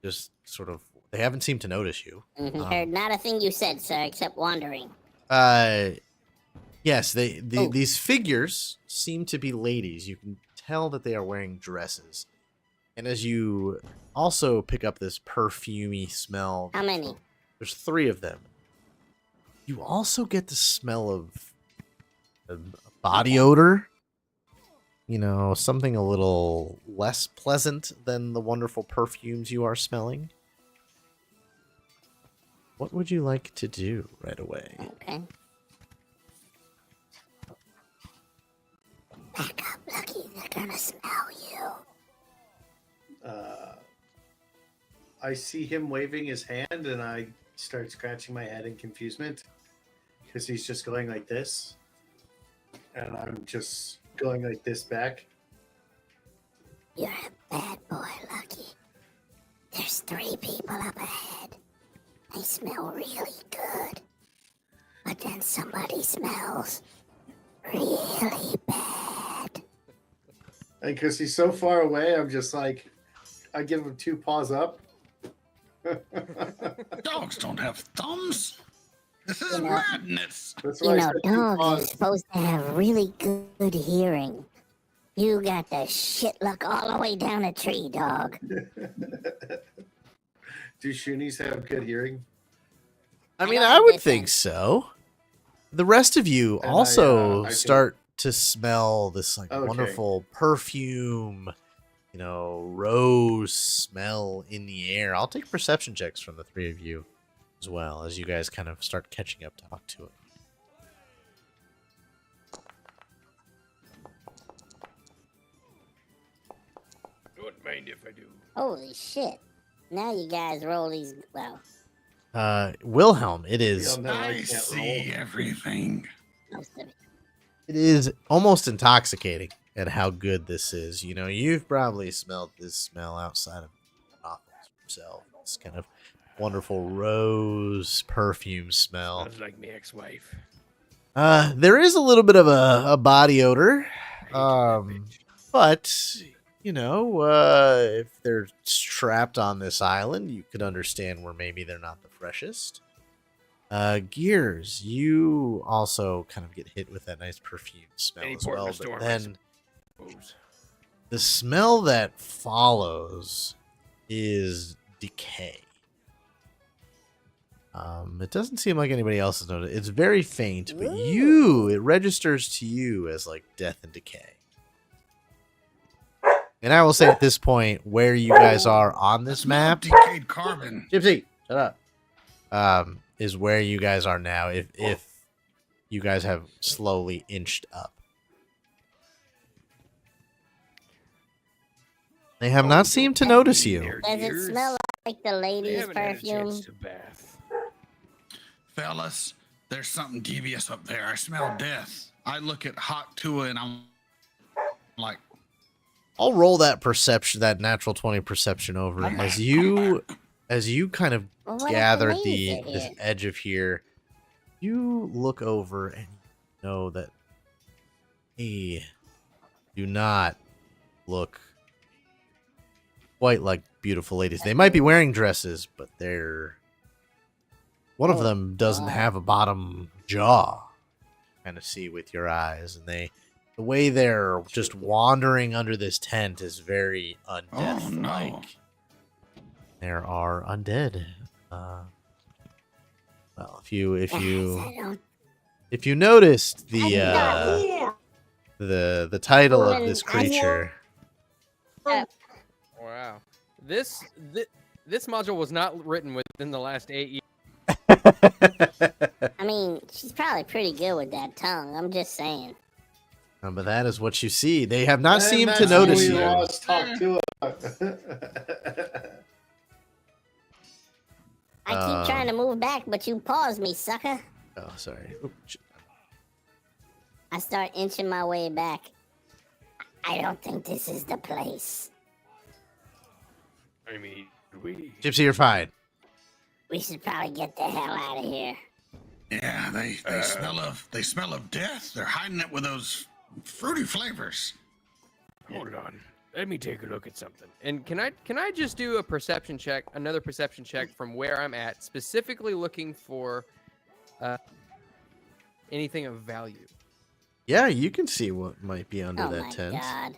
Just sort of. They haven't seemed to notice you. Heard not a thing you said, sir, except wandering. Yes, Oh. these figures seem to be ladies. You can tell that they are wearing dresses. And as you also pick up this perfumey smell, How many? there's 3 of them. You also get the smell of a body odor. You know, something a little less pleasant than the wonderful perfumes you are smelling. What would you like to do right away? Okay. Back up, Lucky. They're gonna smell you. I see him waving his hand, and I start scratching my head in confusement because he's just going like this, and I'm just going like this back. You're a bad boy, Lucky. There's 3 people up ahead. They smell really good. But then somebody smells really bad. And because he's so far away, I'm just like, I give him 2 paws up. Dogs don't have thumbs. This is You know- madness. That's You why I know, said 2 dogs are paws. supposed to have really good hearing. You got the shit luck all the way down a tree, dog. Do Shunies have good hearing? I I mean, don't I think would they think think. so. The rest of you And also I can- start to smell this like Okay. wonderful perfume, you know, rose smell in the air. I'll take perception checks from the 3 of you as well as you guys kind of start catching up to Hauk Tuah. Don't mind if I do. Holy shit. Now you guys roll these. Well, Wilhelm, it is No, I I can't see roll. everything. most of it. it is almost intoxicating at how good this is. You know, you've probably smelled this smell outside of office yourself. This kind of wonderful rose perfume smell. Sounds like my ex-wife. There is a little bit of a body odor, I hate that bitch. but you know, if they're trapped on this island, you could understand where maybe they're not the freshest. Gears, you also kind of get hit with that nice perfume smell Any as port in well, a storm, but I then suppose. the smell that follows is decay. It doesn't seem like anybody else has noticed. It's very faint, but it registers to you as like death and decay. And I will say at this point, where you guys are on this map, Decayed carbon. Gypsy, shut up. Is where you guys are now. If you guys have slowly inched up, they have not seemed to notice you. Their Does it ears, smell like the they ladies' haven't had a perfume? chance to bath. Fellas, there's something devious up there. I smell death. I look at Hauk Tuah and I'm like, I'll roll that perception, that natural 20 perception over as you kind of Well, what if the gather ladies are this here? edge of here. you look over and you know that they do not look quite like beautiful ladies. They might be wearing dresses, but one of them doesn't have a bottom jaw. Kind of see with your eyes, and the way they're just wandering under this tent is very undeath-like. Oh, no. There are undead. Well, if you noticed the title of this creature, Wow. This module was not written within the last 8 years. I mean, she's probably pretty good with that tongue. I'm just saying. but that is what you see. They have not And seemed to that's notice when you. we lost Talk to I keep trying to move back, but you pause me, sucker. Oh, sorry. Oop, shit. I start inching my way back. I don't think this is the place. I mean, we. Gypsy, you're fine. We should probably get the hell out of here. Yeah, they smell of death. They're hiding it with those fruity flavors. Hold on. Let me take a look at something. And can I just do a perception check, another perception check from where I'm at, specifically looking for anything of value? Yeah, you can see what might be under Oh that my tent. god.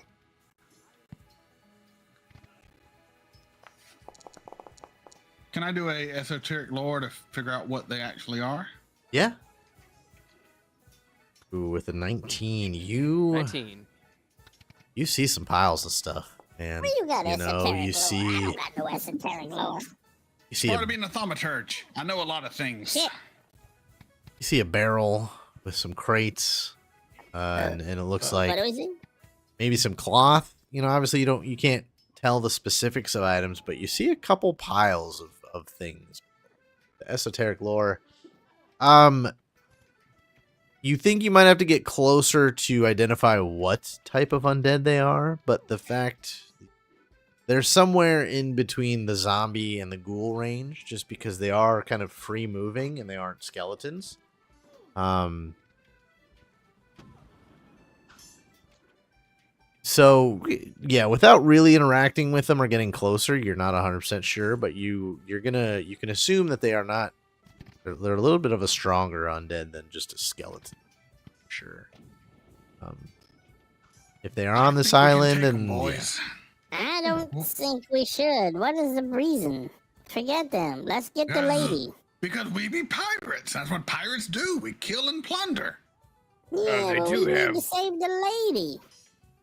Can I do a esoteric lore to figure out what they actually are? Yeah. Ooh, with a 19, you 19. you see some piles of stuff, and Where you got esoteric lore? you I see don't got no esoteric lore. you see Part a, of being a thaumaturge. I know a lot of things. Shit. you see a barrel with some crates, and it looks like What is it? maybe some cloth. You know, obviously you can't tell the specifics of items, but you see a couple piles of things. The esoteric lore. You think you might have to get closer to identify what type of undead they are, but the fact they're somewhere in between the zombie and the ghoul range, just because they are kind of free moving and they aren't skeletons. So yeah, without really interacting with them or getting closer, you're not 100% sure, but you can assume that they are not. They're a little bit of a stronger undead than just a skeleton. Sure. If they are on this island and boys. I don't think we should. What is the reason? Forget them. Let's get the lady. Because we be pirates. That's what pirates do. We kill and plunder. Yeah, they but do we have- need to save the lady.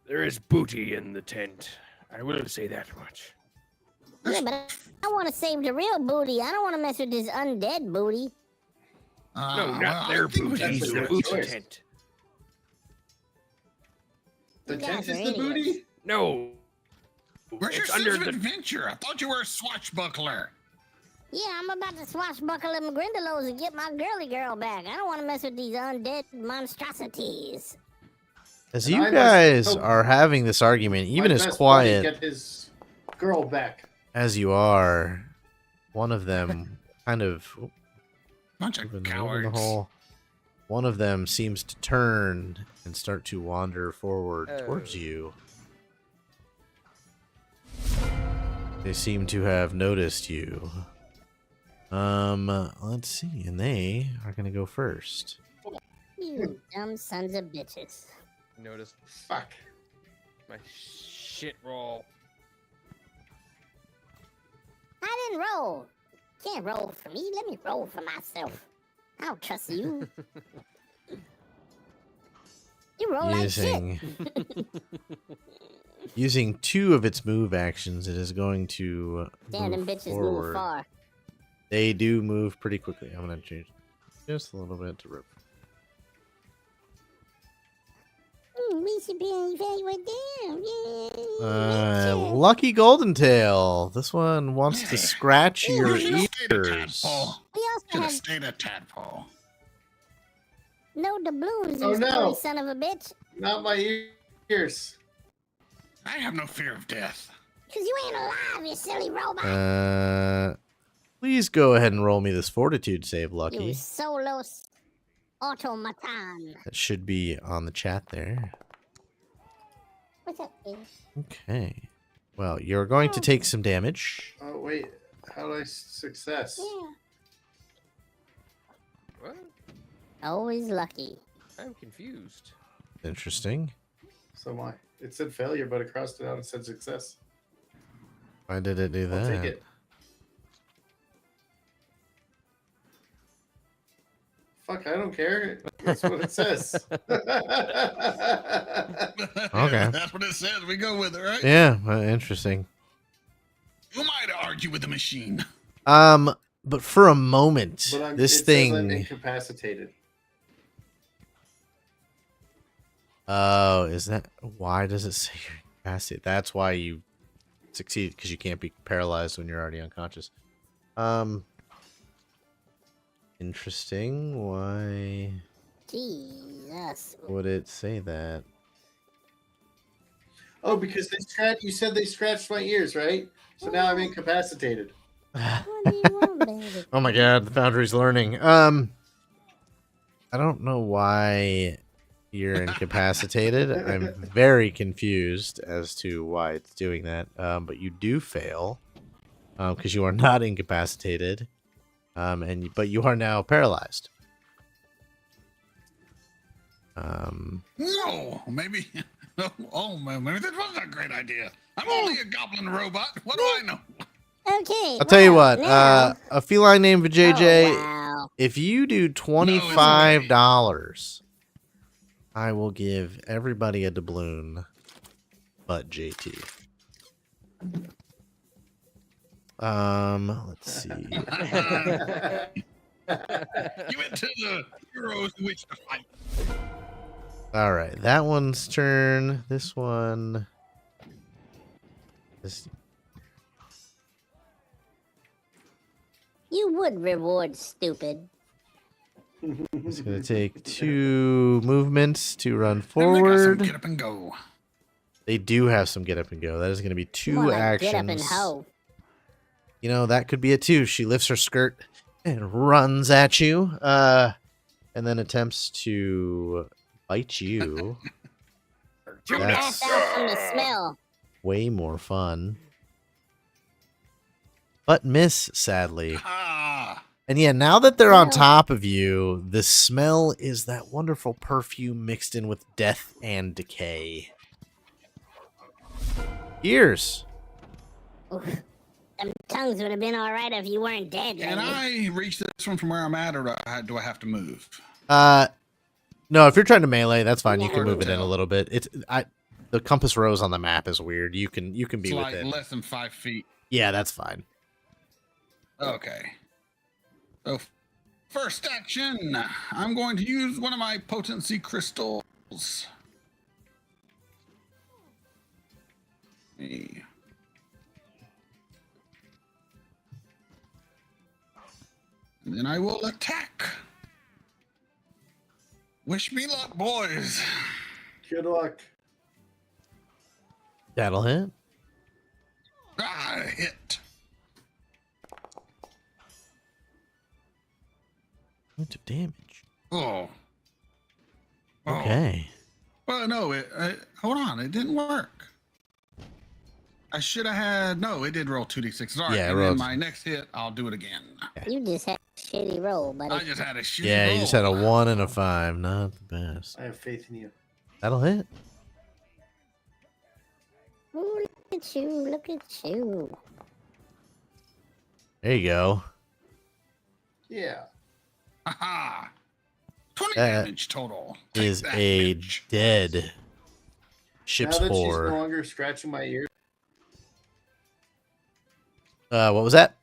There is booty in the tent. I will say that much. Yeah, but I want to save the real booty. I don't want to mess with this undead booty. No, not their booty. that's It's a the good booty choice. tent. The You tent guys is are the idiots. booty? No. Where's your It's sense under of the. adventure? I thought you were a swashbuckler. Yeah, I'm about to swashbuckle them grindelows and get my girly girl back. I don't want to mess with these undead monstrosities. as And you I must guys hope are having this argument, even My as best buddy quiet Get his girl back. as you are, one of them kind of Bunch of moving the cowards. hole. One of them seems to turn and start to wander forward towards Oh. you. They seem to have noticed you. Let's see, and they are gonna go first. You dumb sons of bitches. Notice Fuck. my shit roll. I didn't roll. Can't roll for me. Let me roll for myself. I don't trust you. You roll like shit. Using using 2 of its move actions, it is going to Damn, them move bitches forward. move far. They do move pretty quickly. I'm gonna change just a little bit to rip. We should be evaluated down. Yeah. Lucky Golden Tail. This one wants to scratch your You should've stayed a ears. tadpole. We also Should have have stayed a tadpole. no doubloons, you Oh, no. silly son of a bitch. Not my ears. I have no fear of death. Cause you ain't alive, you silly robot. Please go ahead and roll me this fortitude save, You Lucky. Solos. automaton. That should be on the chat there. What's up, baby? Okay. Well, you're going to take some damage. Oh wait, how do I success? Yeah. What? Always lucky. I'm confused. Interesting. So my it said failure, but it crossed it out and said success. Why did it do that? I'll take it. Fuck, I don't care. That's what it says. Okay. That's what it says. We go with it, right? Yeah, interesting. You might argue with the machine. But for a moment, But this it says I'm thing. incapacitated. Oh, is that why does it say you're incapacitated? That's why you succeed, because you can't be paralyzed when you're already unconscious. Interesting. Why Jesus. would it say that? Oh, because you said they scratched my ears, right? So now I'm incapacitated. What do you want, baby? Oh my god, the Foundry's learning. I don't know why you're incapacitated. I'm very confused as to why it's doing that. But you do fail, because you are not incapacitated. But you are now paralyzed. No, maybe. Oh, maybe that wasn't a great idea. I'm only a goblin robot. What do I know? Okay. I'll tell you well, what. now- A feline named JJ. Oh, wow. If you do $25, I will give everybody a doubloon, but JT. Let's see. You went to the heroes who wish to fight. All right, that one's turn. This one. This. You would reward stupid. It's gonna take 2 movements to run And they got some forward. get up and go. They do have some get up and go. That is gonna be 2 More like actions. Get up and hoe. You know, that could be a 2. She lifts her skirt and runs at you, and then attempts to bite you. That's Pass out from the smell. way more fun. But miss, sadly. Ah, And yeah, now that they're on Well- top of you, the smell is that wonderful perfume mixed in with death and decay. Ears. Oof. Them tongues would have been all right if you weren't dead. can lady. I reach this one from where I'm at, or do I have to move? No, if you're trying to melee, that's fine. You can Hard to move it in a tell. little bit. The compass rose on the map is weird. You can be It's like within. less than 5 feet. Yeah, that's fine. Okay. So, first action, I'm going to use one of my potency crystals. Hey. And then I will attack. Wish me luck, boys. Good luck. That'll hit. Ah, hit. Point of damage. Oh. Okay. Well, no, hold on. It didn't work. I should have had. No, it did roll 2d6. All right. Yeah, it and rolled- then my next hit, I'll do it again. You just had a shitty roll, buddy. I just had a shitty Yeah, you roll. just had a 1 and a 5. Not the best. I have faith in you. That'll hit. Ooh, look at you, look at you. There you go. Yeah. Aha! 20 That damage total. Is Take that, a bitch. dead ship's Now that she's no whore. longer scratching my ears. What was that?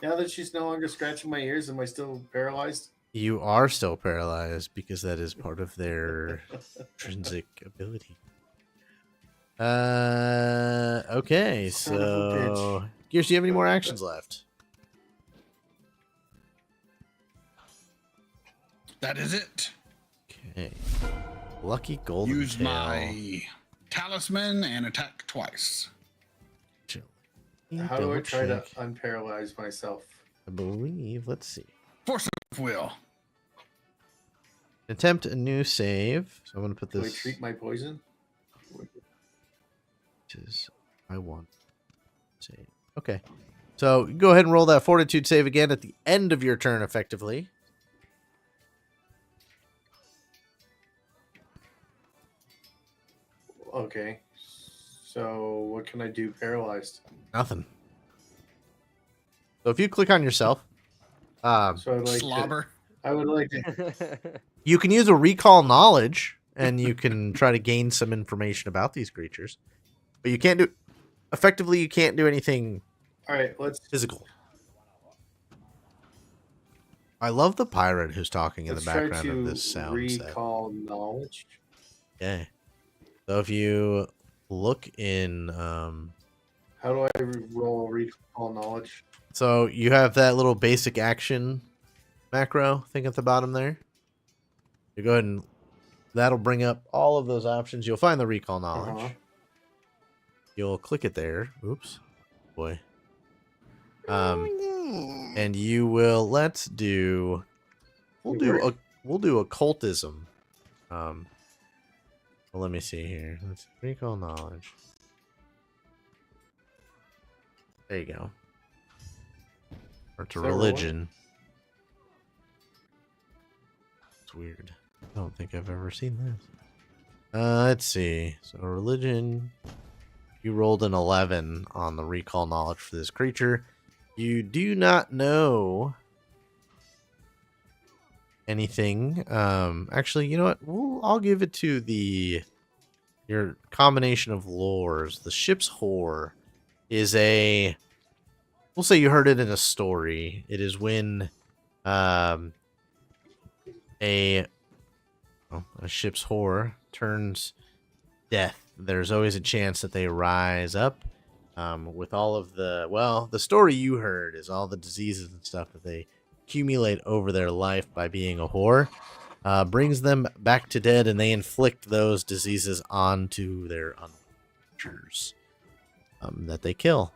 Now that she's no longer scratching my ears, am I still paralyzed? You are still paralyzed because that is part of their intrinsic ability. Okay, Son of a so Gears, do you have any more actions left? That is it. Okay. Lucky golden Use tail. my talisman and attack twice. How do I try to Double check. unparalyze myself? I believe. Let's see. Force of will. Attempt a new save. So I'm going to put Do I this. treat my poison? Which is I want save. Okay. So go ahead and roll that fortitude save again at the end of your turn, effectively. Okay. So what can I do paralyzed? Nothing. So if you click on yourself, So I'd like Slobber. I would like to. you can use a recall knowledge, and you can try to gain some information about these creatures. But you can't do. Effectively, you can't do anything All right, let's physical. I love the pirate who's talking in the try background of to this sound set. recall knowledge. Okay. So if you look in, How do I roll recall knowledge? so you have that little basic action macro thing at the bottom there. You go ahead and that'll bring up all of those options. You'll find the recall knowledge. Uh-huh. You'll click it there. Oops, boy. Oh, yeah. And you will. Let's do. We'll do occultism. Well, let me see here. Let's recall knowledge. There you go. Or to Is that rolling? religion. It's weird. I don't think I've ever seen this. Let's see. So religion. You rolled an 11 on the recall knowledge for this creature. You do not know anything. Actually, you know what? I'll give it to your combination of lores. The ship's whore is a. We'll say you heard it in a story. It is when a ship's whore turns death. There's always a chance that they rise up with all of the story you heard is all the diseases and stuff that they accumulate over their life by being a whore brings them back to dead, and they inflict those diseases onto their creatures that they kill.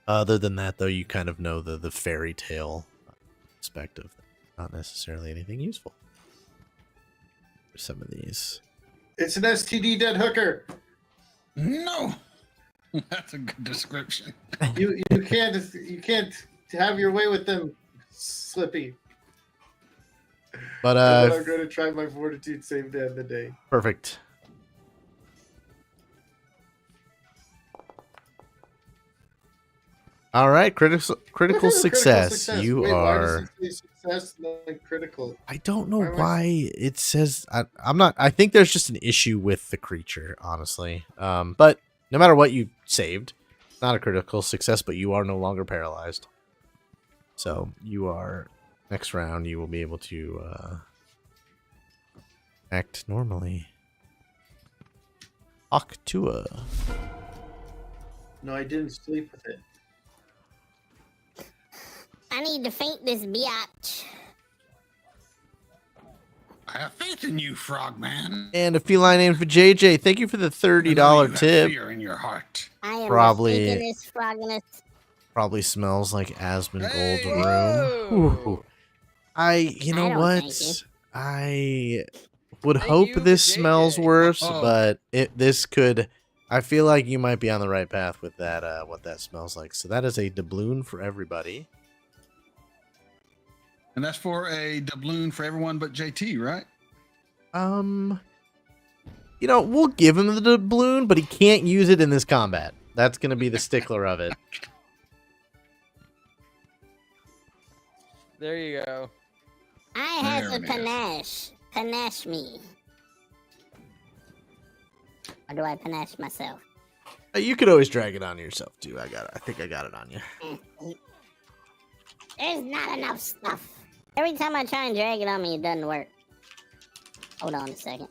Other than that, though, you kind of know the fairy tale aspect of them. Not necessarily anything useful. There's some of these. It's an STD dead hooker. No. That's a good description. You can't have your way with them, Slippy. But And then I'm going to try my fortitude save to end the day. perfect. All right, critical success. You Wait, are. Why does it say success not critical? I don't know why am I- why it says. I'm not. I think there's just an issue with the creature, honestly. But no matter what you saved, not a critical success, but you are no longer paralyzed. So you are. Next round, you will be able to act normally. Hauk Tuah. No, I didn't sleep with it. I need to faint this biatch. I have faith in you, Frogman. And a feline name for JJ. Thank you for the $30 tip. Fear in your heart. I am Probably- mistaken this frogginess. Probably smells like Asmongold's Hey! room. Whoa. Ooh. You I know don't what? thank you. I would Thank hope you, this JJ. smells worse, Oh. but this could. I feel like you might be on the right path with that. What that smells like. So that is a doubloon for everybody. And that's for a doubloon for everyone but JT, right? We'll give him the doubloon, but he can't use it in this combat. That's gonna be the stickler of it. There you go. I have There the it is. panache. Panache me. Or do I panache myself? You could always drag it on yourself too. I think I got it on you. There's not enough stuff. Every time I try and drag it on me, it doesn't work. Hold on a second.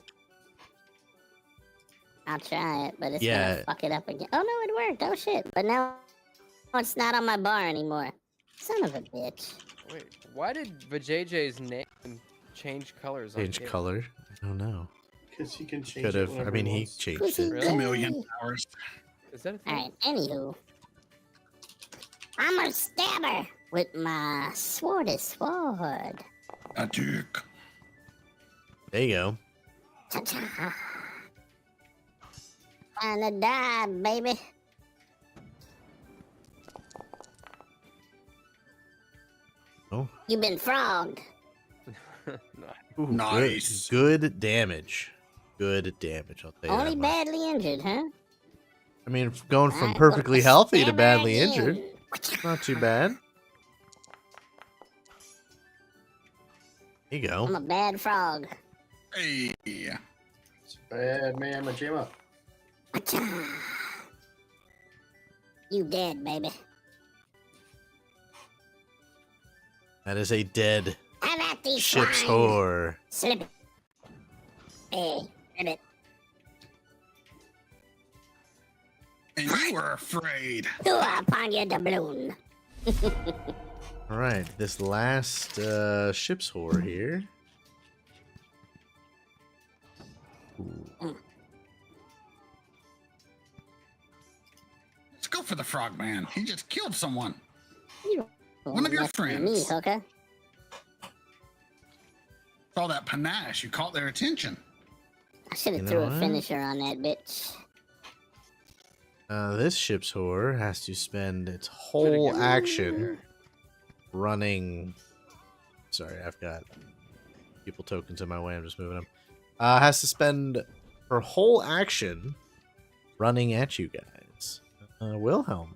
I'll try it, but it's Yeah. gonna fuck it up again. Oh no, it worked. Oh shit. But now it's not on my bar anymore. Son of a bitch. Wait, why did VJJ's name change colors? on Change here? color. I don't know. Because he can change Could it have. I whenever mean, he wants. changed it. Really? A million hours. Is that a thing? Alright, anywho. I'm a stabber. with my sword. A dick. There you go. Cha-cha. Time to die, baby. Oh. You been frogged. Ooh, Nice. Good damage. Good damage. I'll tell you Only that much. badly injured, huh? I mean, going from I'm perfectly gonna healthy to stab her badly again. injured, not too bad. There you I'm go. a bad frog. Hey. It's bad man, Majima. Cha. You dead, baby. That is a dead Have at these ship's swine. whore. Slippy. Hey, ribbit. And you were afraid. Tuah upon your doubloon. All right, this last ship's whore here. Ooh. Let's go for the frogman. He just killed someone. You One of your mess with Me, friends. hooker. All that panache, you caught their attention. I should You have know threw a what? finisher on that bitch. This ship's whore has to spend its whole action running. Sorry, I've got people tokens in my way. I'm just moving them. Has to spend her whole action running at you guys. Wilhelm.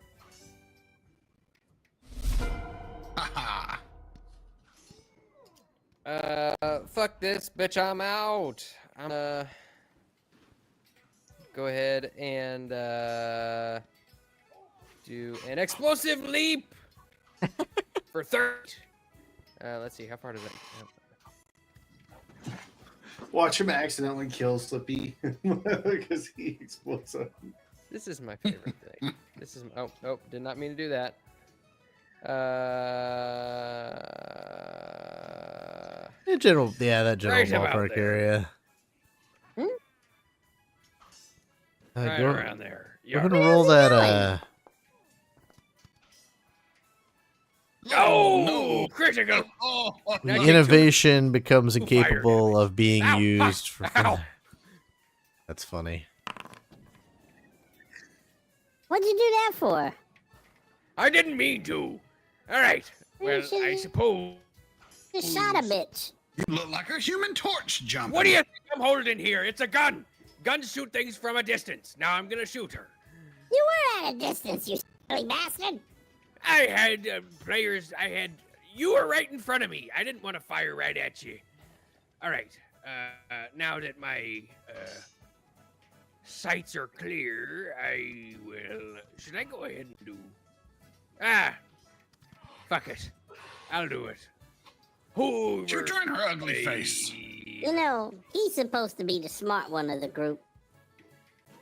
Haha. Fuck this, bitch. I'm out. I'm go ahead and do an explosive leap for third. Let's see, how far does that? Watch him accidentally kill Slippy because he explodes up. This is my favorite thing. This is oh, did not mean to do that. That general Right about ballpark there. area. Right Go- around there. We're Yeah. gonna roll that. Oh, no. critical. Oh, That The takes innovation becomes fire incapable of being Ow, used ow, for. ow. That's funny. What'd you do that for? I didn't mean to. All right. Well, I suppose. Just shot a bitch. you look like a human torch jumping. What do you think I'm holding here? It's a gun. Guns shoot things from a distance. Now I'm gonna shoot her. You were at a distance, you silly bastard. I had players. You were right in front of me. I didn't want to fire right at you. All right. Now that my sights are clear, I will. Should I go ahead and do? Fuck it. I'll do it. Shoot her in her ugly face. You know, he's supposed to be the smart one of the group.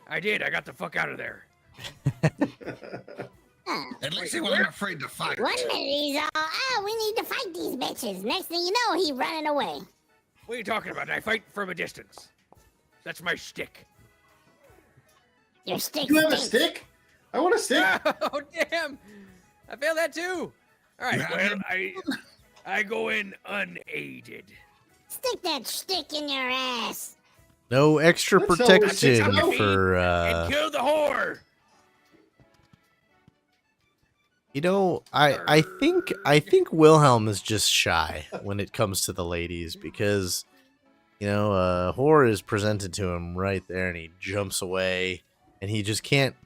I did. I got the fuck out of there. Ah, At least he wasn't afraid to fight. 1 minute he's all, we need to fight these bitches. Next thing you know, he running away. What are you talking about? I fight from a distance. That's my shtick. Your stick You have a stinks. stick? I want a stick. Oh damn! I failed that too. All right. Yeah. Well, I go in unaided. Stick that stick in your ass. No extra That's all- protection that's all- for. And kill the whore. You know, I think Wilhelm is just shy when it comes to the ladies because, you know, whore is presented to him right there and he jumps away and he just can't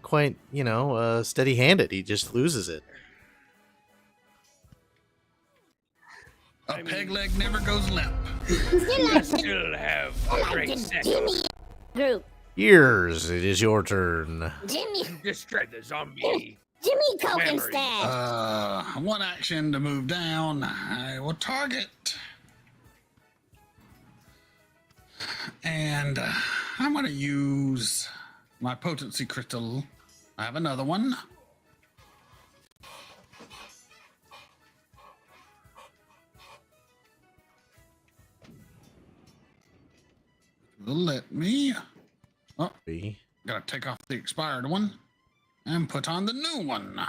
quite, you know, steady hand it. He just loses it. A peg leg never goes limp. You're I like the, still have you're like great the sex. Jimmy group. Years, it is your turn. Jimmy Destroy the zombie. Cokenstache. One action to move down. I will target. And I'm going to use my potency crystal. I have another one. Will let me. Oh, B. gotta take off the expired one and put on the new one.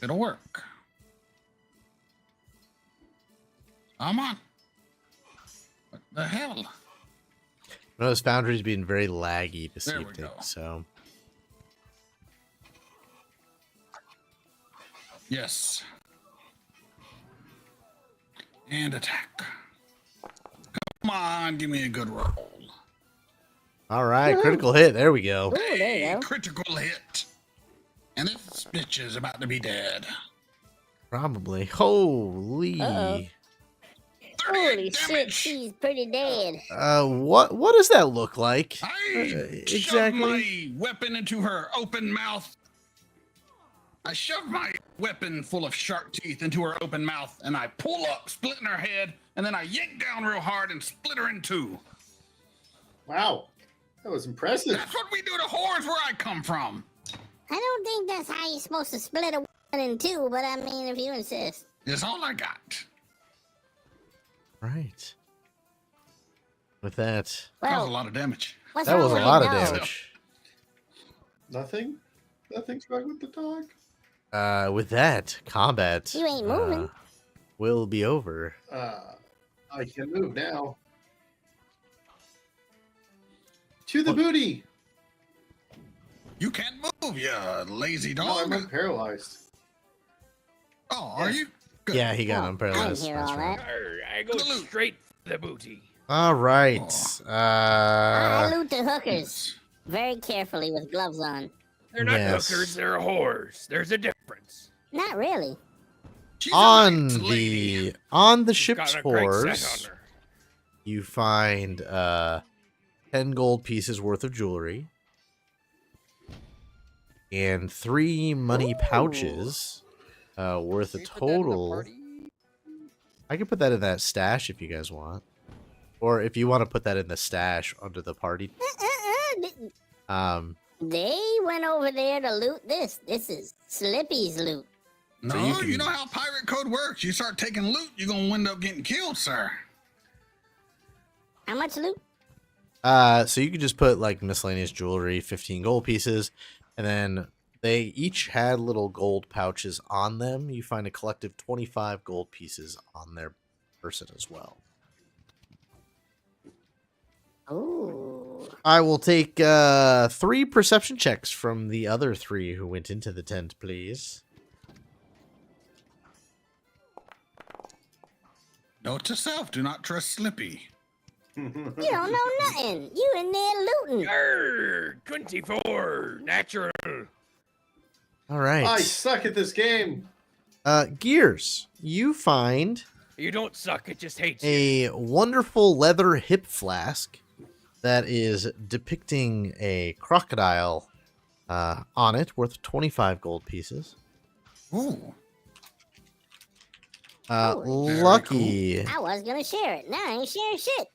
It'll work. Come on. What the hell? Notice Foundry's being very laggy this There we evening, go. so Yes. And attack. Come on, give me a good roll. all right, critical hit. There we go. Ooh, there you go. Critical hit. And this bitch is about to be dead. Probably. Holy. Uh-oh. 38 Holy shit, damage. she's pretty dead. What does that look like? I shoved exactly. my weapon into her open mouth. I shoved my weapon full of sharp teeth into her open mouth, and I pull up, splitting her head, and then I yank down real hard and split her in two. Wow, that was impressive. That's what we do to whores where I come from. I don't think that's how you're supposed to split a one in two, but I mean, if you insist. It's all I got. Right. With that, That was a Well, lot of damage. what's that wrong was a with lot your of dog? damage. Nothing? Nothing's wrong with the dog? With that, combat You ain't moving. will be over. I can move now. To the booty! You can't move, you lazy No, dog. I'm paralyzed. Oh, are you? Good. Yeah, he got Oh, I unparalyzed. didn't hear That's all right. that. I go The loot. straight for the booty. All right. I loot the hookers very carefully with gloves on. They're not Yes. hookers, they're whores. There's a difference. Not really. She's a on nice lady. the She's ship's got a great whores, set on her. you find 10 gold pieces worth of jewelry and 3 money pouches worth a Can you put that in the total. party? I can put that in that stash if you guys want, or if you want to put that in the stash under the party. They went over there to loot this. This is Slippy's loot. No, So you, you can- know how pirate code works. You start taking loot, you're gonna end up getting killed, sir. How much loot? So you could just put like miscellaneous jewelry, 15 gold pieces, and then they each had little gold pouches on them. You find a collective 25 gold pieces on their person as well. Ooh. I will take 3 perception checks from the other 3 who went into the tent, please. Note to self, do not trust Slippy. You don't know nothing. You in there looting. Arr, 24, natural. All right. I suck at this game. Gears, you find You don't suck, it just hates you. a wonderful leather hip flask that is depicting a crocodile on it, worth 25 gold pieces. Ooh. Holy Lucky, I was gonna share it. Now I ain't sharing shit.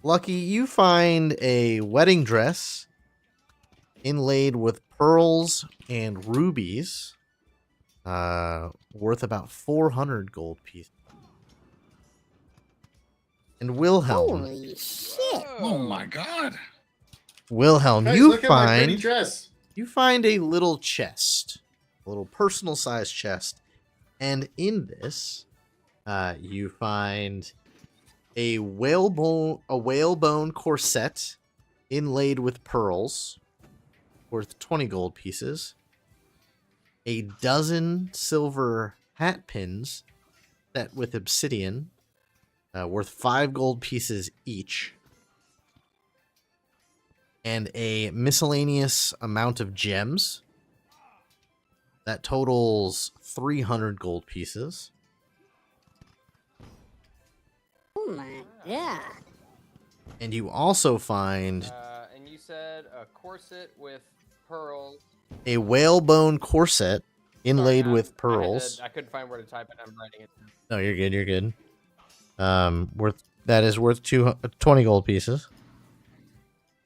Lucky, you find a wedding dress inlaid with pearls and rubies, worth about 400 gold pieces. And Wilhelm, Holy shit. Oh my god. Wilhelm, Guys, you look at my pretty find dress. you find a little chest, a little personal sized chest, and in this, you find a whalebone corset inlaid with pearls, worth 20 gold pieces, a dozen silver hat pins set with obsidian, worth 5 gold pieces each, and a miscellaneous amount of gems that totals 300 gold pieces. Oh my god. And you also find And you said a corset with pearls. a whalebone corset inlaid Sorry, with I pearls. I couldn't find where to type it. I'm writing it. No, you're good. You're good. Worth 20 gold pieces,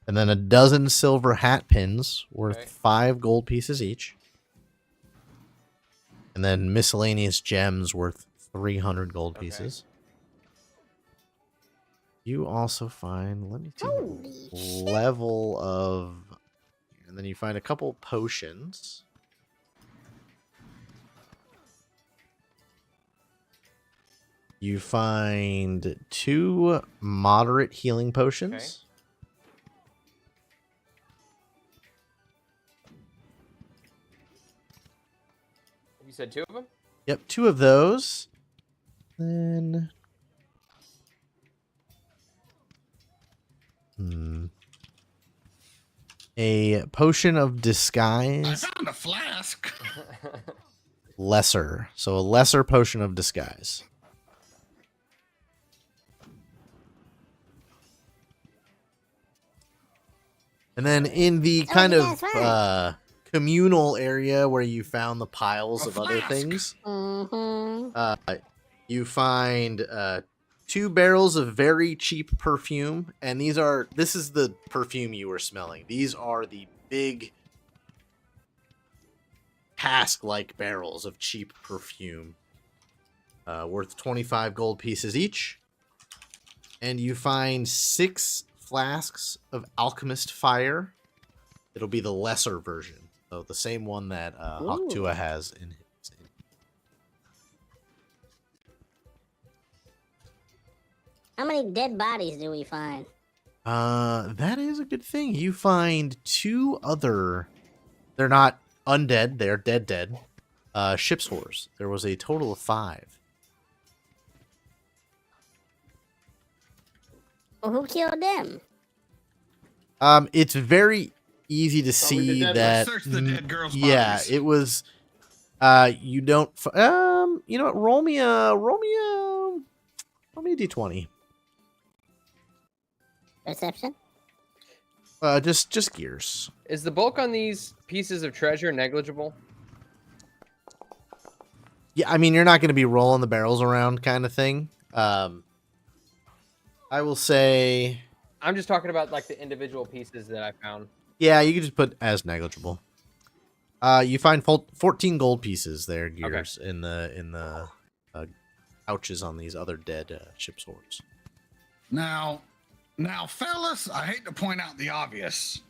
and then a dozen silver hat pins worth Okay. 5 gold pieces each, and then miscellaneous gems worth 300 gold Okay. pieces. You also find, let me see, Holy shit. level of, and then you find a couple potions. You find 2 moderate healing potions. You said 2 of them? Yep, 2 of those. Then... A potion of I disguise. found a flask. Lesser. So a lesser potion of disguise. And then in the kind you of guys find? communal area where you found the piles A of other flask. things, Mm-hmm. you find 2 barrels of very cheap perfume, and this is the perfume you were smelling. These are the big cask-like barrels of cheap perfume, worth 25 gold pieces each. And you find 6 flasks of alchemist fire. It'll be the lesser version, so the same one that Hauk Ooh. Tuah has in his. How many dead bodies do we find? That is a good thing. You find 2 other. They're not undead. They're dead. Ship's horrors. There was a total of 5. Well, who killed them? It's very easy to Probably the see dead- that. Search the dead girls' Yeah, bodies. it was. You don't. You know what? Roll me a d20. Perception? Just gears. Is the bulk on these pieces of treasure negligible? Yeah, I mean, you're not going to be rolling the barrels around kind of thing. I will say, I'm just talking about like the individual pieces that I found. yeah, you could just put as negligible. You find 14 gold pieces there, gears, in the pouches on these other dead ship's hordes. Now, fellas, I hate to point out the obvious.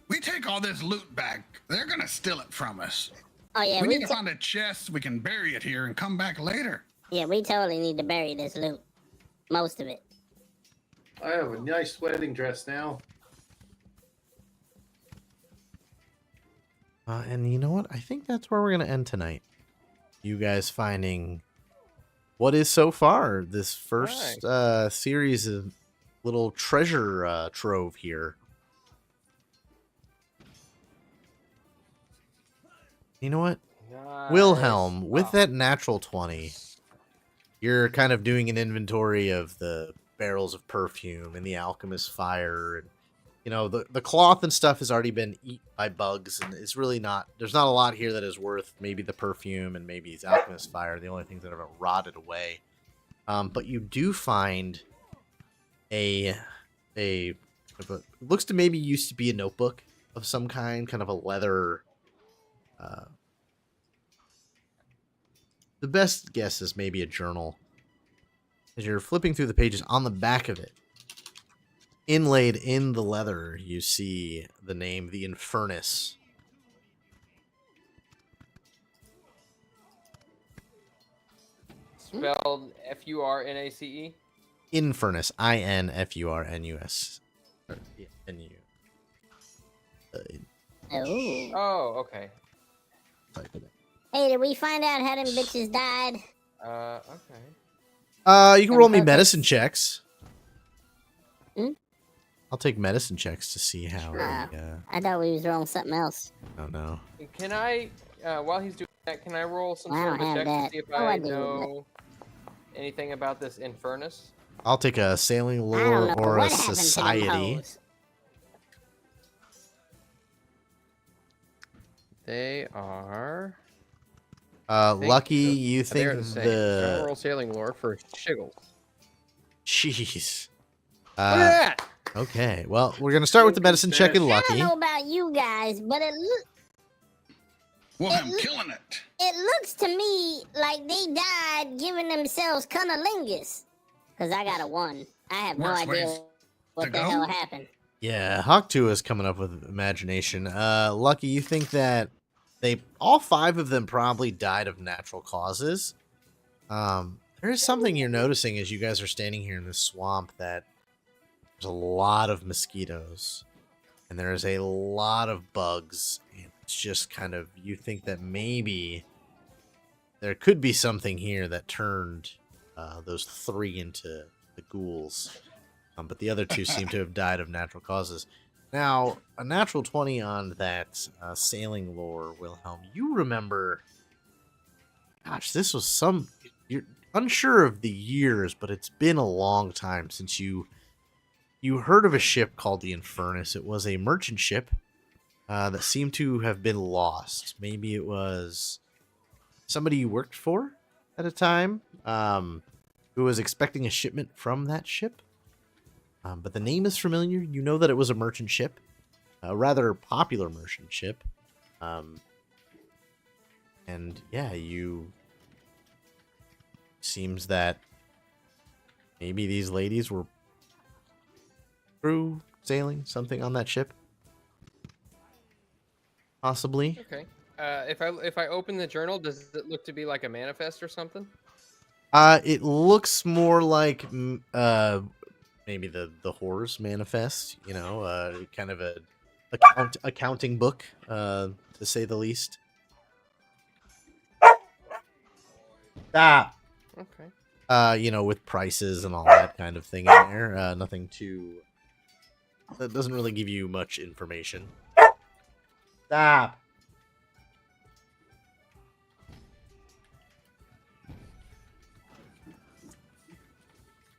We take all this loot back, they're gonna steal it from us. Oh yeah, we we need to find a chest, we can bury it here and come back later. yeah, we totally need to bury this loot. Most of it. I have a nice wedding dress now. And you know what? I think that's where we're going to end tonight. You guys finding what is so far this first series of little treasure trove here. You know what? Wilhelm, with that natural 20, you're kind of doing an inventory of the barrels of perfume and the alchemist fire, and you know the cloth and stuff has already been eaten by bugs, and it's really not. There's not a lot here that is worth maybe the perfume and maybe his alchemist fire. The only things that have rotted away. But you do find a looks to maybe used to be a notebook of some kind of a leather. The best guess is maybe a journal. As you're flipping through the pages, on the back of it, inlaid in the leather, you see the name, the Infernus. Spelled F-U-R-N-A-C-E? Infernus. I-N-F-U-R-N-U-S. N-U. Oh. Oh, okay. Type it in. Hey, did we find out how them bitches died? Okay. You can roll me Okay. medicine checks. Hmm? I'll take medicine checks to see how. I thought we was rolling something else. I don't know. Can I, while he's doing that, can I roll some I sort of don't a have check to that. see if Oh, I I do, know anything about this Infernus? I'll take a sailing I don't lore know or what a happened to them society. hoes. They are... Lucky, you they are think the same. So I'll the roll sailing lore for Shiggles. jeez. Look at that! Okay, well, we're gonna start with the medicine check and I lucky. don't know about you guys, but Wilhelm killing it. it looks to me like they died giving themselves cunnilingus. Cause I got a 1. I have no Worst idea ways what to the go? hell happened. Yeah, Hauk Tuah is coming up with imagination. Lucky, you think that all 5 of them probably died of natural causes. There is something you're noticing as you guys are standing here in this swamp that there's a lot of mosquitoes and there's a lot of bugs. And it's just kind of, you think that maybe there could be something here that turned those 3 into the ghouls. But the other 2 seem to have died of natural causes. Now, a natural 20 on that sailing lore, Wilhelm. You remember, gosh, this was some, you're unsure of the years, but it's been a long time since you heard of a ship called the Infernus. It was a merchant ship that seemed to have been lost. Maybe it was somebody you worked for at a time who was expecting a shipment from that ship. But the name is familiar. You know that it was a merchant ship, a rather popular merchant ship. And yeah, seems that maybe these ladies were crew sailing something on that ship. Possibly. Okay. If I open the journal, does it look to be like a manifest or something? It looks more like maybe the horrors manifest, kind of a accounting book, to say the least. Okay. With prices and all that kind of thing in there. Nothing too. That doesn't really give you much information. Stop.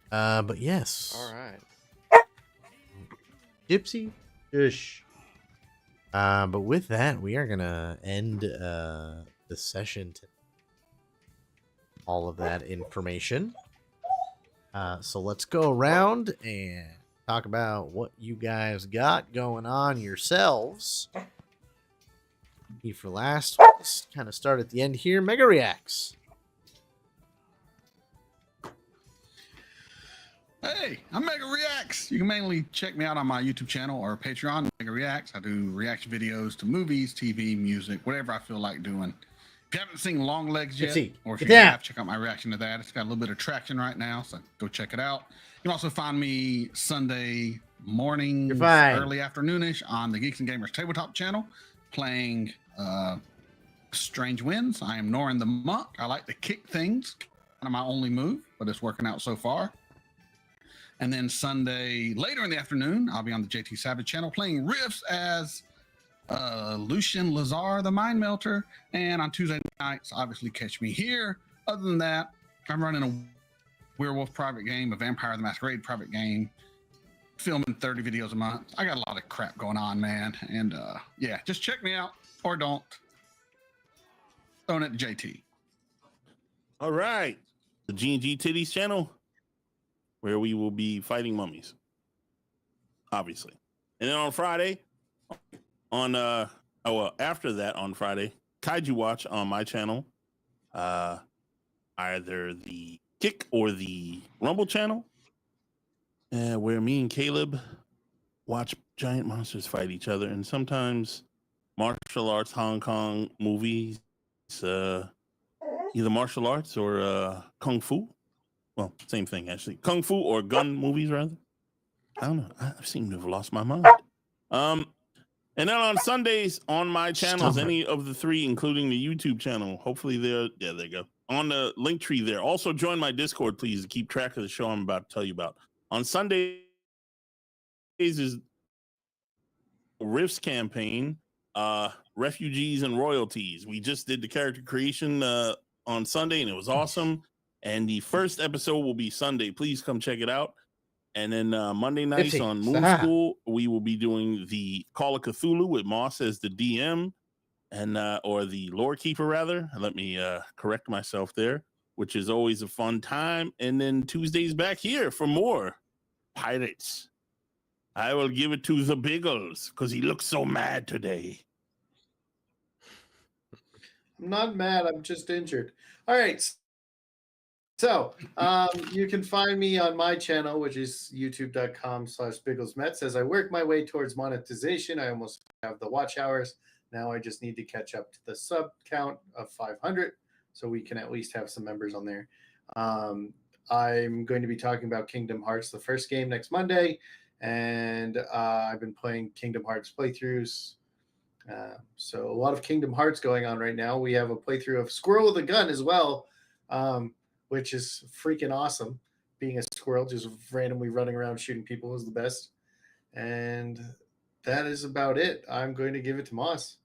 But yes. All right. Gypsy. Shush. But with that, we are gonna end the session to all of that information. So let's go around and talk about what you guys got going on yourselves. Me for last. Let's kind of start at the end here. MegaReacts. Hey, I'm MegaReacts. You can mainly check me out on my YouTube channel or Patreon, MegaReacts. I do reaction videos to movies, TV, music, whatever I feel like doing. If you haven't seen Long Legs yet, or if you have, check out my reaction to that. It's got a little bit of traction right now, so go check it out. You can also find me Sunday morning, early afternoonish on the Geeks and Gamers Tabletop channel, playing Strange Winds. I am Norin the Monk. I like to kick things. Kind of my only move, but it's working out so far. And then Sunday, later in the afternoon, I'll be on the JT Savage channel playing riffs as Lucian Lazar, the Mind Melter. And on Tuesday nights, obviously catch me here. Other than that, I'm running a werewolf private game, a Vampire the Masquerade private game, filming 30 videos a month. I got a lot of crap going on, man. And yeah, just check me out or don't. Throwing it to JT. All right. The G&G Titties channel, where we will be fighting mummies, obviously. And then on Friday, after that on Friday, Kaiju Watch on my channel, either the Kick or the Rumble channel, where me and Caleb watch giant monsters fight each other, and sometimes martial arts Hong Kong movies, either martial arts or kung fu. Well, same thing, actually. Kung fu or gun movies, rather. I don't know. I seem to have lost my mind. And then on Sundays on my channels, any of the 3, including the YouTube channel, hopefully there they go. On the link tree there. Also join my Discord, please, to keep track of the show I'm about to tell you about. On Sundays is Riffs campaign, Refugees and Royalties. We just did the character creation on Sunday, and it was awesome. And the first episode will be Sunday. Please come check it out. And then Monday nights on Moon School, we will be doing the Call of Cthulhu with Moss as the DM, and or the lore keeper, rather. Let me correct myself there, which is always a fun time. And then Tuesdays back here for more Pirates. I will give it to the Biggles because he looks so mad today. I'm not mad. I'm just injured. All right. So you can find me on my channel, which is youtube.com/BigglesMets. As I work my way towards monetization, I almost have the watch hours. Now I just need to catch up to the sub count of 500 so we can at least have some members on there. I'm going to be talking about Kingdom Hearts, the first game, next Monday, and I've been playing Kingdom Hearts playthroughs. So a lot of Kingdom Hearts going on right now. We have a playthrough of Squirrel with a Gun as well, which is freaking awesome. Being a squirrel, just randomly running around shooting people is the best. And that is about it. I'm going to give it to Moss.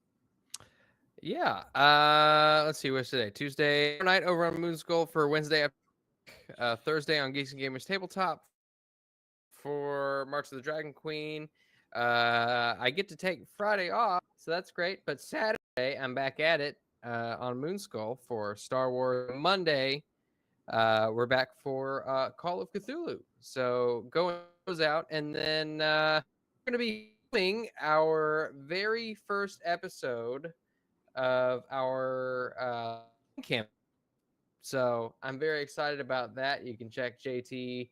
Yeah. Let's see. What's today? Tuesday night over on Moon Skull for Wednesday. Thursday on Geeks and Gamers Tabletop for March of the Dragon Queen. I get to take Friday off, so that's great. But Saturday, I'm back at it on Moon Skull for Star Wars. Monday, we're back for Call of Cthulhu. So go those out, and then we're going to be filming our very first episode of our camp. So I'm very excited about that. You can check JT,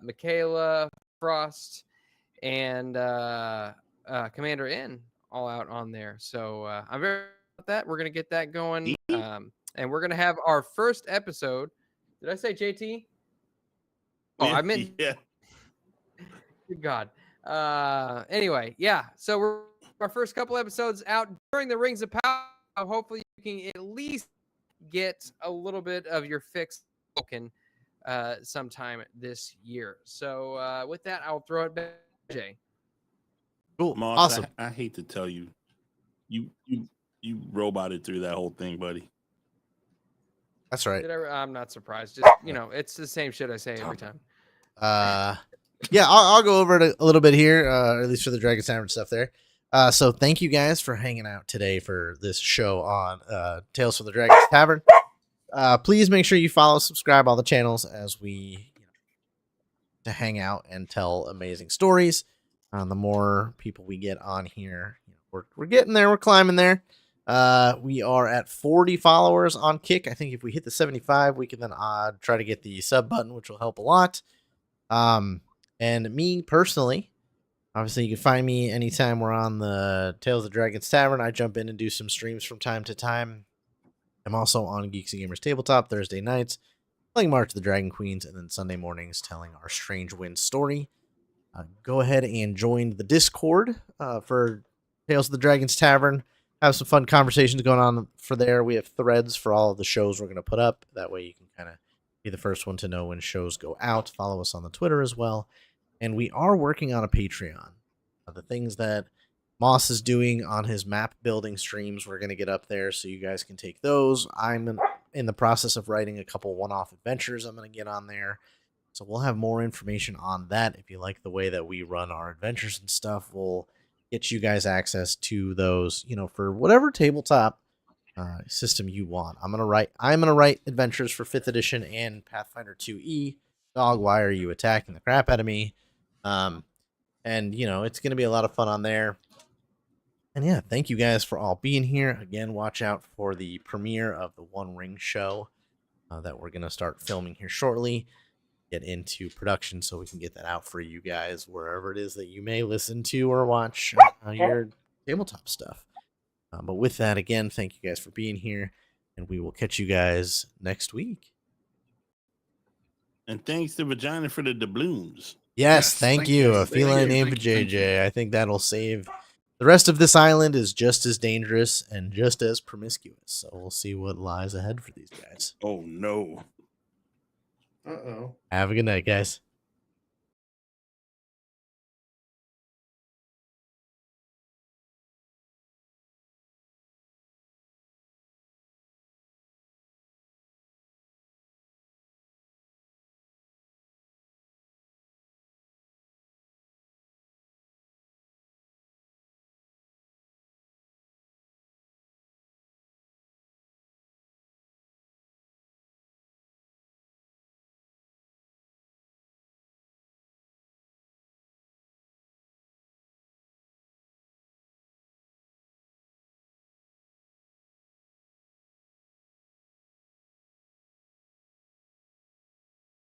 Michaela, Frost, and Commander N all out on there. So I'm very excited about that. We're going to get that going. And we're going to have our first episode. Did I say JT? Oh, I meant. Yeah. Good God. Anyway, yeah. So we're our first couple episodes out during the Rings of Power. Hopefully you can at least get a little bit of your fix spoken sometime this year. So with that, I'll throw it back to Jay. Cool. Moss, Awesome. I hate to tell you, you roboted through that whole thing, buddy. That's right. I'm not surprised. Just, it's the same shit I say every time. Yeah, I'll go over it a little bit here, at least for the Dragon's Tavern stuff there. So thank you guys for hanging out today for this show on Tales from the Dragon's Tavern. Please make sure you follow, subscribe all the channels as we to hang out and tell amazing stories. The more people we get on here, we're getting there. We're climbing there. We are at 40 followers on Kick. I think if we hit the 75, we can then try to get the sub button, which will help a lot. And me personally, obviously, you can find me anytime we're on the Tales of the Dragon's Tavern. I jump in and do some streams from time to time. I'm also on Geeks and Gamers Tabletop Thursday nights, playing March of the Dragon Queens, and then Sunday mornings telling our Strange Wind story. Go ahead and join the Discord for Tales of the Dragon's Tavern. Have some fun conversations going on for there. We have threads for all of the shows we're going to put up. That way you can kind of be the first one to know when shows go out. Follow us on the Twitter as well. And we are working on a Patreon. The things that Moss is doing on his map building streams, we're going to get up there so you guys can take those. I'm in the process of writing a couple one-off adventures I'm going to get on there. So we'll have more information on that. If you like the way that we run our adventures and stuff, we'll get you guys access to those, for whatever tabletop system you want. I'm gonna write adventures for 5th edition and Pathfinder 2E. Dog, why are you attacking the crap out of me? And it's gonna be a lot of fun on there. And yeah, thank you guys for all being here. Again, watch out for the premiere of the One Ring show that we're gonna start filming here shortly. Get into production so we can get that out for you guys wherever it is that you may listen to or watch your tabletop stuff. But with that, again, thank you guys for being here, and we will catch you guys next week. And thanks to Vagina for the doubloons. Yes, thank you. A Thank feline you. name for JJ. I think that'll save. The rest of this island is just as dangerous and just as promiscuous. So we'll see what lies ahead for these guys. Oh, no. Uh-oh. Have a good night, guys.